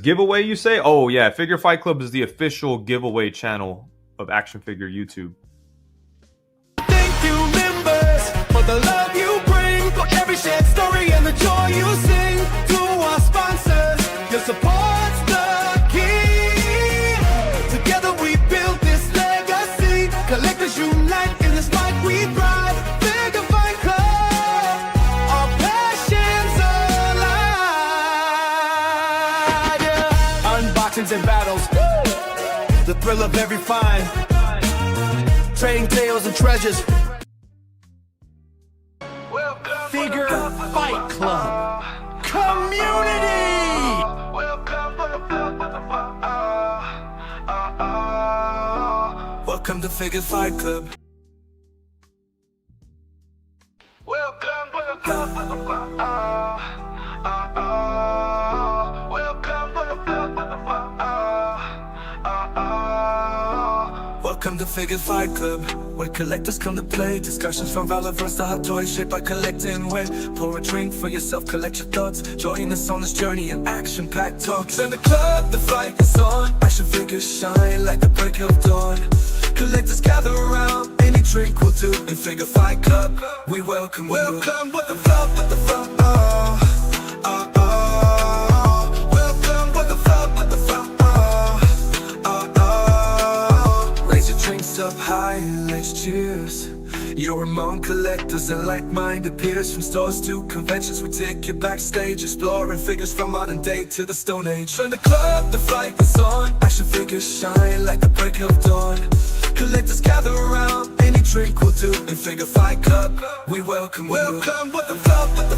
Giveaway, you say? Oh, yeah. Figure Fight Club is the official giveaway channel of Action Figure YouTube. Thank you, members, for the love you bring, for every shared story and the joy you sing. To our sponsors, your support's the key. Together we build this legacy. Collectors unite in this fight we thrive. Figure Fight Club, our passions alive. Yeah. Unboxings and battles, the thrill of every find. Trading tales and treasures. Figure Fight Club Community. Welcome to Figure Fight Club. Welcome to Figure Fight Club, where collectors come to play. Discussions from relevance to hot toys shaped by collecting. Where pour a drink for yourself, collect your thoughts. Join us on this journey in action-packed talks. In the club, the fight is on. Action figures shine like the break of dawn. Collectors gather around, any drink will do. In Figure Fight Club, we welcome you. Welcome with the flow, with the flow. Welcome with the flow, with the flow. Up high, let's cheers. You're among collectors and like-minded peers. From stores to conventions, we take you backstage, exploring figures from modern day to the Stone Age. From the club, the fight is on. Action figures shine like the break of dawn. Collectors gather around, any drink will do. In Figure Fight Club, we welcome you. Welcome with the flow, with the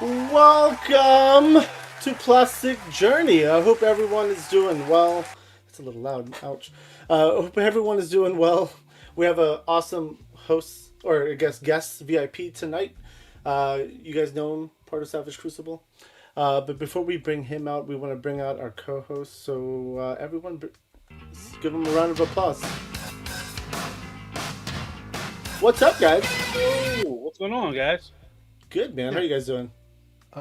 flow. Welcome to Plastic Journey. I hope everyone is doing well. It's a little loud, ouch. I hope everyone is doing well. We have an awesome host, or I guess guest VIP tonight. You guys know him, part of Savage Crucible. But before we bring him out, we want to bring out our co-host. So everyone, give him a round of applause. What's up, guys? Hey, what's going on, guys? Good, man. How you guys doing?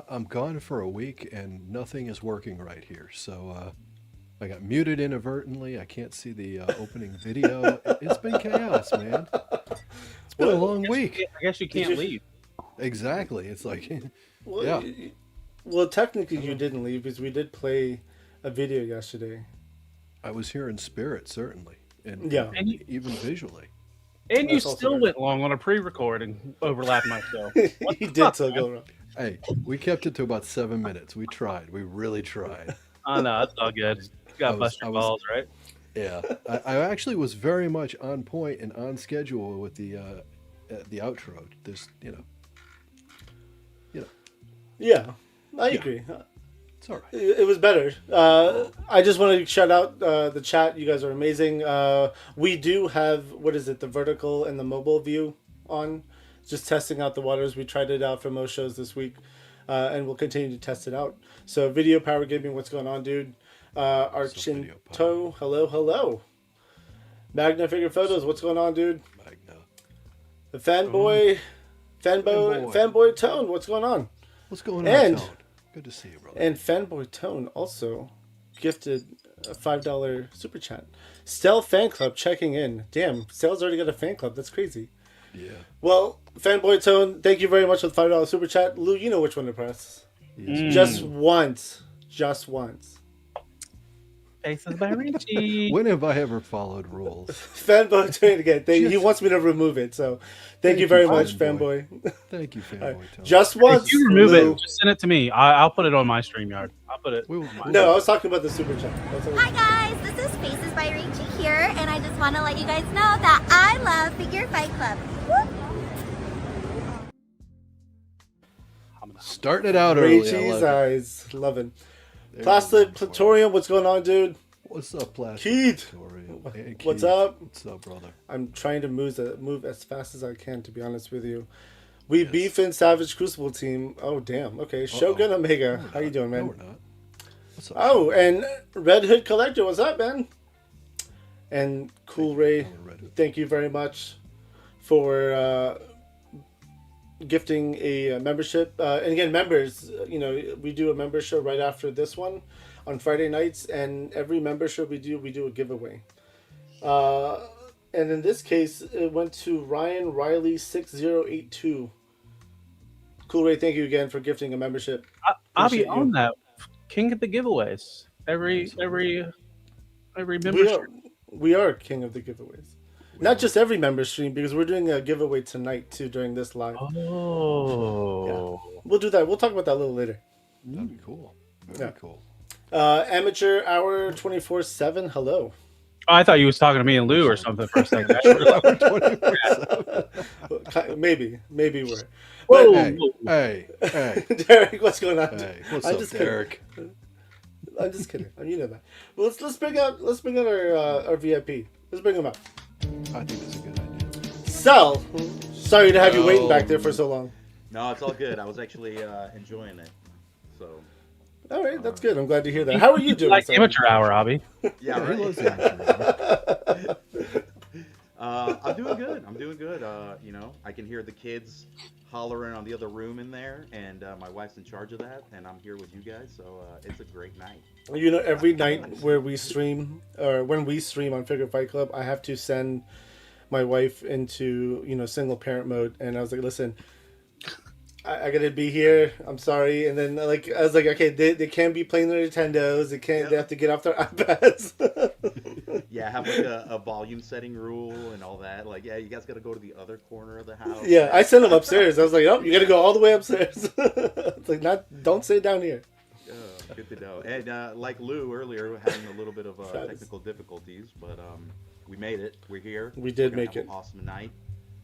I'm gone for a week and nothing is working right here. So I got muted inadvertently. I can't see the opening video. It's been chaos, man. It's been a long week. I guess you can't leave. Exactly. It's like, Well, yeah. Well, technically you didn't leave because we did play a video yesterday. I was here in spirit, certainly. And Yeah. And even visually. And you That's also still right. went long on a pre-record and overlapped my show. He did still go around. Hey, we kept it to about 7 minutes. We tried. We really tried. Oh, no, it's all good. You got bust your balls, right? Yeah. I actually was very much on point and on schedule with the outro. There's, Yeah, I agree. It's all right. It was better. I just want to shout out the chat. You guys are amazing. We do have, the vertical and the mobile view on. Just testing out the waters. We tried it out for most shows this week, and we'll continue to test it out. So, Video Power Gaming, what's going on, dude? Archinto, hello. Magna Figure Photos, what's going on, dude? Magna. The Fanboy Tone, what's going on? What's going on, And- Tone? Good to see you, brother. And Fanboy Tone also gifted a $5 super chat. Stel Fan Club checking in. Damn, Stel's already got a fan club. That's crazy. Yeah. Well, Fanboy Tone, thank you very much for the $5 super chat. Lou, you know which one to press. Just once. Just once. Faces by Richie. When have I ever followed rules? Fanboy Tone again. He wants me to remove it, so thank you very much, Fanboy. Fanboy. Thank you, Fanboy Tone. Just once. If you remove Lou. it, just send it to me. I'll put it on my StreamYard. I'll put it. No, I was talking about the super chat. Hi guys, this is Faces by Richie here, and I just want to let you guys know that I love Figure Fight Club. Whoop. Starting it out early. I Rachel's love it. eyes. Loving. There Plastic you go. Platorium, what's going on, dude? What's up, Plastic? Keith. Victoria? Hey, What's Keith. up? What's up, brother? I'm trying to move as fast as I can, to be honest with you. We beef in Savage Crucible team. Oh, damn. Okay. Shogun Omega. No, we're How you not. doing, man? No, we're not. What's up? Oh, and Red Hood Collector. What's up, man? And Cool Ray. Red Hood. Thank you very much for gifting a membership. And again, members, we do a member show right after this one on Friday nights, and every membership we do a giveaway. And in this case, it went to Ryan Riley 6082. Cool Ray, thank you again for gifting a membership. I'll be on that. King of the giveaways. Every membership. We are king of the giveaways. Not just every member stream, because we're doing a giveaway tonight too during this live. Oh. Yeah. We'll do that. We'll talk about that a little later. That'd be cool. Very cool. Amateur Hour 24/7. Hello. Oh, I thought you was talking to me and Lou or something for a second. Maybe we're. Whoa, hey, Derek, what's going on? Hey, what's I'm up, just Derek? Kidding. I'm just kidding. You know that. Well, let's bring out our VIP. Let's bring him up. I think that's a good idea. Stel, sorry to have you waiting back there for so long. No, it's all good. I was actually enjoying it. So. All right, that's good. I'm glad to hear that. How are you doing? Like amateur hour, Abby. Yeah, right. He loves amateur hour. I'm doing good. I can hear the kids hollering on the other room in there, and my wife's in charge of that, and I'm here with you guys, so it's a great night. Every night where we stream, or when we stream on Figure Fight Club, I have to send my wife into, single parent mode, and I was like, listen, I gotta be here. I'm sorry. And then I was like, okay, they can't be playing their Nintendos. They have to get off their iPads. Yeah, have like a volume setting rule and all that. Like, yeah, you guys got to go to the other corner of the house. Yeah, I sent them upstairs. I was like, oh, you got to go all the way upstairs. It's like, don't stay down here. Good to know. And like Lou earlier, having a little bit of technical difficulties, but we made it. We're here. We did make it. An awesome night.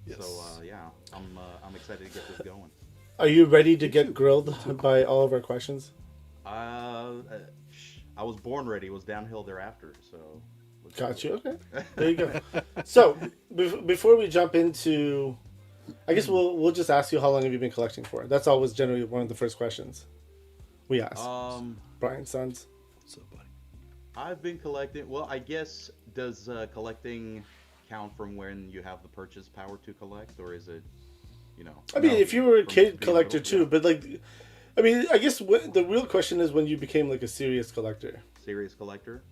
Yes. So yeah, I'm excited to get this going. Are you ready to get grilled by all of our questions? I was born ready. It was downhill thereafter. So. Got you. Okay. There you go. So before we jump into, I guess we'll just ask you how long have you been collecting for? That's always generally one of the first questions we ask. Brian's sons. What's up, buddy? I've been collecting. Well, I guess does collecting count from when you have the purchase power to collect, or is it? I mean, if you were a kid collector too, but I guess the real question is when you became like a serious collector. Serious collector?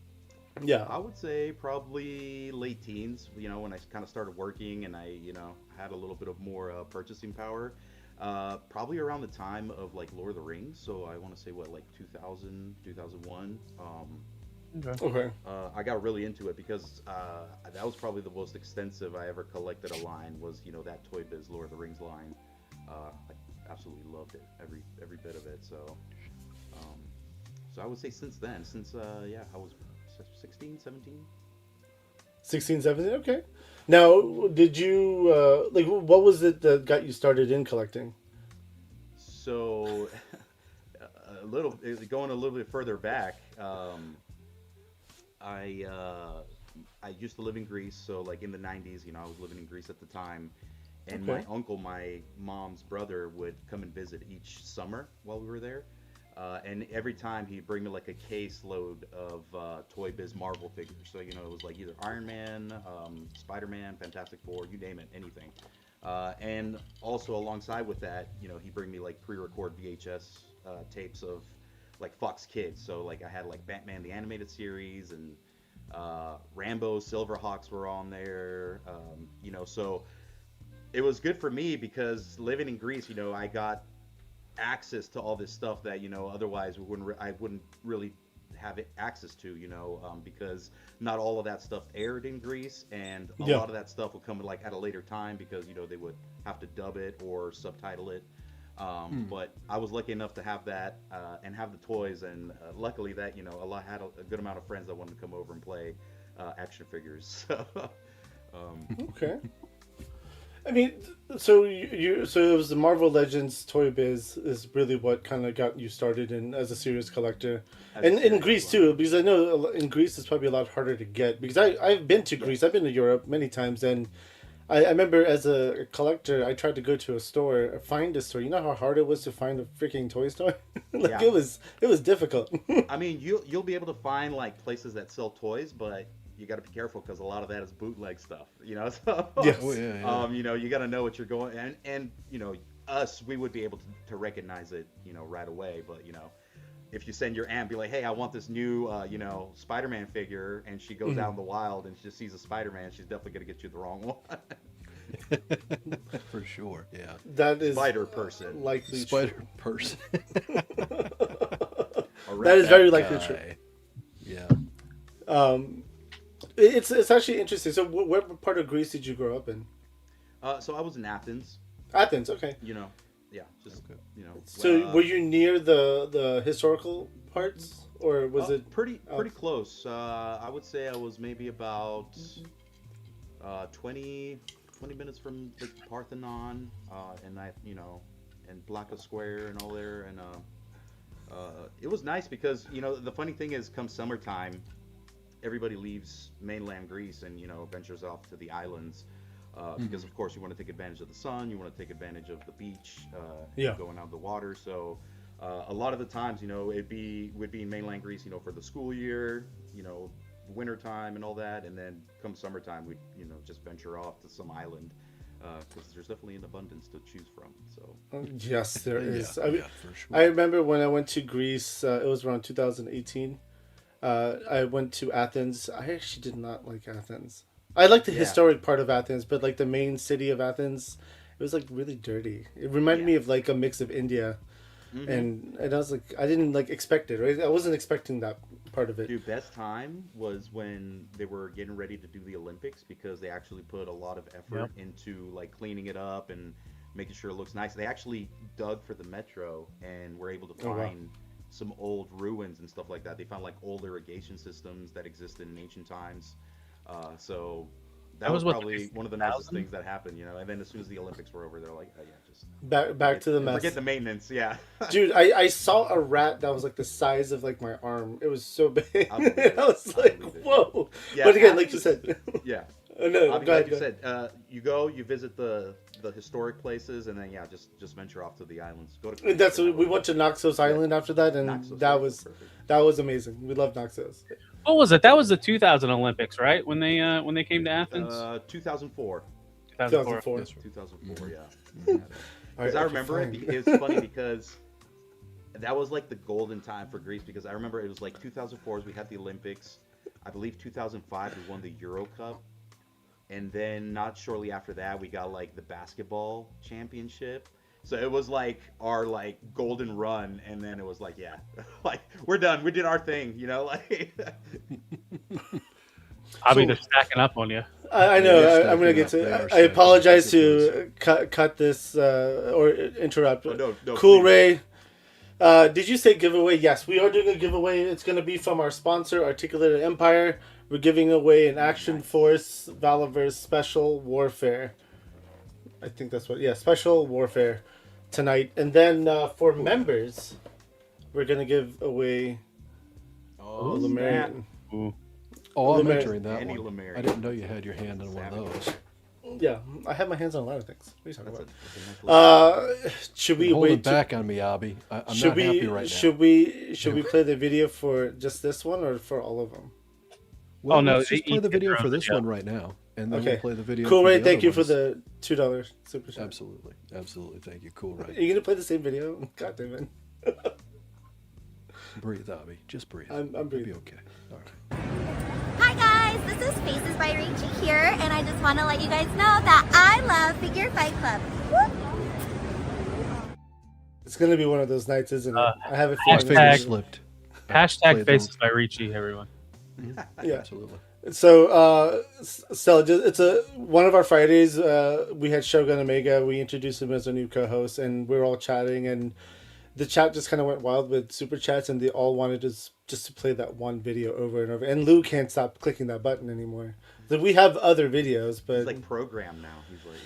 Yeah. I would say probably late teens, when I kind of started working and I, had a little bit of more purchasing power. Probably around the time of like Lord of the Rings. So I want to say 2000, 2001. Okay. I got really into it because that was probably the most extensive I ever collected a line was, that Toy Biz Lord of the Rings line. I absolutely loved it, every bit of it. So I would say since then, I was 16, 17. 16, 17, okay. Now, did you, what was it that got you started in collecting? So, going a little bit further back, I used to live in Greece, so like in the 90s, I was living in Greece at the time, and my uncle, my mom's brother, would come and visit each summer while we were there, and every time he'd bring me like a caseload of Toy Biz Marvel figures, so it was like either Iron Man, Spider-Man, Fantastic Four, you name it, anything, and also alongside with that, he'd bring me like pre-record VHS tapes of like Fox Kids, so like I had like Batman the Animated Series and Rambo, Silverhawks were on there, so it was good for me because living in Greece, I got access to all this stuff that otherwise I wouldn't really have access to, because not all of that stuff aired in Greece, and a lot of that stuff would come like at a later time because they would have to dub it or subtitle it. But I was lucky enough to have that and have the toys, and luckily that I had a good amount of friends that wanted to come over and play action figures. Okay. I mean, so it was the Marvel Legends Toy Biz is really what kind of got you started as a serious collector, and in Greece too, because I know in Greece it's probably a lot harder to get, because I've been to Greece, I've been to Europe many times, and I remember as a collector, I tried to go to a store, find a store. You know how hard it was to find a freaking toy store? It was difficult. I mean, you'll be able to find like places that sell toys, but you got to be careful because a lot of that is bootleg stuff. So Yes. you got to know what you're going, and us, we would be able to recognize it, right away. But if you send your aunt, be like, hey, I want this new, Spider-Man figure, and she goes out in the wild and she just sees a Spider-Man, she's definitely gonna get you the wrong one. For sure, yeah. That is Spider person. likely Spider person. That is very likely true. Yeah. It's actually interesting. So, what part of Greece did you grow up in? So I was in Athens. Athens, okay. Yeah, just So, were you near the historical parts, or was it pretty close? I would say I was maybe about 20 minutes from the Parthenon, and and Plaka Square and all there, and it was nice because the funny thing is, come summertime, everybody leaves mainland Greece and ventures off to the islands. Because of course you want to take advantage of the sun, you want to take advantage of the beach, going out of the water. So a lot of the times, would be in mainland Greece, for the school year, winter time and all that, and then come summertime, we just venture off to some island because there's definitely an abundance to choose from. So yes, there is. Yeah, for sure. I remember when I went to Greece. It was around 2018. I went to Athens. I actually did not like Athens. I like the historic part of Athens, but like the main city of Athens, it was like really dirty. It reminded me of like a mix of India, and I was like, I didn't like expect it. Right, I wasn't expecting that part of it. Dude, best time was when they were getting ready to do the Olympics, because they actually put a lot of effort into like cleaning it up and making sure it looks nice. They actually dug for the metro and were able to find some old ruins and stuff like that. They found like old irrigation systems that existed in ancient times. So that was probably one of the nicest things that happened, And then as soon as the Olympics were over, they're like, oh, yeah, just back to the mess. Forget the maintenance, yeah. Dude, I saw a rat that was like the size of like my arm. It was so big. I was like, whoa. Yeah, but again, like you said, yeah. No, like you said, you visit the historic places, and then just venture off to the islands. Go to. That's we went to Naxos Island after that, and Naxos, that was amazing. We love Naxos. What was it? That was the 2000 Olympics, right? When they came to Athens. 2004. 2004. 2004, yeah. Because I remember it was funny because that was like the golden time for Greece, because I remember it was like 2004 we had the Olympics. I believe 2005 we won the Euro Cup. And then not shortly after that, we got like the basketball championship. So it was like our like golden run, and then it was like, like we're done. We did our thing, like. I'll be just stacking up on you. I know. I'm gonna get to. I apologize to cut this or interrupt. No, Cool Ray. Did you say giveaway? Yes, we are doing a giveaway. It's gonna be from our sponsor, Articulated Empire. We're giving away an Action Force Valaverse Special Warfare. I think that's what. Yeah, Special Warfare tonight, and then for members, we're gonna give away. Lemurian. I'm entering that Andy one. Lemurian. I didn't know you had your hand on one of those. Yeah, I have my hands on a lot of things. What are you talking about? Should we Hold wait? it back on me, Abby. I'm not Should happy right now. Should we play the video for just this one or for all of them? Well, no, let's just play the video for this yeah. one right now, and then we'll play the video. Cool for Ray, the thank other you for ones. the $2 super chat. Absolutely, thank you. Cool Ray. Are you gonna play the same video? God damn it! Breathe, Abby. Just breathe. I'm breathing. It'll be okay. All right. Hi guys, this is Faces by Rachie here, and I just want to let you guys know that I love Figure Fight Club. Woo! It's gonna be one of those nights, isn't it? I have a My feeling. finger slipped. Hashtag Faces by Ricci, everyone. Yeah. Absolutely. So, Stel, it's one of our Fridays. We had Shogun Omega. We introduced him as a new co-host, and we were all chatting, and the chat just kind of went wild with super chats, and they all wanted us just to play that one video over and over. And Lou can't stop clicking that button anymore. So we have other videos, but He's like programmed now. He's like,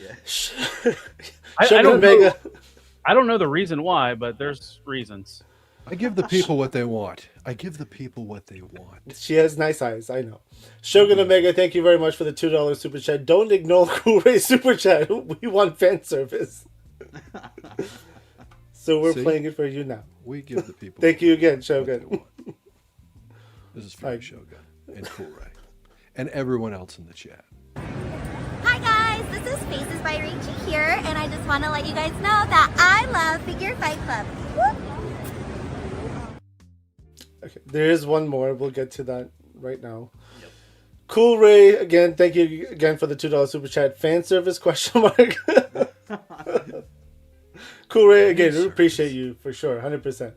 Shogun don't know. Omega. I don't know the reson why, but there's reasons. I give the people what they want. She has nice eyes, I know. Shogun Omega, thank you very much for the $2 super chat. Don't ignore Cool Ray's super chat. We want fan service. So we're playing it for you now. We give the people. Thank you again, what Shogun. they want. This is for you, Shogun, and Cool Ray, and everyone else in the chat. Hi guys, this is Faces by Rachie here, and I just want to let you guys know that I love Figure Fight Club. Whoop. Okay, there is one more. We'll get to that right now. Yep. Cool Ray, again, thank you again for the $2 super chat. Fan service question mark. Cool Ray, again, we appreciate you for sure, 100%.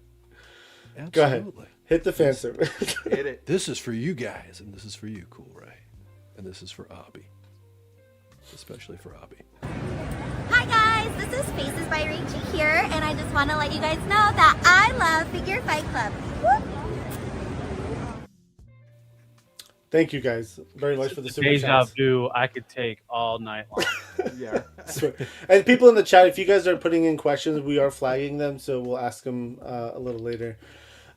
Absolutely. Go ahead. Hit the fan service. Hit it. This is for you guys, and this is for you, Cool Ray. And this is for Abby. Especially for Abby. Hi guys, this is Faces by Rachie here, and I just want to let you guys know that I love Figure Fight Club. Whoop. Thank you guys very much for the super Deja chats. vu I could take all night long. Yeah. And people in the chat, if you guys are putting in questions, we are flagging them, so we'll ask them a little later.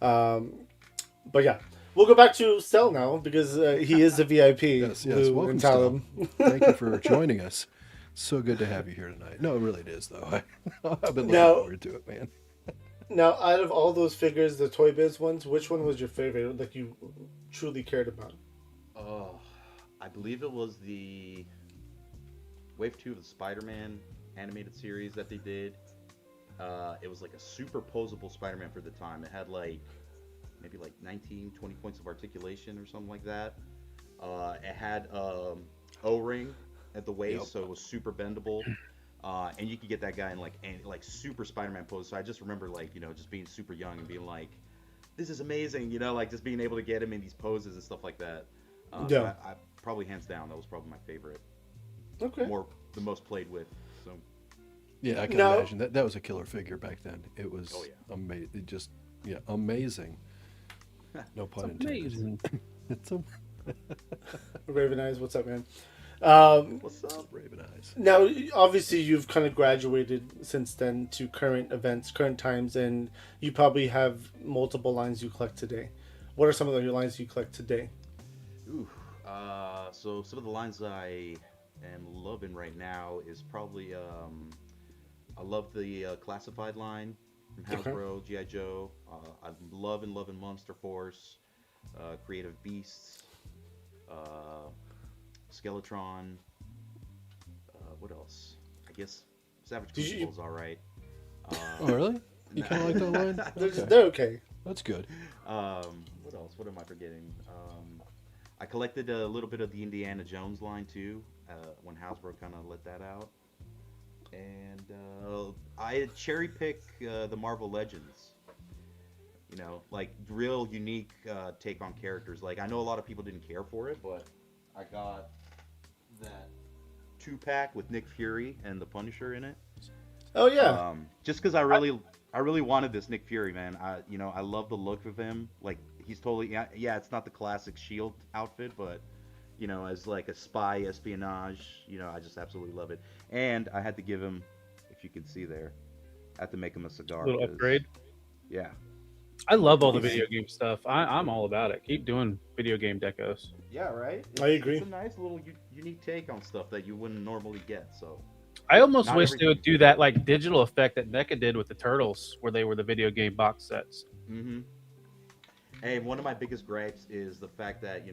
But yeah, we'll go back to Stel now because he is a VIP. Yes, welcome, and Stel. Thank you for joining us. So good to have you here tonight. No, it really is, though. I've been looking forward to it, man. Now, out of all those figures, the Toy Biz ones, which one was your favorite, like you truly cared about? Oh, I believe it was the Wave 2 of the Spider-Man animated series that they did. It was like a super posable Spider-Man for the time. It had like maybe like 19, 20 points of articulation or something like that. It had O-ring at the waist, so it was super bendable. And you could get that guy in like super Spider-Man pose. So I just remember just being super young and being like, this is amazing, like just being able to get him in these poses and stuff like that. I probably hands down, that was probably my favorite. Okay. The most played with. So. Yeah, I can imagine that was a killer figure back then. It was amazing. It just amazing. No pun intended. Amazing. It's Raven Eyes, what's up, man? What's up, Raven Eyes? Now, obviously, you've kind of graduated since then to current events, current times, and you probably have multiple lines you collect today. What are some of your lines you collect today? Ooh, so some of the lines I am loving right now is probably I love the classified line from Hasbro, G.I. Joe. I'm loving Monster Force, Creative Beasts, Skeletron. What else? I guess Savage Crucible is all right. Oh, really? You kind of like that line? They're okay. That's good. What else? What am I forgetting? I collected a little bit of the Indiana Jones line too, when Hasbro kind of let that out. And I cherry pick the Marvel Legends. Like real unique take on characters. Like I know a lot of people didn't care for it, but I got that 2-pack with Nick Fury and the Punisher in it. Oh yeah. Just because I really wanted this Nick Fury, man. I love the look of him. Like he's totally it's not the classic Shield outfit, but as like a spy espionage, I just absolutely love it. And I had to give him, if you can see there, I had to make him a cigar. Little upgrade. Yeah. I love all the video game stuff. I'm all about it. Keep doing video game decos. Yeah, right? I agree. It's a nice little unique take on stuff that you wouldn't normally get, so. I almost wish they would do that like digital effect that NECA did with the Turtles, where they were the video game box sets. Mm-hmm. Hey, one of my biggest gripes is the fact that,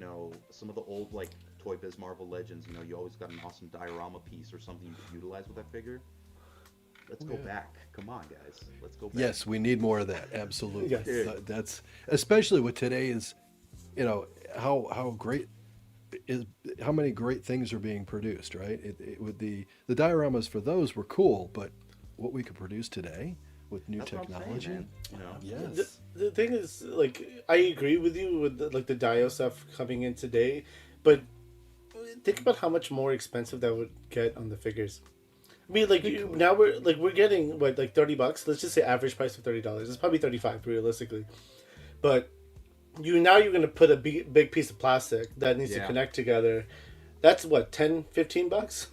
some of the old, like, Toy Biz Marvel Legends, you always got an awesome diorama piece or something you could utilize with that figure. Let's go back. Come on, guys. Let's go back. Yes, we need more of that. Absolutely. Yes. That's especially with today's, how great is how many great things are being produced, right? With the dioramas for those were cool, but what we could produce today with new technology. Saying, Yes. The thing is, like, I agree with you with the Dio stuff coming in today, but think about how much more expensive that would get on the figures. I mean, like now we're getting what, like $30. Let's just say average price of $30. It's probably 35 realistically, but you're going to put a big piece of plastic that needs to connect together. That's what, $10-15?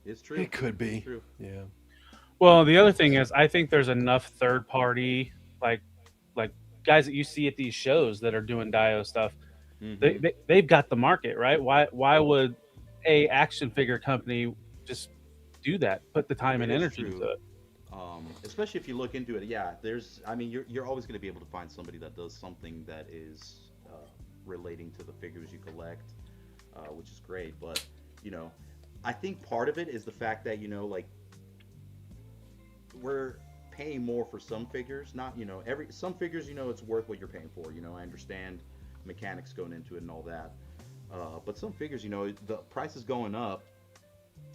It's true. It could be. It's true. Yeah. Well, the other thing is, I think there's enough third party like guys that you see at these shows that are doing Dio stuff. Mm-hmm. They've got the market, right? Why would a action figure company just do that? Put the time and energy into it. Especially if you look into it, you're always going to be able to find somebody that does something that is relating to the figures you collect, which is great. But I think part of it is the fact that, like, we're paying more for some figures. Not, some figures, it's worth what you're paying for. I understand mechanics going into it and all that. But some figures, the price is going up.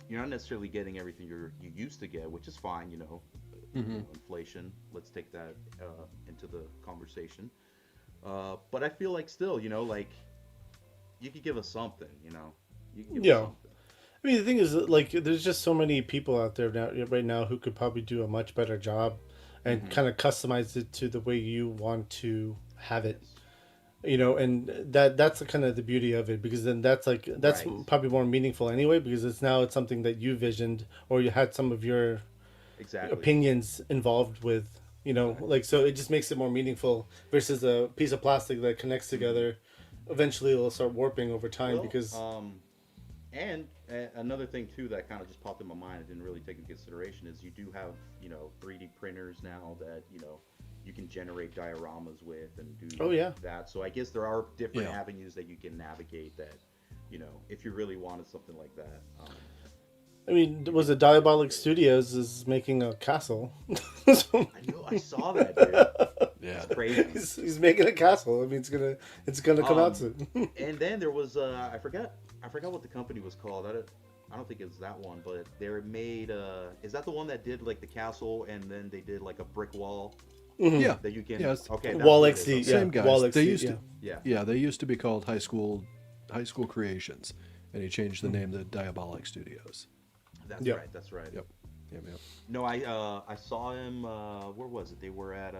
You're not necessarily getting everything you used to get, which is fine, inflation. Let's take that into the conversation. But I feel like still, like, you could give us something, You could give us something. I mean, the thing is, like, there's just so many people out there right now who could probably do a much better job and kind of customize it to the way you want to have it. And that's kind of the beauty of it, because then that's Right. probably more meaningful anyway, because it's something that you visioned or you had some of your Exactly. opinions involved with, like, so it just makes it more meaningful versus a piece of plastic that connects together. Eventually it'll start warping over time because and another thing too that kind of just popped in my mind I didn't really take into consideration is you do have 3D printers now that you can generate dioramas with and do that. So I guess there are different avenues that you can navigate that if you really wanted something like that. I mean, was it Diabolic Studios is making a castle? I know, I saw that, dude. Yeah, It's crazy. He's making a castle. I mean, it's gonna come out soon. And then there was I forgot what the company was called. I don't think it's that one, but they made is that the one that did like the castle and then they did like a brick wall yeah, that you can yeah. that's Wall what it XD, is. yeah. Same guys. Wall They XD, used to, Yeah. they used to be called High School Creations, and he changed the name to Diabolic Studios. That's Yep. right. That's right. Yep. No, I saw him. Where was it? They were at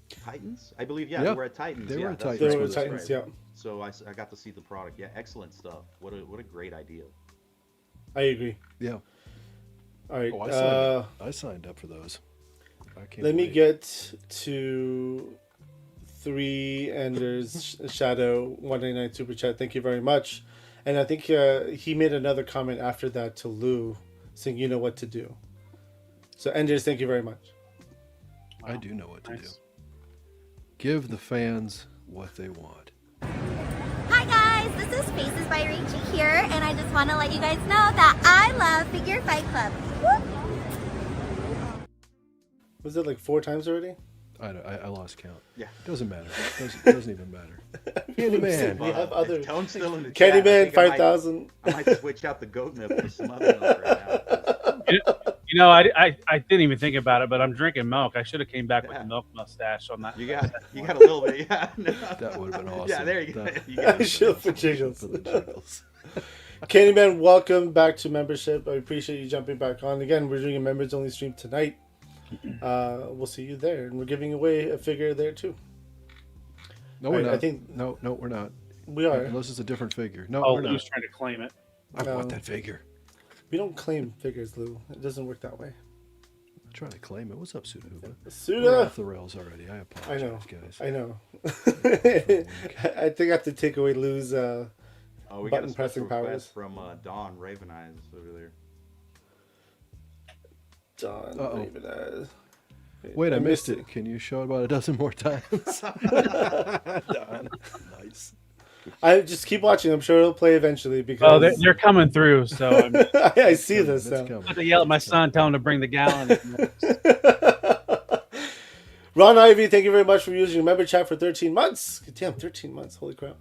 Titans, I believe. Yeah, Yeah, they were at Titans. they were Yeah, at that's Titans. They were right, Titans, that's right. yeah. So I got to see the product. Yeah, excellent stuff. What a great idea. I agree. Yeah. All right. Oh, I signed up for those. I can't Let me wait. get to 3 Enders Shadow 199 Super Chat. Thank you very much. And I think he made another comment after that to Lou saying, you know what to do. So Enders, thank you very much. I do know what to do. Nice. Give the fans what they want. Hi guys, this is Faces by Rachie here, and I just want to let you guys know that I love Figure Fight Club. Whoop! Was it like 4 times already? I lost count. Yeah. Doesn't matter. Doesn't even matter. Candyman. We have other... If Tone's still in the chat, I Candyman think 5000. I might switch out the goat milk for some other milk right now. I didn't even think about it, but I'm drinking milk. I should have came back with Yeah. the milk mustache on that. You got a little bit, yeah. No. That would have been awesome. Yeah, there you go. That- You got it. Shield for jiggles. for the jiggles. Candyman, welcome back to membership. I appreciate you jumping back on. Again, we're doing a members only stream tonight. We'll see you there, and we're giving away a figure there too. No, we're I not. think- No, we're not. We are. Unless it's a different figure. No, Oh, we're not. Lou's trying to claim it. I No. want that figure. We don't claim figures, Lou. It doesn't work that way. I'm trying to claim it. What's up, Sudahuba? We're Suda. off the rails already. I I apologize, know. guys. I know. I think I have to take away Lou's. Oh, we got a Button special pressing powers. request from Dawn Raven Eyes over there. John. Uh-oh. Raven. Wait, I missed it. Can you show it about a dozen more times? Done. Nice. I just keep watching. I'm sure it'll play eventually because Oh, they're coming through. So I'm I see this That's now. coming. to yell at my son, tell him to bring the gallon. Ron Ivy, thank you very much for using your member chat for 13 months. Damn, 13 months. Holy crap.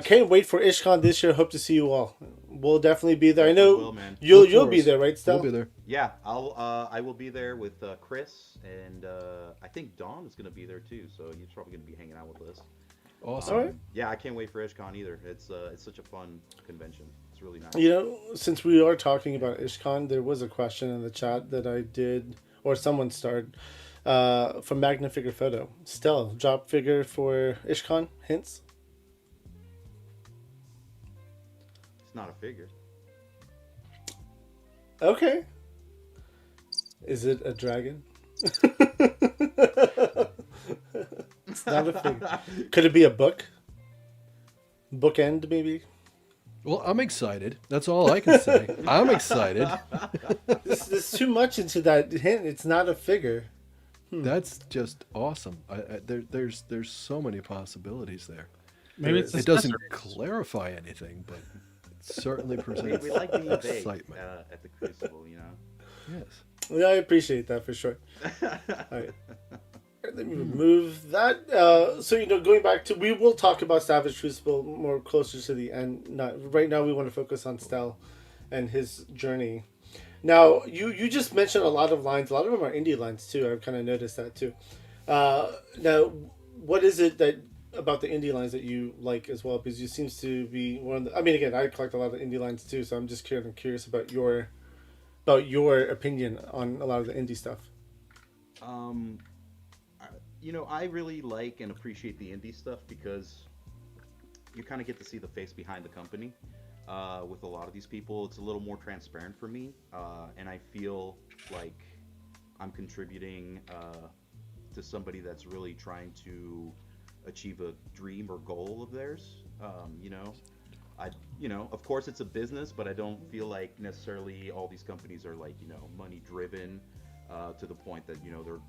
Can't wait for IshCon this year. Hope to see you all. We'll definitely be there. I know will, man. you'll be there, right, Stel? We'll be there. Yeah, I will be there with Chris, and I think Dawn is going to be there too. So he's probably going to be hanging out with us. Awesome. All right. Yeah, I can't wait for IshCon either. It's such a fun convention. It's really nice. You know, since we are talking about IshCon, there was a question in the chat that I did, or someone started, from Magna Figure Photo. Stel, drop figure for IshCon? Hints? It's not a figure. Okay. Is it a dragon? It's not a figure. Could it be a book? Bookend, maybe? Well, I'm excited. That's all I can say. I'm excited. There's too much into that hint. It's not a figure. That's just awesome. There's so many possibilities there. Maybe it's It doesn't accessories. clarify anything, but certainly presents We like being vague excitement. at the Crucible, you know. Yes. Yeah, I appreciate that for sure. All right. Let me remove that. So, going back to, we will talk about Savage Crucible more closer to the end. Not right now. We want to focus on Stel and his journey. Now, you just mentioned a lot of lines. A lot of them are indie lines too. I've kind of noticed that too. Now, what is it that about the indie lines that you like as well? Because you seems to be one of the, I mean, again, I collect a lot of indie lines too, so I'm just curious about your opinion on a lot of the indie stuff. I really like and appreciate the indie stuff because you kind of get to see the face behind the company. With a lot of these people, it's a little more transparent for me, and I feel like I'm contributing to somebody that's really trying to achieve a dream or goal of theirs. Of course it's a business, but I don't feel like necessarily all these companies are like, money driven to the point that, they're,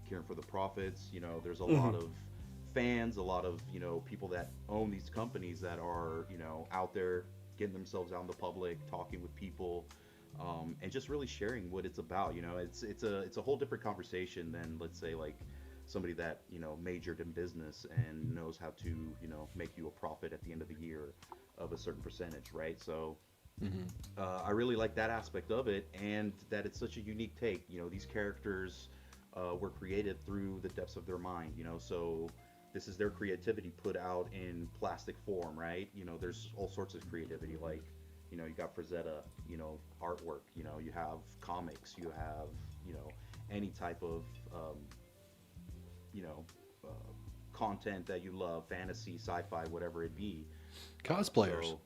caring for the profits. There's a lot of fans, a lot of, people that own these companies that are, out there getting themselves out in the public, talking with people, and just really sharing what it's about. It's a whole different conversation than, let's say, like somebody that majored in business and knows how to make you a profit at the end of the year of a certain percentage, right? So I really like that aspect of it, and that it's such a unique take. These characters were created through the depths of their mind, so this is their creativity put out in plastic form, right? There's all sorts of creativity, like, you got Frazetta, artwork, you have comics, you have, any type of, content that you love, fantasy, sci-fi, whatever it be. Cosplayers. So,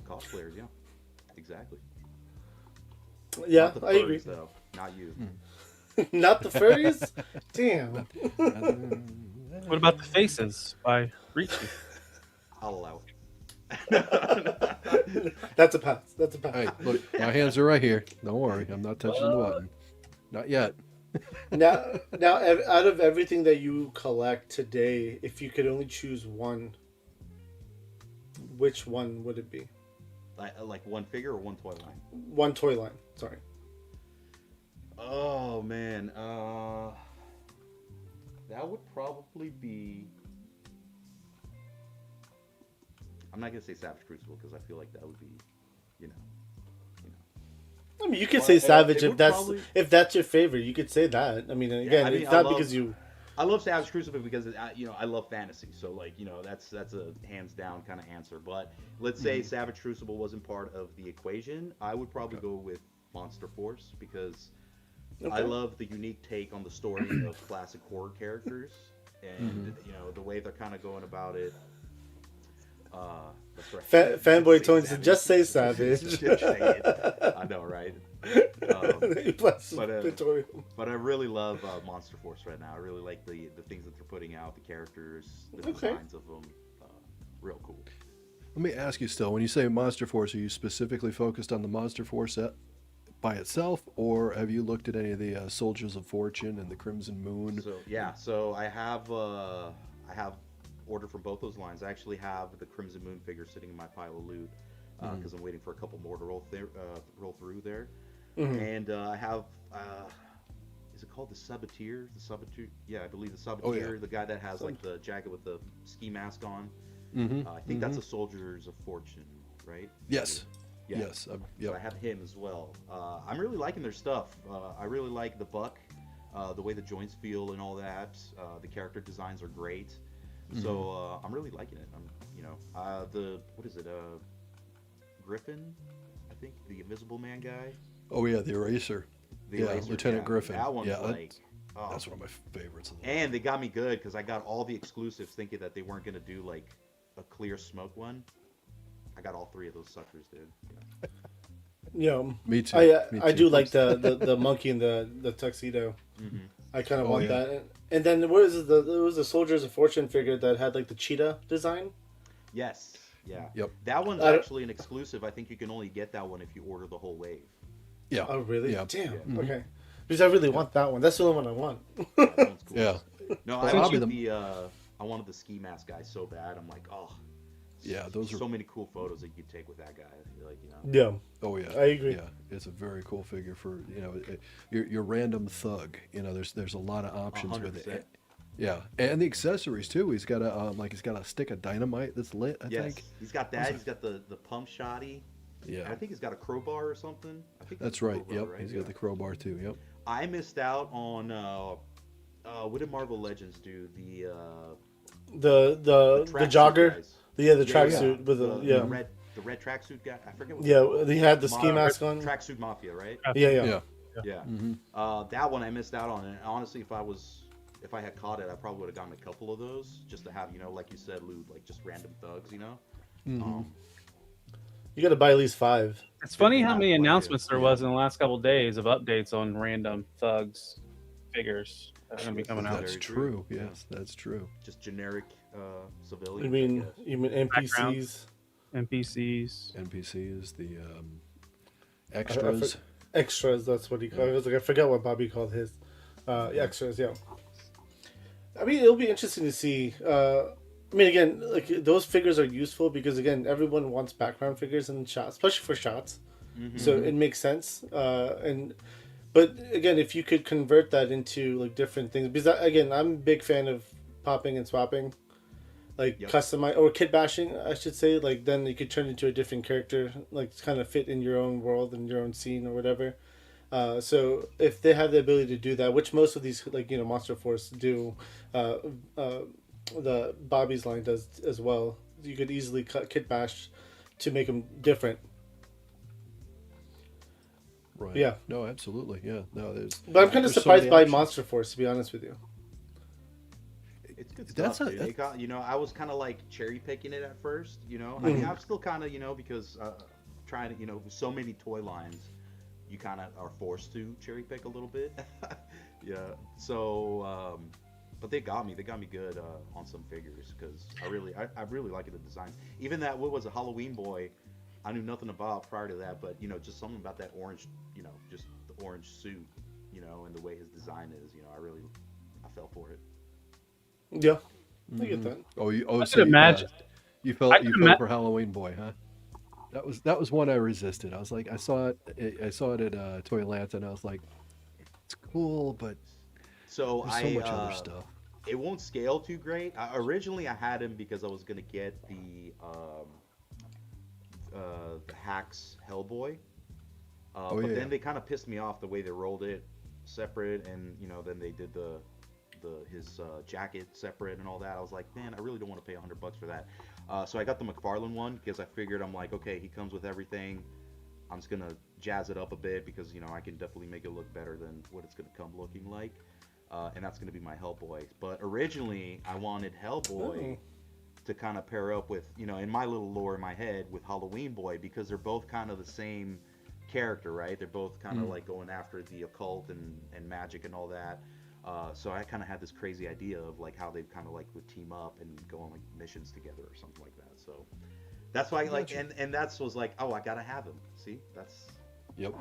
cosplayers, yeah, exactly. Yeah, Not the I furries, agree. though, not you. Not the furries? Damn. What about the faces by Richie? I'll allow That's a pass. That's a pass. Hey, look, my hands are right here. Don't worry, I'm not touching the button. Not yet. Now, out of everything that you collect today, if you could only choose one, which one would it be? Like one figure or one toy line? One toy line. Sorry. Oh man, that would probably be. I'm not gonna say Savage Crucible because I feel like that would be, I mean, you could Well, say Savage it if would that's probably- if that's your favorite. You could say that. I mean, again, it's not because you. I love Savage Crucible because I love fantasy, so like that's a hands down kind of answer. But let's say Savage Crucible wasn't part of the equation, I would probably go with Monster Force because I love the unique take on the story of classic horror characters, and the way they're kind of going about it. That's right. Fanboy Tony said, "Just say Savage." Just say it. I know, right? But I really love Monster Force right now. I really like the things that they're putting out, the characters, the designs of them. Real cool. Let me ask you still, when you say Monster Force, are you specifically focused on the Monster Force set by itself, or have you looked at any of the Soldiers of Fortune and the Crimson Moon? So I have ordered from both those lines. I actually have the Crimson Moon figure sitting in my pile of loot because I'm waiting for a couple more to roll through there. And I have, is it called the Saboteur? Yeah, I believe the Saboteur, the guy that has like the jacket with the ski mask on. I think that's a Soldiers of Fortune, right? Yes. Yeah. Yes. So I have him as well. I'm really liking their stuff. I really like the buck, the way the joints feel and all that. The character designs are great. So I'm really liking it. What is it? Griffin, I think, the Invisible Man guy. Oh yeah, the Eraser. Eraser, Lieutenant Griffin. That one's that's one of my favorites. And they got me good because I got all the exclusives, thinking that they weren't gonna do like a clear smoke one. I got all three of those suckers, dude. Yeah, me too. I do like the monkey in the tuxedo. I kind of want that. And then what is it? It was the Soldiers of Fortune figure that had like the cheetah design. Yes. Yeah. Yep. That one's actually an exclusive. I think you can only get that one if you order the whole wave. Yeah. Oh really? Yeah. Damn. Yeah. Okay. Because I really want that one. That's the only one I want. That one's cool. Yeah. No, I wanted the ski mask guy so bad. I'm like, Yeah, those are so many cool photos that you could take with that guy. Like, you know. Yeah. Oh yeah, I agree. Yeah, it's a very cool figure for your random thug. There's a lot of options with 100%. it. Yeah, and the accessories too. He's got a stick of dynamite that's lit. I Yes, think. he's got that. He's got the pump shotty. Yeah, I think he's got a crowbar or something. I think that's it's a right. crowbar, Yep, right? he's got the crowbar too. Yep. I missed out on what did Marvel Legends do? The tracksuit jogger. guys. The Yeah, tracksuit with the red tracksuit guy. I forget what. Yeah, he had the ski mask on. Tracksuit Mafia, right? Yeah. Yeah. Mm-hmm. That one I missed out on, and honestly, if I had caught it, I probably would have gotten a couple of those just to have, like you said, Lou, like just random thugs, Mm-hmm. You got to buy at least 5. It's funny how Yeah, many like announcements it. there was in the last couple of days of updates on random thugs figures that are going to be coming out. That's Very true. true. Yes, that's true. Just generic civilians. You I mean guess. NPCs? NPCs. NPCs, the extras. Extras. That's what he called. I was like, I forget what Bobby called his. Extras. Yeah. I mean, it'll be interesting to see. I mean, again, like those figures are useful because again, everyone wants background figures in shots, especially for shots. Mm-hmm. So it makes sense. But again, if you could convert that into like different things, because again, I'm a big fan of popping and swapping, like customize or kitbashing, I should say. Like then you could turn into a different character, like kind of fit in your own world and your own scene or whatever. So if they have the ability to do that, which most of these like Monster Force do, the Bobby's line does as well. You could easily cut kitbash to make them different. Right. Yeah. No, absolutely. Yeah. No, there's. But I'm kind of there's so surprised many by options. Monster Force, to be honest with you. It's good That's stuff, a- dude. that's- It got, I was kind of like cherry picking it at first, I mean, Mhm. I'm still kind of, because trying to, with so many toy lines, you kind of are forced to cherry pick a little bit. Yeah. So, but they got me good on some figures because I really like the designs. Even that, what was a Halloween boy, I knew nothing about prior to that, but just something about that orange, just the orange suit, and the way his design is, I fell for it. Yeah, I get that. Oh, I could imagine. You I fell could for Halloween Boy, huh? That was one I resisted. I was like, I saw it at Toylanta, and I was like, it's cool, but So there's so much other stuff. It won't scale too great. Originally, I had him because I was gonna get the Hacks Hellboy, but then they kind of pissed me off the way they rolled it separate, and then they did his jacket separate and all that. I was like, man, I really don't want to pay $100 for that. So I got the McFarlane one because I figured I'm like, okay, he comes with everything. I'm just gonna jazz it up a bit because I can definitely make it look better than what it's gonna come looking like, and that's gonna be my Hellboy. But originally, I wanted Hellboy to kind of pair up with in my little lore in my head with Halloween Boy because they're both kind of the same character, right? They're both kind of like going after the occult and magic and all that. So I kind of had this crazy idea of like how they kind of like would team up and go on like missions together or something like that. So that's why and that's was like, oh, I gotta have him. See, that's Yep.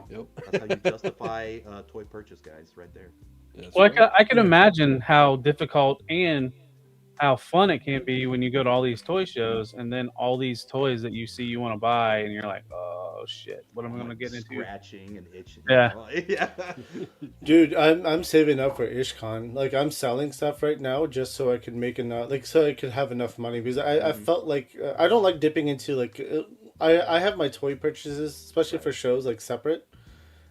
that's how you justify toy purchase, guys, right there. That's Well, right. I can imagine how difficult and how fun it can be when you go to all these toy shows and then all these toys that you see you want to buy and you're like, oh shit, what am I going to get into? Scratching and itching. Yeah. Yeah. Dude, I'm saving up for IshCon. Like I'm selling stuff right now just so I can make enough, like so I could have enough money because I felt like I don't like dipping into like I have my toy purchases, especially for shows, like separate.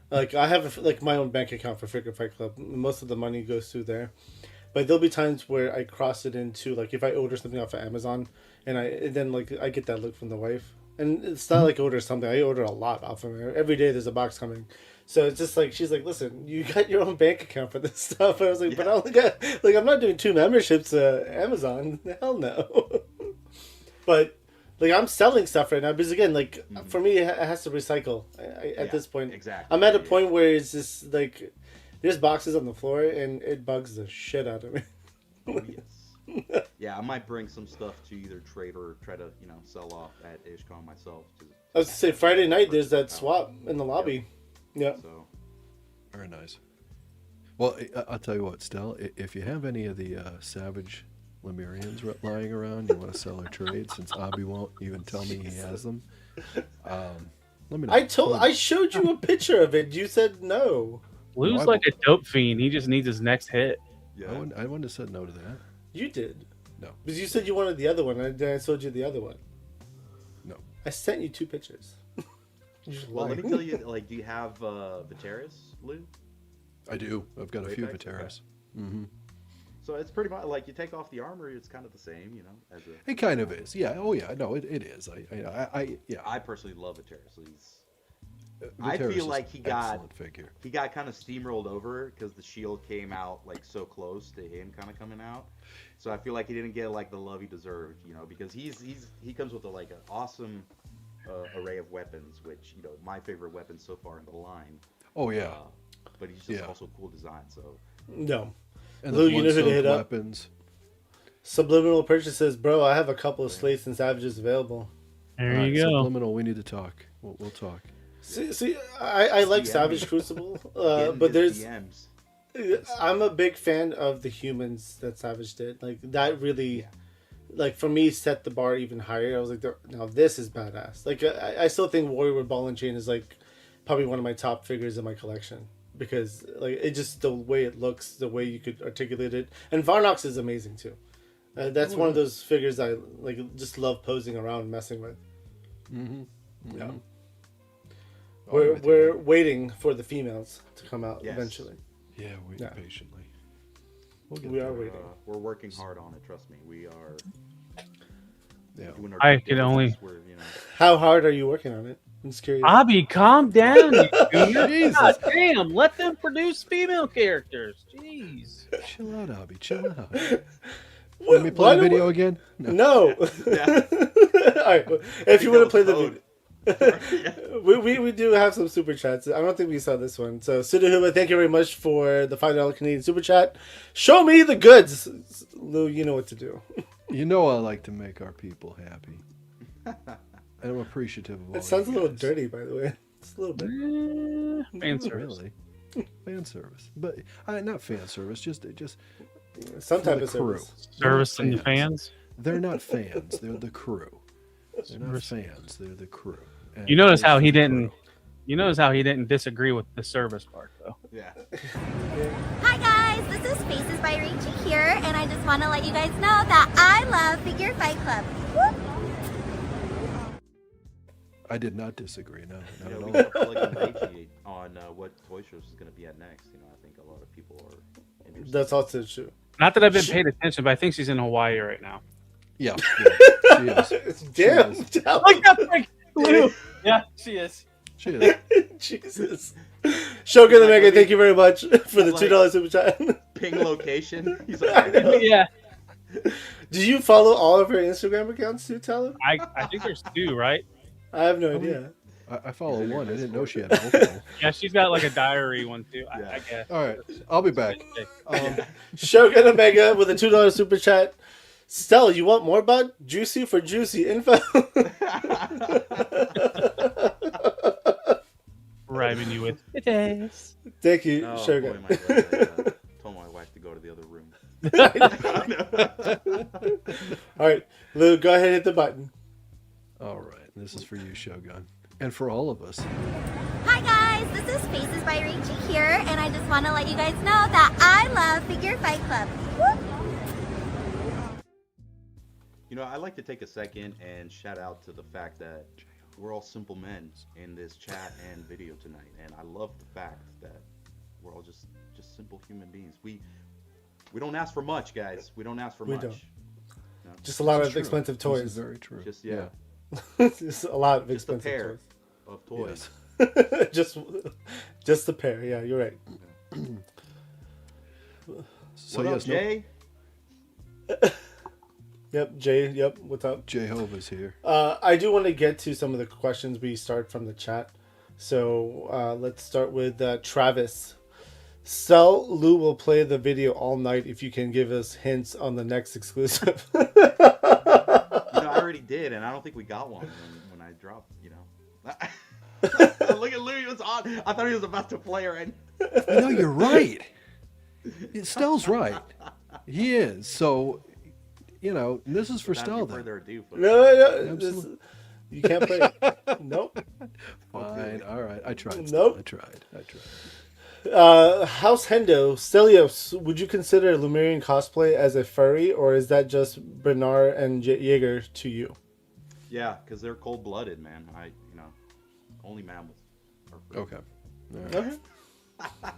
Like I have like my own bank account for Figure Fight Club. Most of the money goes through there. But there'll be times where I cross it into like if I order something off of Amazon and then like I get that look from the wife. And it's not like I order something. I order a lot off of her. Every day there's a box coming. So it's just like she's like, listen, you got your own bank account for this stuff. I was like, but I only got like I'm not doing 2 memberships to Amazon. Hell no. But like I'm selling stuff right now because again, like for me, it has to recycle. At this point, exactly. I'm at a point where it's just like there's boxes on the floor and it bugs the shit out of me. Oh, yes. Yeah, I might bring some stuff to either trade or try to sell off at IshCon myself. I was to say Friday night there's that swap in the lobby. Yeah. So Very nice. Well, I'll tell you what, Stel, if you have any of the Savage Lemurians lying around? You want to sell or trade? Since Abby won't even tell me he has them. Let me know. I showed you a picture of it. You said no. Lou's No, like a dope fiend. He just needs his next hit. Yeah. I wouldn't have said no to that. You did. No. Because you said you wanted the other one, and then I showed you the other one. No. I sent you 2 pictures. You just Well, let lied. me tell you, like, do you have Viteris, Lou? I do. I've got a few Apex? Viteras. Okay. Mm-hmm. So it's pretty much like you take off the armor, it's kind of the same, you know. As a, It kind of is. Yeah. Oh yeah. No, it is. Yeah. I personally love Viteris. Viteris I feel is like an excellent figure. he got kind of steamrolled over because the shield came out like so close to him kind of coming out. So I feel like he didn't get like the love he deserved, you know, because he comes with an awesome array of weapons, which, you know, my favorite weapon so far in the line. Oh yeah. But he's just also cool design. So No. And Lou, the you know who to blood-soaked hit up? weapons. Subliminal purchases, bro. I have a couple of Slates and Savages available. There All right, you go. Subliminal. We need to talk. We'll talk. See, I like DM. Savage Crucible, get in but his there's. DMs. I'm a big fan of the humans that Savage did. Like that really, like for me, set the bar even higher. I was like, now this is badass. Like I still think Warrior with Ball and Chain is like probably one of my top figures in my collection because like it just the way it looks, the way you could articulate it, and Varnox is amazing too. That's one of those figures I like just love posing around, messing with. Mm-hmm. Yeah. Oh, We're waiting for the females to come out Yes. eventually. Yeah, wait Yeah. patiently. We'll get We there. are waiting. We're working hard on it. Trust me, we are Yeah. doing our I due can only- diligence. We're, you know, How hard are you working on it? I'm just curious. Abby, calm down. You junior. Jesus. God damn, let them produce female characters. Jeez. Chill out, Abby. Chill out. What- Let me play why the do video we- again. No. Yeah. All right. well, If you want to play the Code. video, we do have some super chats. I don't think we saw this one. So Sudahuma, thank you very much for the $5 Canadian super chat. Show me the goods, Lou. You know what to do. You know I like to make our people happy. And I'm appreciative of all It sounds a you little guys. dirty, by the way. Just a little bit. Fan service. Really? Fan service. But not fan service, just Some for type the of crew. service. Servicing the fans. They're not fans, they're the crew. They're not fans, they're the crew. And You notice how it's he the didn't. crew. You notice how he didn't disagree with the service part, though. yeah. Hi guys, this is Faces by Rachie here, and I just want to let you guys know that I love Figure Fight Club. Whoop. I did not disagree, no, You know, not we at got all. like an AG on what toy shows is going to be at next. You know, I think a lot of people are interested. That's also true. Not that I've been paying attention, but I think she's in Hawaii right now. Yeah, she is. Damn. is. Like that freak, Lou. Yeah, she is. She is. Jesus. Shogun the Like, Mega, let me- thank you very much for the like- $2 super chat. Ping location. He's like, Yeah, Do you follow all of her Instagram accounts too, Tyler? I think there's 2, right? I have no idea. I follow one. I didn't know she had multiple. Yeah, she's got like a diary one too. Yeah. I guess. All right, I'll be back. Shogun Omega with a $2 super chat. Stel, you want more about Juicy for Juicy info? Bribing you with it. Thank you, oh, Shogun. boy, my God, I told my wife to go to the other room. All right, Lou, go ahead and hit the button. All right, this is for you, Shogun, and for all of us. Hi guys, this is Faces by Rachie here, and I just want to let you guys know that I love Figure Fight Club. Whoop. You know, I'd like to take a second and shout out to the fact that we're all simple men in this chat and video tonight, and I love the fact that we're all just simple human beings. We don't ask for much, guys. We don't ask for We much. don't. No. Just a lot This of is true. expensive This toys. is very true. Just yeah, Just a lot of just a expensive pair of toys. Yes. just a pair. Yeah, you're right. So What up, yes, no, Jay? Yep, Jay. Yep. What's up? Jehovah's here. I do want to get to some of the questions we start from the chat. So let's start with Travis. Stel, Lou will play the video all night if you can give us hints on the next exclusive. You know, I already did, and I don't think we got one when I dropped. You know. Look at Lou. He was on. I thought he was about to play right. I know you're right. Stell's right. He is. So you know, this is for Without Stel any then. further ado, folks. No, Absolutely. you can't play it. Nope. Fine. All right. I tried. Nope. I tried. House Hendo, Stelios, would you consider Lemurian cosplay as a furry, or is that just Bernard and Jaeger to you? Yeah, because they're cold-blooded, man. Only mammals are free. Okay. All right.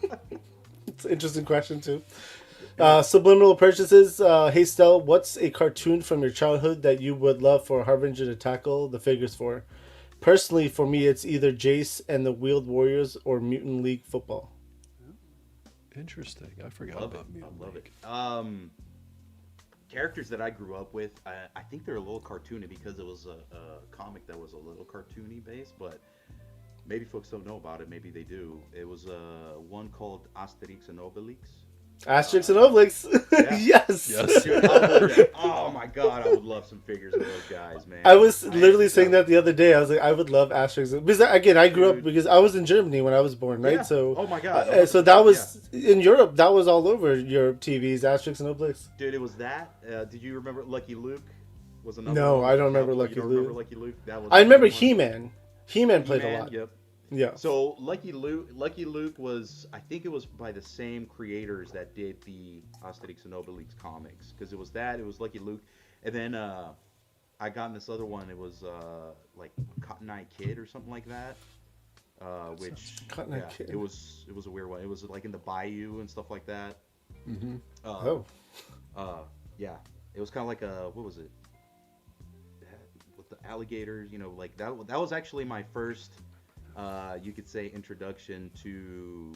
Okay. It's an interesting question, too. Subliminal purchases. Hey, Stel, what's a cartoon from your childhood that you would love for Harbinger to tackle the figures for? Personally, for me, it's either Jace and the Wheeled Warriors or Mutant League Football. Interesting. I forgot Love it. about Mutant I love League. it. Characters that I grew up with, I think they're a little cartoony because it was a comic that was a little cartoony based, but maybe folks don't know about it. Maybe they do. It was one called Asterix and Obelix. Asterix and Obelix. Yeah. Yes. Dude, oh my god, I would love some figures of those guys, man. I was literally saying that the other day. I was like, I would love Asterix. Because, again, I grew up because I was in Germany when I was born, right? Yeah. So, oh my god. so that was, in Europe, that was all over Europe TVs, Asterix and Obelix. Dude, it was that. Did you remember Lucky Luke? Was another No, one? I don't remember You Lucky don't Luke. Remember Lucky Luke? That was I remember the one. He-Man. He-Man played a He-Man, lot. Yep. Yeah. So Lucky Luke was, I think it was by the same creators that did the Asterix and Obelix comics, because it was Lucky Luke, and then I got in this other one. It was like Cotton Eye Kid or something like that, which Cotton Eye Kid. it was a weird one. It was like in the bayou and stuff like that. Mm-hmm. Yeah, it was kind of like what was it? With the alligators, like that was actually my first. You could say introduction to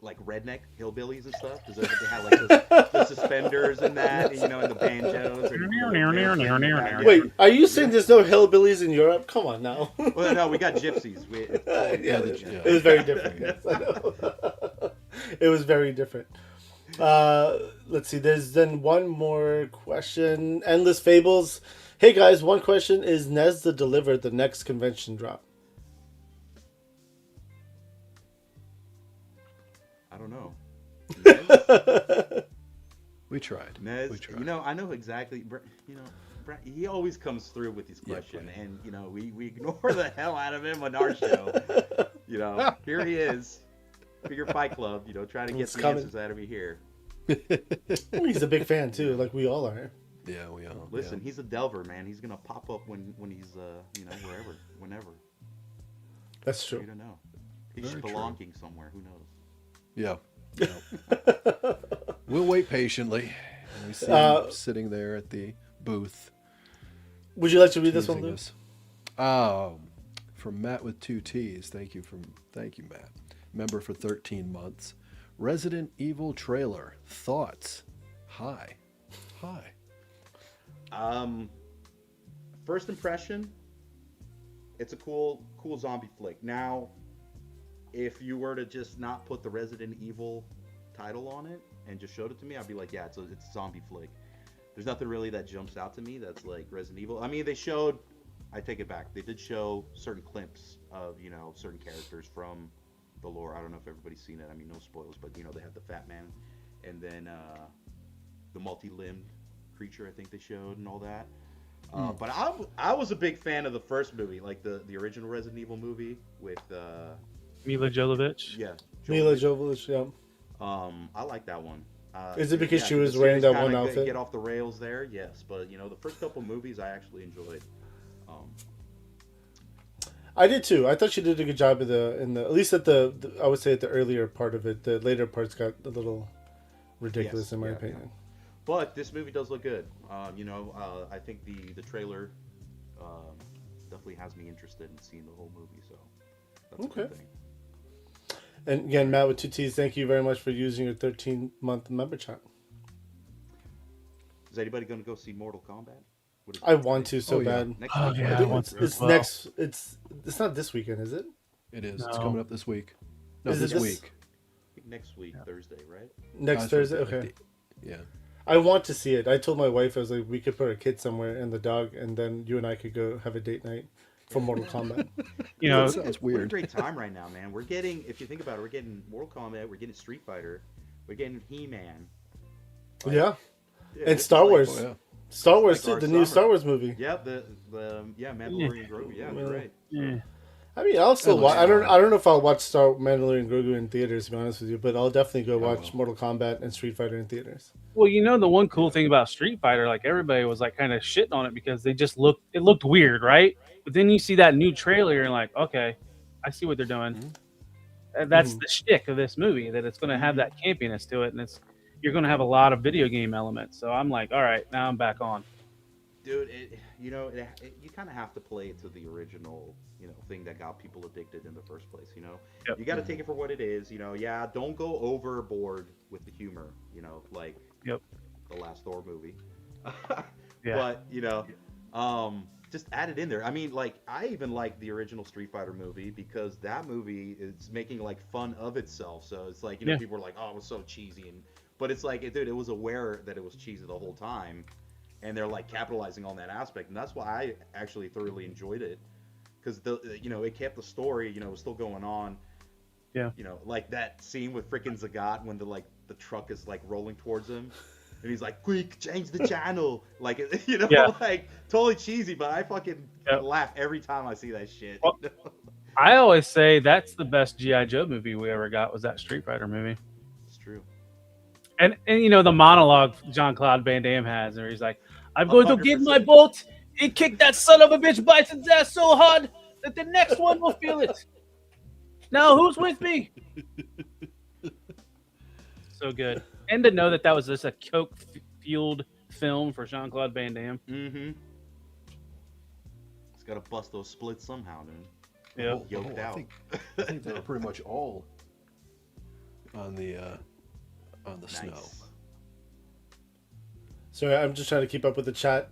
like redneck hillbillies and stuff, because they had like the suspenders and that, and the banjos. And, Wait, are you saying there's no hillbillies in Europe? Come on now. Well, no, we got gypsies. It was very different. Yes, I know. It was very different. Let's see. There's then one more question. Endless Fables. Hey guys, one question: is Nezda delivered the next convention drop? I don't know. We tried. Nez, We tried. I know exactly. Brett, he always comes through with these questions, and we ignore the hell out of him on our show. Here he is, Figure Fight Club. Trying to get It's the coming. answers out of me here. He's a big fan too, like we all are. Yeah, we all. Listen, he's a delver, man. He's gonna pop up when he's wherever, whenever. That's true. You don't know. He's Very true. spelunking somewhere. Who knows? Yeah. We'll wait patiently. And we see him sitting there at the booth. Would you like to read this one, teasing Luke? us. From Matt with 2 T's. Thank you, Matt. Member for 13 months. Resident Evil trailer. Thoughts? Hi. First impression, it's a cool zombie flick. Now, if you were to just not put the Resident Evil title on it and just showed it to me, I'd be like, yeah, it's a zombie flick. There's nothing really that jumps out to me that's like Resident Evil. I mean, I take it back. They did show certain clips of, certain characters from the lore. I don't know if everybody's seen it. I mean, no spoilers, but, they had the Fat Man and then the multi-limbed creature I think they showed and all that. But I was a big fan of the first movie, like the original Resident Evil movie with Mila Jovovich. yeah, Mila Jovovich, yeah. I like that one. Is it because she the was wearing series that one kinda outfit? Get off the rails there, yes. But the first couple movies I actually enjoyed. I did too. I thought she did a good job at least at the I would say at the earlier part of it. The later parts got a little ridiculous Yes, in my yeah, opinion. But this movie does look good. I think the trailer definitely has me interested in seeing the whole movie. So that's a good thing. And again, Matt with 2 T's, thank you very much for using your 13-month member chat. Is anybody going to go see Mortal Kombat? What is it? I want to so Oh, yeah. bad. Next Oh, week, yeah, right? I want to as It's well. next. It's not this weekend, is it? It is. It's No. coming up this week. No, Is it this this- week. I think next week, Thursday, right? Next That's Thursday. what the- Okay. Yeah. I want to see it. I told my wife I was like, we could put our kid somewhere and the dog, and then you and I could go have a date night for Mortal Kombat. That sounds What a weird. great time right now, man. We're getting, if you think about it, we're getting Mortal Kombat, we're getting Street Fighter, we're getting He-Man. Yeah. And Star Wars. Oh, yeah. Star Wars like too. our The new summer. Star Wars movie. Yeah, the Mandalorian Grogu. Yeah, you're right. Yeah. I mean, I'll still That watch. looks I don't know if I'll watch Star Mandalorian Grogu in theaters, to be honest with you, but I'll definitely go watch will. Mortal Kombat and Street Fighter in theaters. Well, you know, the one cool thing about Street Fighter, like everybody was like kind of shitting on it because it looked weird, right? But then you see that new trailer, and you're like, okay, I see what they're doing. And that's the shtick of this movie, that it's going to have that campiness to it, and you're going to have a lot of video game elements. So I'm like, all right, now I'm back on. Dude, you kind of have to play it to the original, thing that got people addicted in the first place. Yep. You got to take it for what it is. Yeah, don't go overboard with the humor. Like Yep. the last Thor movie. Yeah. But just add it in there. I mean, like, I even like the original Street Fighter movie because that movie is making like fun of itself. So it's like, people are like, oh, it was so cheesy, but it's like, dude, it was aware that it was cheesy the whole time. And they're like capitalizing on that aspect, and that's why I actually thoroughly enjoyed it, because it kept the story, it was still going on. Yeah. Like that scene with freaking Zagat when the truck is like rolling towards him, and he's like, "Quick, change the channel!" Like like totally cheesy, but I fucking laugh every time I see that shit. Well, I always say that's the best G.I. Joe movie we ever got, was that Street Fighter movie. It's true. And the monologue Jean-Claude Van Damme has, where he's like, I'm going to get 100%. my bolt and kick that son of a bitch Bison's ass so hard that the next one will feel it. Now, who's with me? So good. And to know that was just a coke-fueled film for Jean-Claude Van Damme. Mm-hmm. It's got to bust those splits somehow, dude. Yeah. Yoked out. I think they were pretty much all on the Nice. snow. Sorry, I'm just trying to keep up with the chat.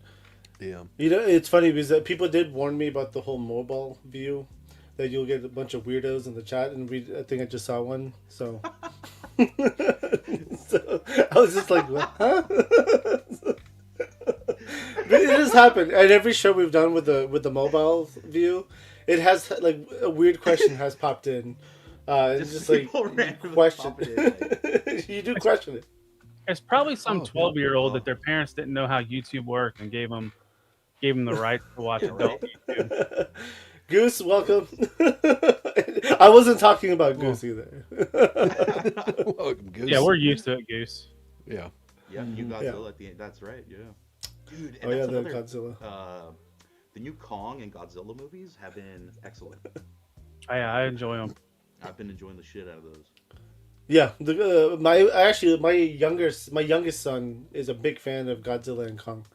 Yeah. It's funny because people did warn me about the whole mobile view, that you'll get a bunch of weirdos in the chat, and I think I just saw one. So, so I was just like, what? Huh? But it has happened at every show we've done with the mobile view. It has like a weird question has popped in. It's just like you question. You do question it. There's probably some 12-year-old that their parents didn't know how YouTube worked and gave them the right to watch adult YouTube. Goose, welcome. I wasn't talking about Goose either. Welcome, Goose. Yeah, we're used to it, Goose. Yeah. Yeah, new Godzilla at the end. That's right. Yeah. Dude, and Oh yeah, that's the another, Godzilla. the new Kong and Godzilla movies have been excellent. I enjoy them. I've been enjoying the shit out of those. Yeah, my youngest son is a big fan of Godzilla and Kong,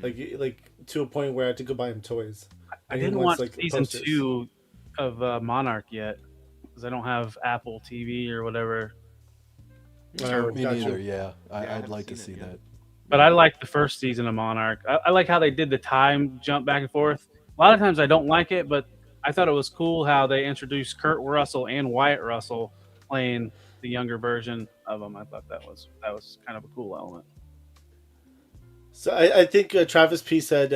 like to a point where I had to go buy him toys. I And he didn't wants, watch like, season posters. 2 of Monarch yet because I don't have Apple TV or whatever. Oh, Me gotcha. neither, yeah. I I'd haven't like to seen see it yet. that. But I like the first season of Monarch. I like how they did the time jump back and forth. A lot of times I don't like it, but I thought it was cool how they introduced Kurt Russell and Wyatt Russell playing the younger version of him. I thought that was kind of a cool element. So I think Travis P said,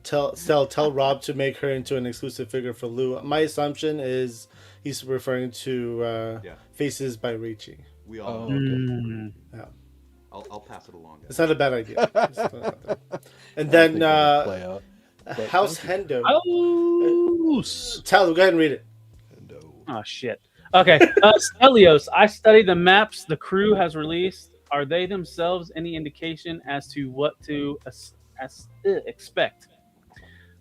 tell Rob to make her into an exclusive figure for Lou. My assumption is he's referring to Faces by Ricci. We all. Oh, know. okay. Yeah, I'll pass it along, guys. it's not a bad idea. It's not bad. And I then think that'll play out. But House thank you. Hendo. Oh, Tell, go ahead and read it. Hendo. oh shit. Okay, Stelios. I studied the maps the crew has released. Are they themselves any indication as to what to expect?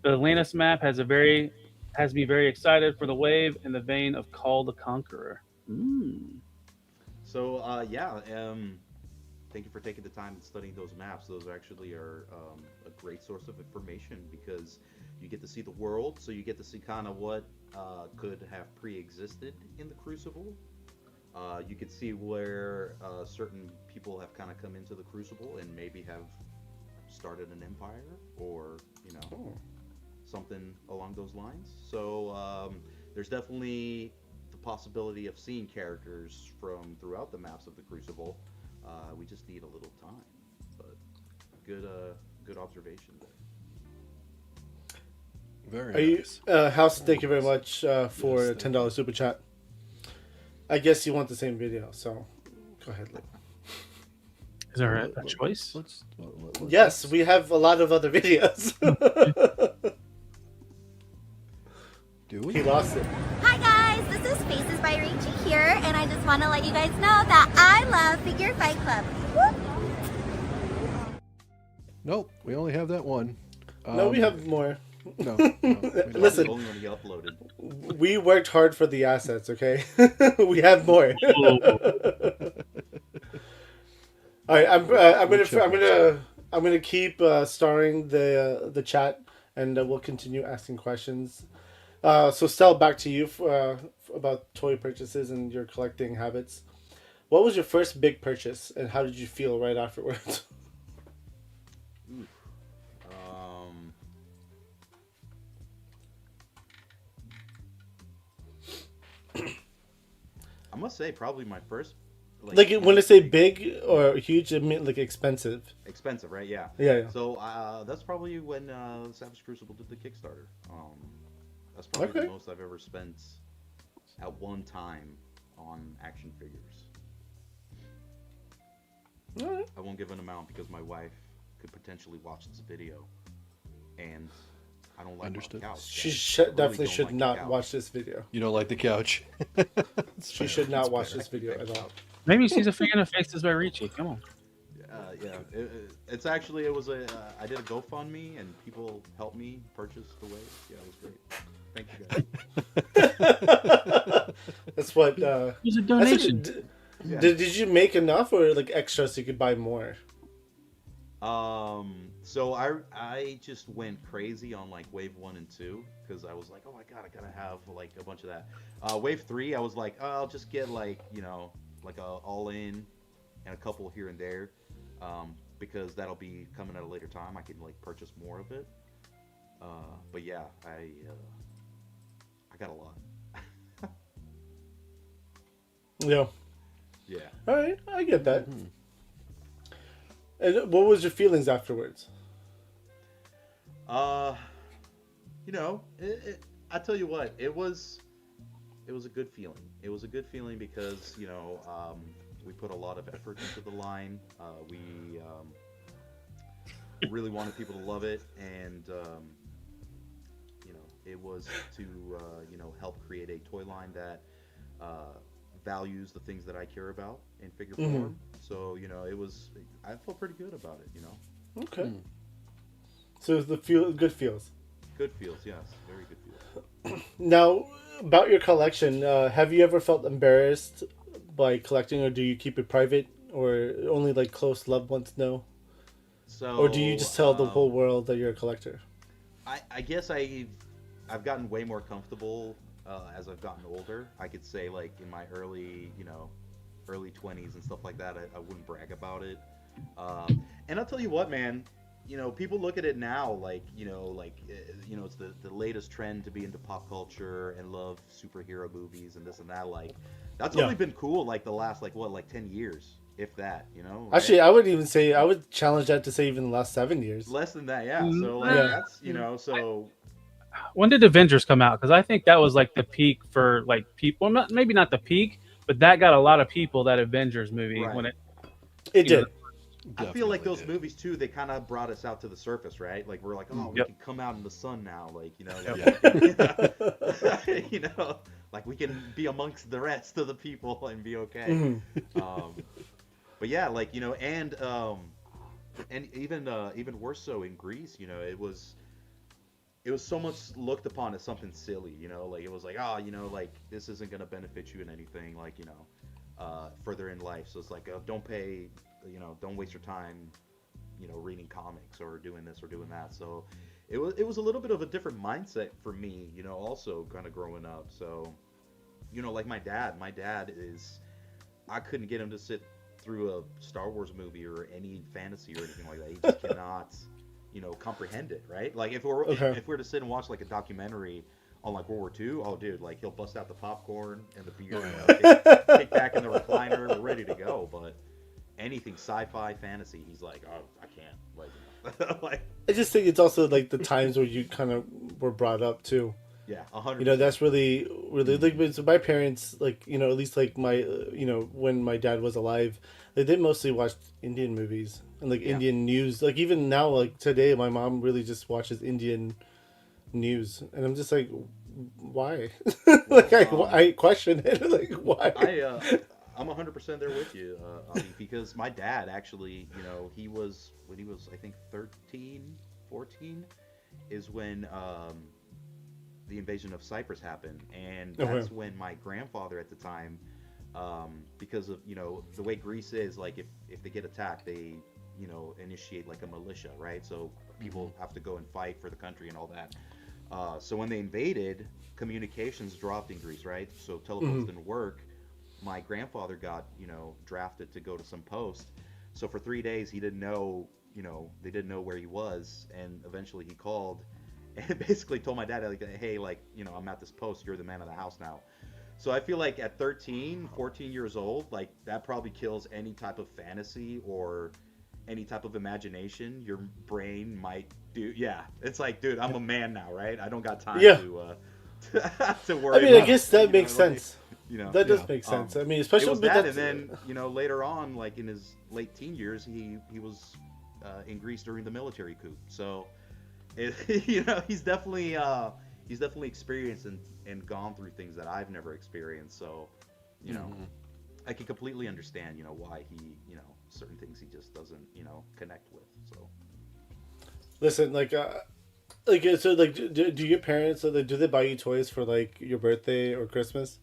The Atlantis map has me very excited for the wave in the vein of Call the Conqueror. So thank you for taking the time and studying those maps. Those actually are a great source of information because you get to see the world, so you get to see kind of what could have pre-existed in the Crucible. You could see where certain people have kind of come into the Crucible and maybe have started an empire or something along those lines. So there's definitely the possibility of seeing characters from throughout the maps of the Crucible. We just need a little time, but good observation there. Very nice. House, thank you very much for Yes, a $10 super chat. I guess you want the same video, so go ahead, Lou. Is there a choice? Yes, we have a lot of other videos. Do we? He lost it. Hi guys, this is Faces by Rachie here, and I just want to let you guys know that I love Figure Fight Club. Whoop. Nope, we only have that one. No, we have more. No, we don't. Listen. The only one to get uploaded. We worked hard for the assets, okay? We have more. All right, I'm gonna keep starring the chat, and we'll continue asking questions. So Stel, back to you about toy purchases and your collecting habits. What was your first big purchase, and how did you feel right afterwards? I must say, probably my first. Like when I say big or huge, I mean like expensive. Expensive, right? Yeah. Yeah. So that's probably when Savage Crucible did the Kickstarter. That's probably the most I've ever spent at one time on action figures. All right. I won't give an amount because my wife could potentially watch this video, and I don't like Understood. my couch. She I really definitely don't should like the not couch. watch this video. You don't like the couch. She should not watch this video at all. Maybe she's a fan of Faces by Rachie. Come on. Yeah, it's actually, it was I did a GoFundMe and people helped me purchase the wave. Yeah, it was great. Thank you guys. That's what. It was a donation. Did you make enough or like extra so you could buy more? So I just went crazy on like wave 1 and 2 because I was like, oh my god, I gotta have like a bunch of that. Wave 3, I was like, oh, I'll just get like, you know, like a all in and a couple here and there, because that'll be coming at a later time. I can like purchase more of it. But yeah, I got a lot. Yeah. Yeah. All right, I get that. And what was your feelings afterwards? You know, I tell you what, it was a good feeling. It was a good feeling because, you know, we put a lot of effort into the line. We really wanted people to love it, and you know, it was to you know, help create a toy line that values the things that I care about in figure form. So, you know, I felt pretty good about it, you know. Okay. So the good feels. Good feels, yes, very good feels. Now, about your collection, have you ever felt embarrassed by collecting, or do you keep it private, or only like close loved ones know? So, Or do you just tell the whole world that you're a collector? I guess I've gotten way more comfortable as I've gotten older. I could say like in my early 20s and stuff like that, I wouldn't brag about it. And I'll tell you what, man, you know, people look at it now like, you know, it's the latest trend to be into pop culture and love superhero movies and this and that. Like, that's only been cool like the last like 10 years, if that, you know. Right? Actually, I would challenge that to say even the last 7 years. Less than that, yeah. So like, that's, you know, so. When did Avengers come out? Because I think that was like the peak for like people. Maybe not the peak, but that got a lot of people. That Avengers movie when it did. I feel like those movies too, they kind of brought us out to the surface, right? Like we're like, oh, we can come out in the sun now, like, you know, you know, like we can be amongst the rest of the people and be okay. But yeah, like, you know, and even worse so in Greece, you know, it was so much looked upon as something silly, you know, like it was like, oh, you know, like this isn't gonna benefit you in anything, like, you know, further in life. So it's like, don't pay, you know, don't waste your time, you know, reading comics or doing this or doing that. So it was a little bit of a different mindset for me, you know, also kind of growing up. So, you know, like my dad is, I couldn't get him to sit through a Star Wars movie or any fantasy or anything like that. He just cannot, you know, comprehend it, right? Like if we're to sit and watch like a documentary on like World War II, oh dude, like he'll bust out the popcorn and the beer, kick back in the recliner, we're ready to go. But anything sci-fi, fantasy, he's like, oh, I can't. Like, like I just think it's also like the times where you kind of were brought up too. Yeah, 100%. You know, that's really like, so my parents, like, you know, at least like my you know, when my dad was alive, they mostly watched Indian movies and like Yeah. Indian news. Like even now, like today, my mom really just watches Indian news, and I'm just like, why? Like I question it. Like why? I'm 100% there with you, Ali, because my dad actually, you know, he was when he was I think 13, 14, is when the invasion of Cyprus happened, and that's when my grandfather at the time, because of, you know, the way Greece is, like if they get attacked, they, you know, initiate like a militia, right? So people have to go and fight for the country and all that. So when they invaded, communications dropped in Greece, right? So telephones didn't work. My grandfather got, you know, drafted to go to some post. So for 3 days he didn't know, you know, they didn't know where he was, and eventually he called and basically told my dad, like, hey, like, you know, I'm at this post, you're the man of the house now. So I feel like at 13, 14 years old, like that probably kills any type of fantasy or any type of imagination your brain might do. Yeah, it's like, dude, I'm a man now, right? I don't got time to worry. I mean, about, I guess that makes like, sense. you know, That does make sense. I mean, especially it was with that, that, and then, you know, later on, like in his late teen years, he was in Greece during the military coup. So, you know, he's definitely experienced and gone through things that I've never experienced. So, you know, I can completely understand, you know, why he, you know, certain things he just doesn't, you know, connect with. So, listen, like so, like, do your parents, do they buy you toys for like your birthday or Christmas?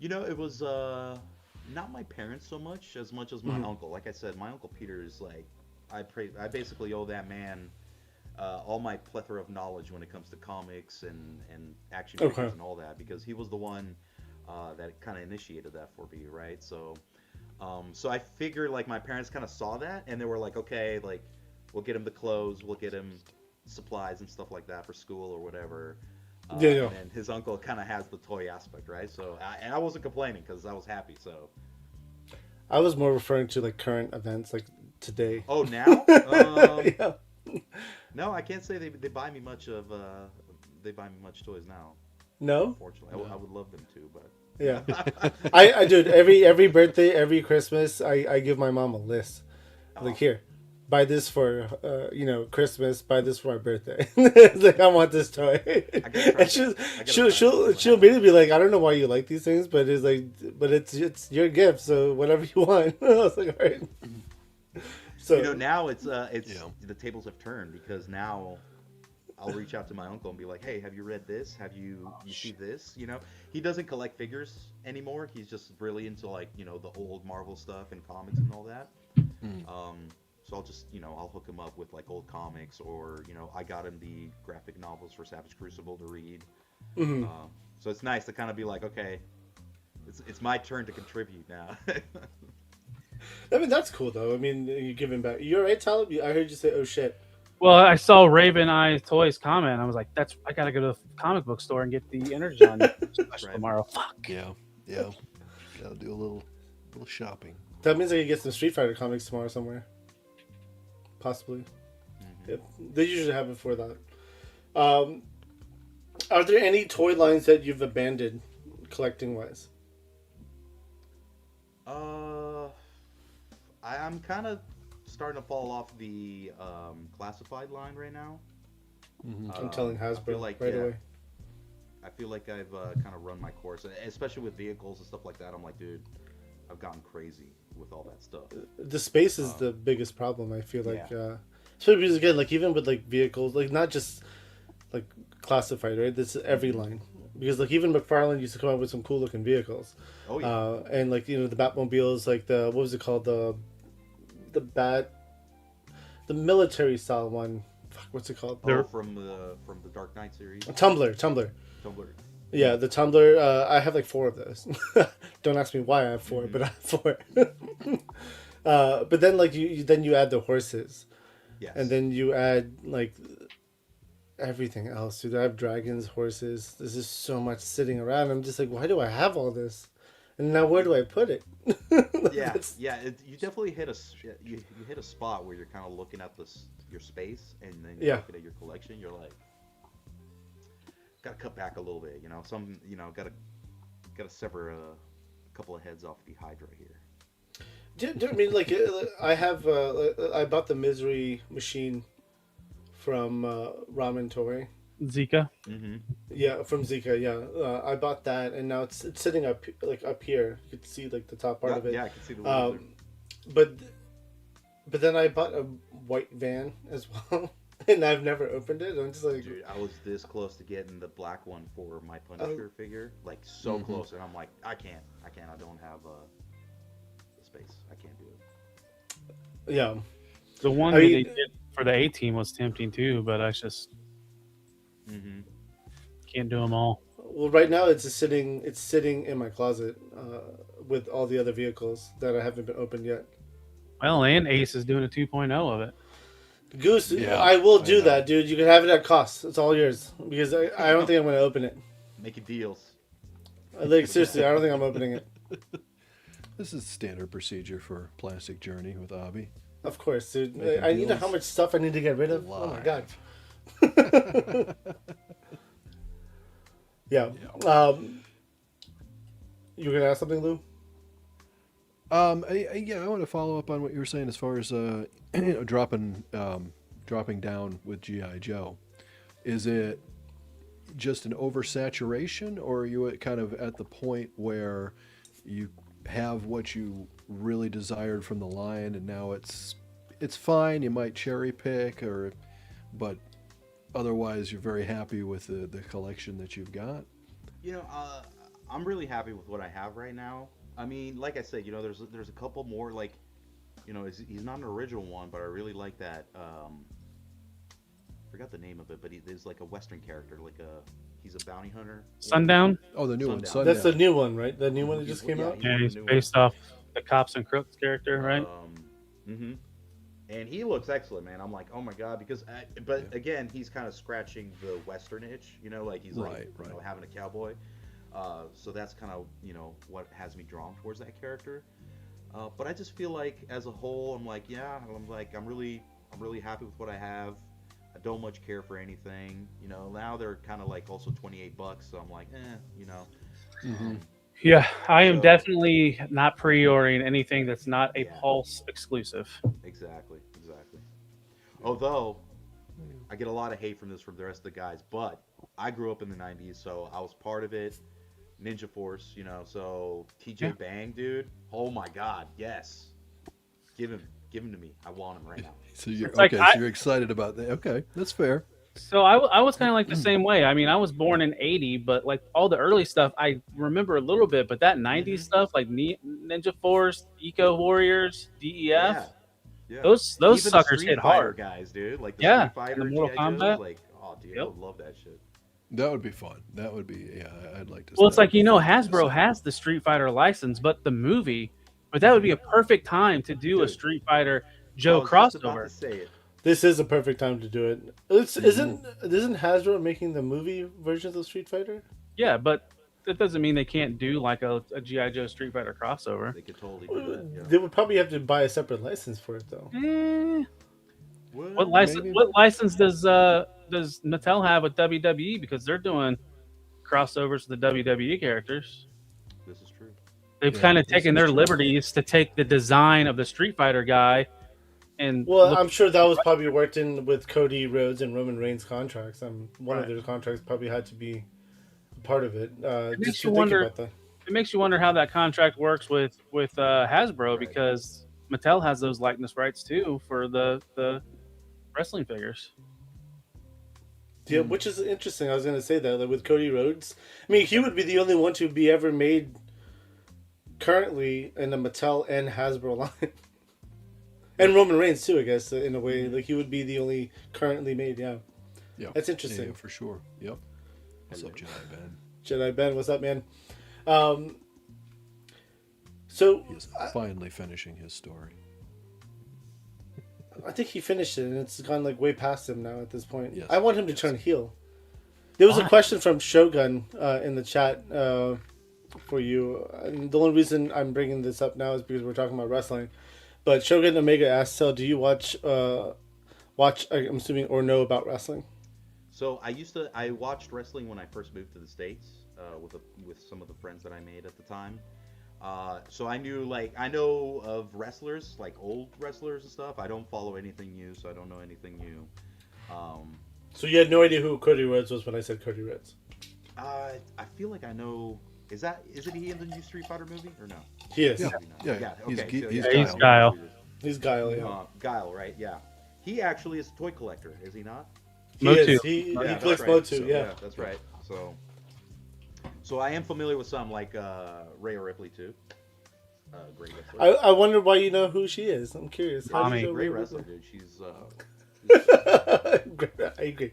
you know, it was not my parents so much as my uncle. Like I said, my uncle Peter is like, I basically owe that man all my plethora of knowledge when it comes to comics and action figures and all that, because he was the one that kind of initiated that for me, right? So, so I figured like my parents kind of saw that, and they were like, okay, like we'll get him the clothes, we'll get him supplies and stuff like that for school or whatever. And then his uncle kind of has the toy aspect, right? So, and I wasn't complaining because I was happy. So, I was more referring to like current events, like today. oh, now? Yeah. No, I can't say they buy me much of they buy me much toys now. No. Unfortunately, I would love them to, but Yeah. I dude, every birthday, every Christmas, I give my mom a list. Like, here, buy this for you know, Christmas, buy this for my birthday. It's like, I want this toy. And she'll immediately be like, I don't know why you like these things, but it's like, but it's your gift, so whatever you want. I was like, all right. So, you know, now it's the tables have turned, because now I'll reach out to my uncle and be like, hey, have you read this? Have you see this? You know, he doesn't collect figures anymore. He's just really into, like, you know, the old Marvel stuff and comics and all that. So I'll just, you know, I'll hook him up with like old comics, or, you know, I got him the graphic novels for Savage Crucible to read. So it's nice to kind of be like, okay, it's my turn to contribute now. I mean, that's cool though. I mean, you're giving back. You're right, Talib. I heard you say, "Oh shit." Well, I saw Raven Eye Toys comment. I was like, I gotta go to the comic book store and get the Energon special tomorrow. Fuck. Yeah. Gotta do a little shopping. That means I could get some Street Fighter comics tomorrow somewhere. Possibly. Yep. They usually have it for that. Are there any toy lines that you've abandoned, collecting wise? I'm kind of starting to fall off the classified line right now. I'm telling Hasbro like, right away. I feel like I've kind of run my course, especially with vehicles and stuff like that. I'm like, dude, I've gotten crazy with all that stuff. The space is the biggest problem, I feel like. Especially because, again, like, even with like vehicles, like not just like classified, right? This is every line. Because like even McFarlane used to come out with some cool looking vehicles. Oh yeah. And like, you know, the Batmobiles, like the, what was it called, the military style one. Fuck, what's it called? Oh, from the Dark Knight series. Tumblr. Yeah, the Tumblr. I have like 4 of those. Don't ask me why I have 4, but I have 4. But then like you add the horses. Yes. And then you add like everything else. Dude, I have dragons, horses. There's just so much sitting around. I'm just like, why do I have all this? And now where do I put it? You definitely hit you hit a spot where you're kind of looking at your space, and then you're looking at your collection. You're like, gotta cut back a little bit. You know, some gotta sever a couple of heads off the Hydra here. I mean, like, I bought the Misery machine from Ramen Toy. Zika. Mm-hmm. Yeah, from Zika. Yeah, I bought that, and now it's sitting up here. You can see like the top part of it. Yeah, I can see the laser. But then I bought a white van as well, and I've never opened it. I'm just like, dude, I was this close to getting the black one for my Punisher figure, like so close, and I'm like, I can't. I don't have the space. I can't do it. Yeah, The one that they did for the A team was tempting too, but I just can't do them all. Well, right now it's sitting in my closet with all the other vehicles that I haven't been opened yet. Well, and Ace is doing a 2.0 of it. Goose, I will do that, dude. You can have it at cost. It's all yours because I don't think I'm going to open it. Making deals. Like, seriously, I don't think I'm opening it. This is standard procedure for Plastic Journey with Abby. Of course, dude. I need to know how much stuff I need to get rid of. Oh my god. Yeah. You were gonna ask something, Lou? I want to follow up on what you were saying as far as dropping down with GI Joe. Is it just an oversaturation, or are you kind of at the point where you have what you really desired from the line, and now it's fine? You might cherry pick, but otherwise you're very happy with the collection that you've got. I'm really happy with what I have right now. I mean, like I said, there's a couple more, like, he's not an original one, but I really like that. Forgot the name of it, but there's like a Western character, he's a bounty hunter. Sundown? Oh, the new one. Sundown. That's the new one, right? The new one that just came out? Yeah, he's based off the Cops and Crooks character, right? And he looks excellent, man. I'm like, oh my god, because, again, he's kind of scratching the Western itch, like he's having a cowboy. So that's kind of, what has me drawn towards that character. But I just feel like as a whole, I'm like, I'm really happy with what I have. I don't much care for anything. Now they're kind of like also $28, so I'm like, Yeah, I am definitely not pre-ordering anything that's not a Pulse exclusive. Exactly. Although, I get a lot of hate from the rest of the guys, but I grew up in the 90s, so I was part of it. Ninja Force, so TJ Bang, dude. Oh my god, yes. Give him to me. I want him right now. So you're excited about that. Okay, that's fair. So I was kind of like the same way. I mean, I was born in 80, but like all the early stuff I remember a little bit, but that 90s stuff like Ninja Force, Eco Warriors, DEF, those Even suckers hit hard, guys, dude. Like the Street Fighter, and the Mortal Kombat. Like, oh, dude, I would love that shit. That would be fun. That would be, I'd like to. Well, it's like, Hasbro has the Street Fighter license, but the movie, but that would be a perfect time to do a Street Fighter Joe crossover. This is a perfect time to do it. Isn't Hasbro making the movie versions of Street Fighter? Yeah, but that doesn't mean they can't do like a G.I. Joe Street Fighter crossover. They could totally do that. Yeah. They would probably have to buy a separate license for it, though. What license does Mattel have with WWE? Because they're doing crossovers with the WWE characters. This is true. They've kind of taken their liberties to take the design of the Street Fighter guy. I'm sure that was probably worked in with Cody Rhodes and Roman Reigns contracts. One of their contracts probably had to be a part of it. It makes you wonder how that contract works with Hasbro, because Mattel has those likeness rights too for the wrestling figures. Yeah, which is interesting. I was going to say that, like, with Cody Rhodes. I mean, he would be the only one to be ever made currently in the Mattel and Hasbro line. And Roman Reigns too, I guess, in a way. Like, he would be the only currently made, yeah. That's interesting. Yeah, for sure. Yep. What's up, Jedi Ben? Jedi Ben, what's up, man? He's finally finishing his story. I think he finished it, and it's gone like way past him now at this point. Yes. I want him to turn heel. There was a question from Shogun in the chat for you. And the only reason I'm bringing this up now is because we're talking about wrestling. But Shogun Omega asked, "So, do you watch? I'm assuming, or know about wrestling?" So I watched wrestling when I first moved to the States with some of the friends that I made at the time. So I know of wrestlers, like old wrestlers and stuff. I don't follow anything new, so I don't know anything new. So you had no idea who Cody Rhodes was when I said Cody Rhodes? I feel like I know. Isn't he in the new Street Fighter movie or no? He is. Yeah. Yeah. Yeah. Okay. He's Guile. He's Guile, yeah. Guile, right? Yeah. He actually is a toy collector, is he not? He Motu. is. He Yeah, collects that's right. Motu, So, yeah. That's right. So I am familiar with some, like Rhea Ripley too. Great wrestler. I wonder why you know who she is. I'm curious. How do you know Great Rhea wrestler, Ripley? dude. She's I agree.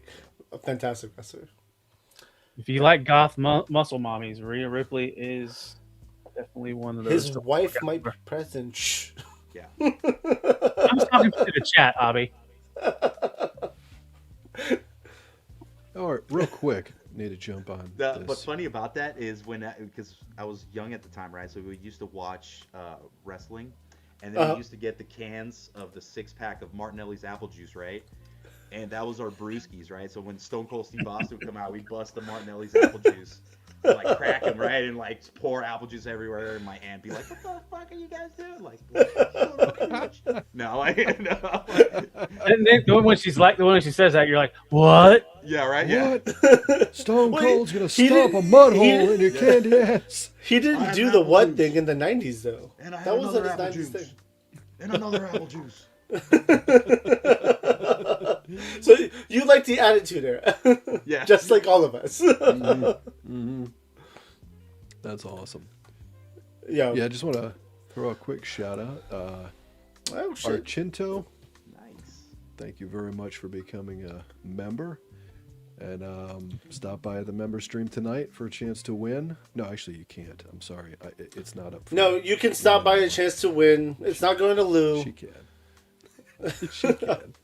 A fantastic wrestler. If you like goth muscle mommies, Rhea Ripley is definitely one of those. His wife might be present. Shh. yeah. I'm just talking to the chat, Abby. All right, real quick, need to jump on this. What's funny about that is because I was young at the time, right? So we used to watch wrestling, and then we used to get the cans of the 6-pack of Martinelli's apple juice, right? And that was our brewskis, right? So when Stone Cold Steve Austin would come out, we'd bust the Martinelli's apple juice, and, like crack them, right? And like pour apple juice everywhere. And my aunt be like, "What the fuck are you guys doing?" Like, no, no. And then the one when she says that, you're like, what? Yeah, right. Yeah. What? Stone Wait, Cold's gonna he stomp a didn't- mud he hole didn't- in your candy ass. He I didn't had do an the apple what juice. thing in the 90s, though. And I had That wasn't another his apple 90s juice. thing. And another apple juice. So you like the attitude era. Yeah. Just like all of us. That's awesome. Yeah. Yeah, I just want to throw a quick shout out. Oh, shit. Archinto, Nice. thank you very much for becoming a member. And stop by the member stream tonight for a chance to win. No, actually, you can't. I'm sorry. It's not up for No, you can stop by a chance to win. It's not going to Lou. She can. She can.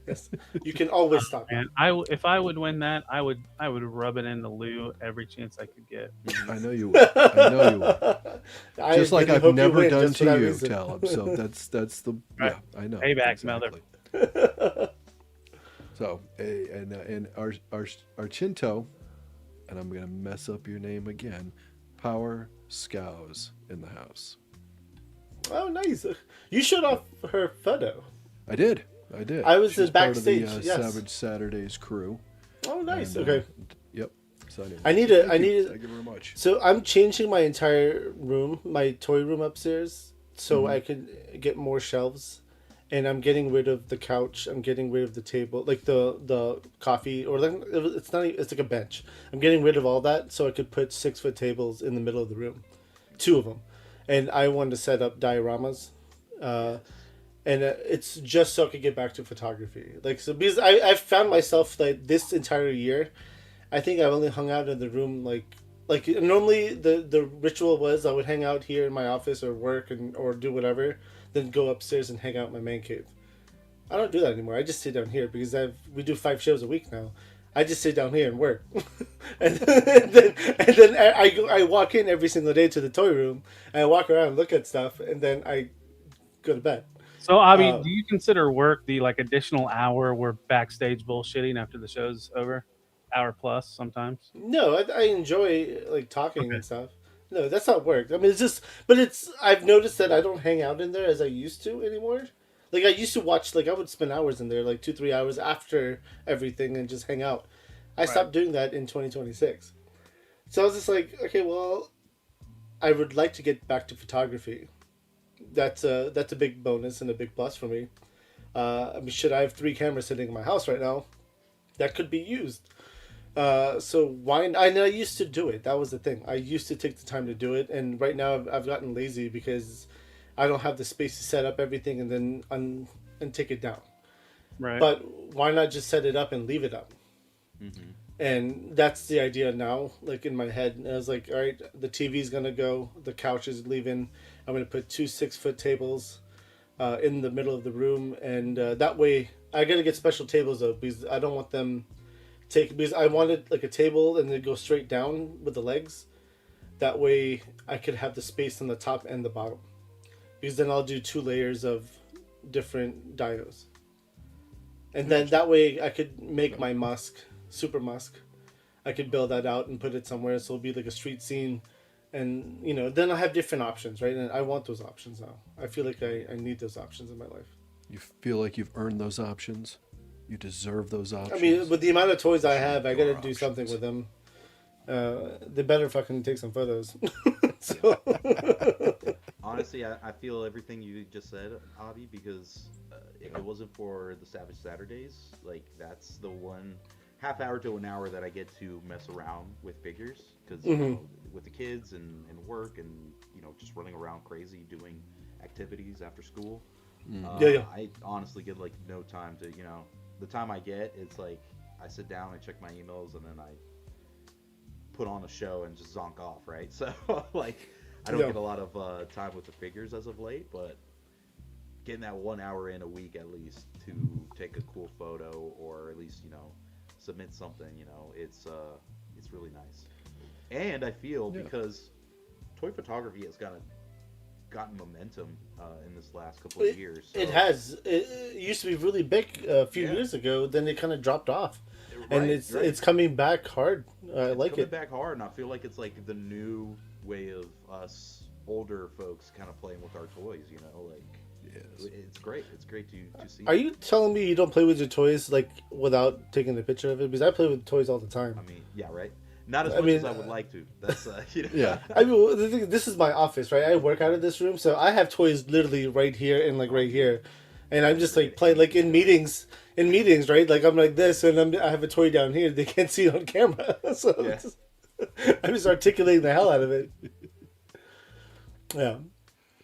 Yes. You can always stop by. And if I would win that, I would rub it in the Lou every chance I could get. I know you would. I know you would. I Just like really I've hope you never win done just for to that you, reason. Talib. So that's the Right. yeah. I know. Payback, mother. So and our Chinto, and I'm gonna mess up your name again. Power Scows in the house. Oh, nice. You showed off her photo. I did. I was She's in part backstage, of the yes. Savage Saturdays crew. Oh, nice. And, Okay. Yep. So anyway, I need thank you to. very much. So I'm changing my entire room, my toy room upstairs, so I can get more shelves. And I'm getting rid of the couch. I'm getting rid of the table, like the coffee, or like it's not. It's like a bench. I'm getting rid of all that so I could put 6-foot tables in the middle of the room, 2 of them, and I wanted to set up dioramas, and it's just so I could get back to photography. Like so, because I found myself like this entire year, I think I've only hung out in the room like normally the ritual was I would hang out here in my office or work or do whatever. Then go upstairs and hang out in my man cave. I don't do that anymore. I just sit down here because we do 5 shows a week now. I just sit down here and work, and then I walk in every single day to the toy room and I walk around and look at stuff and then I go to bed. So, Abby, do you consider work the additional hour we're backstage bullshitting after the show's over? Hour plus sometimes? No, I enjoy talking and stuff. No, that's not work. I mean, it's just, but I've noticed that I don't hang out in there as I used to anymore. Like I used to watch, I would spend hours in there, 2-3 hours after everything and just hang out. I stopped doing that in 2026. So I was just like, okay, well, I would like to get back to photography. That's a big bonus and a big plus for me. I mean, I have 3 cameras sitting in my house right now that could be used. So why? And I used to do it. That was the thing. I used to take the time to do it, and right now I've gotten lazy because I don't have the space to set up everything and then and take it down. Right. But why not just set it up and leave it up? Mm-hmm. And that's the idea now. In my head, and I was like, all right, the TV's gonna go, the couch is leaving. I'm gonna put 2 6-foot tables in the middle of the room, and that way I gotta get special tables though because I don't want them. Because I wanted a table and then go straight down with the legs. That way I could have the space on the top and the bottom. Because then I'll do 2 layers of different dinos. And then that way I could make my Musk super musk. I could build that out and put it somewhere, so it'll be like a street scene, and then I have different options, right? And I want those options now. I feel like I need those options in my life. You feel like you've earned those options. You deserve those options. I mean, with the amount of toys I have, I gotta Your do options. something with them. They better fucking take some photos. So. Honestly, I feel everything you just said, Avi, because if it wasn't for the Savage Saturdays, like that's the one half hour to an hour that I get to mess around with figures, because with the kids and work and just running around crazy doing activities after school. I honestly get like no time to the time I get, it's like I sit down, I check my emails, and then I put on a show and just zonk off, right? So like I don't get a lot of time with the figures as of late, but getting that 1 hour in a week at least to take a cool photo or at least submit something, it's really nice. And I feel because toy photography has gotten momentum in this last couple of years. So. It has. It used to be really big a few years ago. Then it kind of dropped off, and it's coming back hard. I like it. Coming back hard, and I feel like it's like the new way of us older folks kind of playing with our toys. It's great. It's great to see. Are you telling me you don't play with your toys like without taking a picture of it? Because I play with toys all the time. I mean, yeah, right. Not as much as I would like to. That's yeah. I mean, the thing, this is my office, right? I work out of this room, so I have toys literally right here and like right here, and I'm just like playing like in meetings, right? Like I'm like this, and I have a toy down here. They can't see it on camera, so I'm just articulating the hell out of it. Yeah.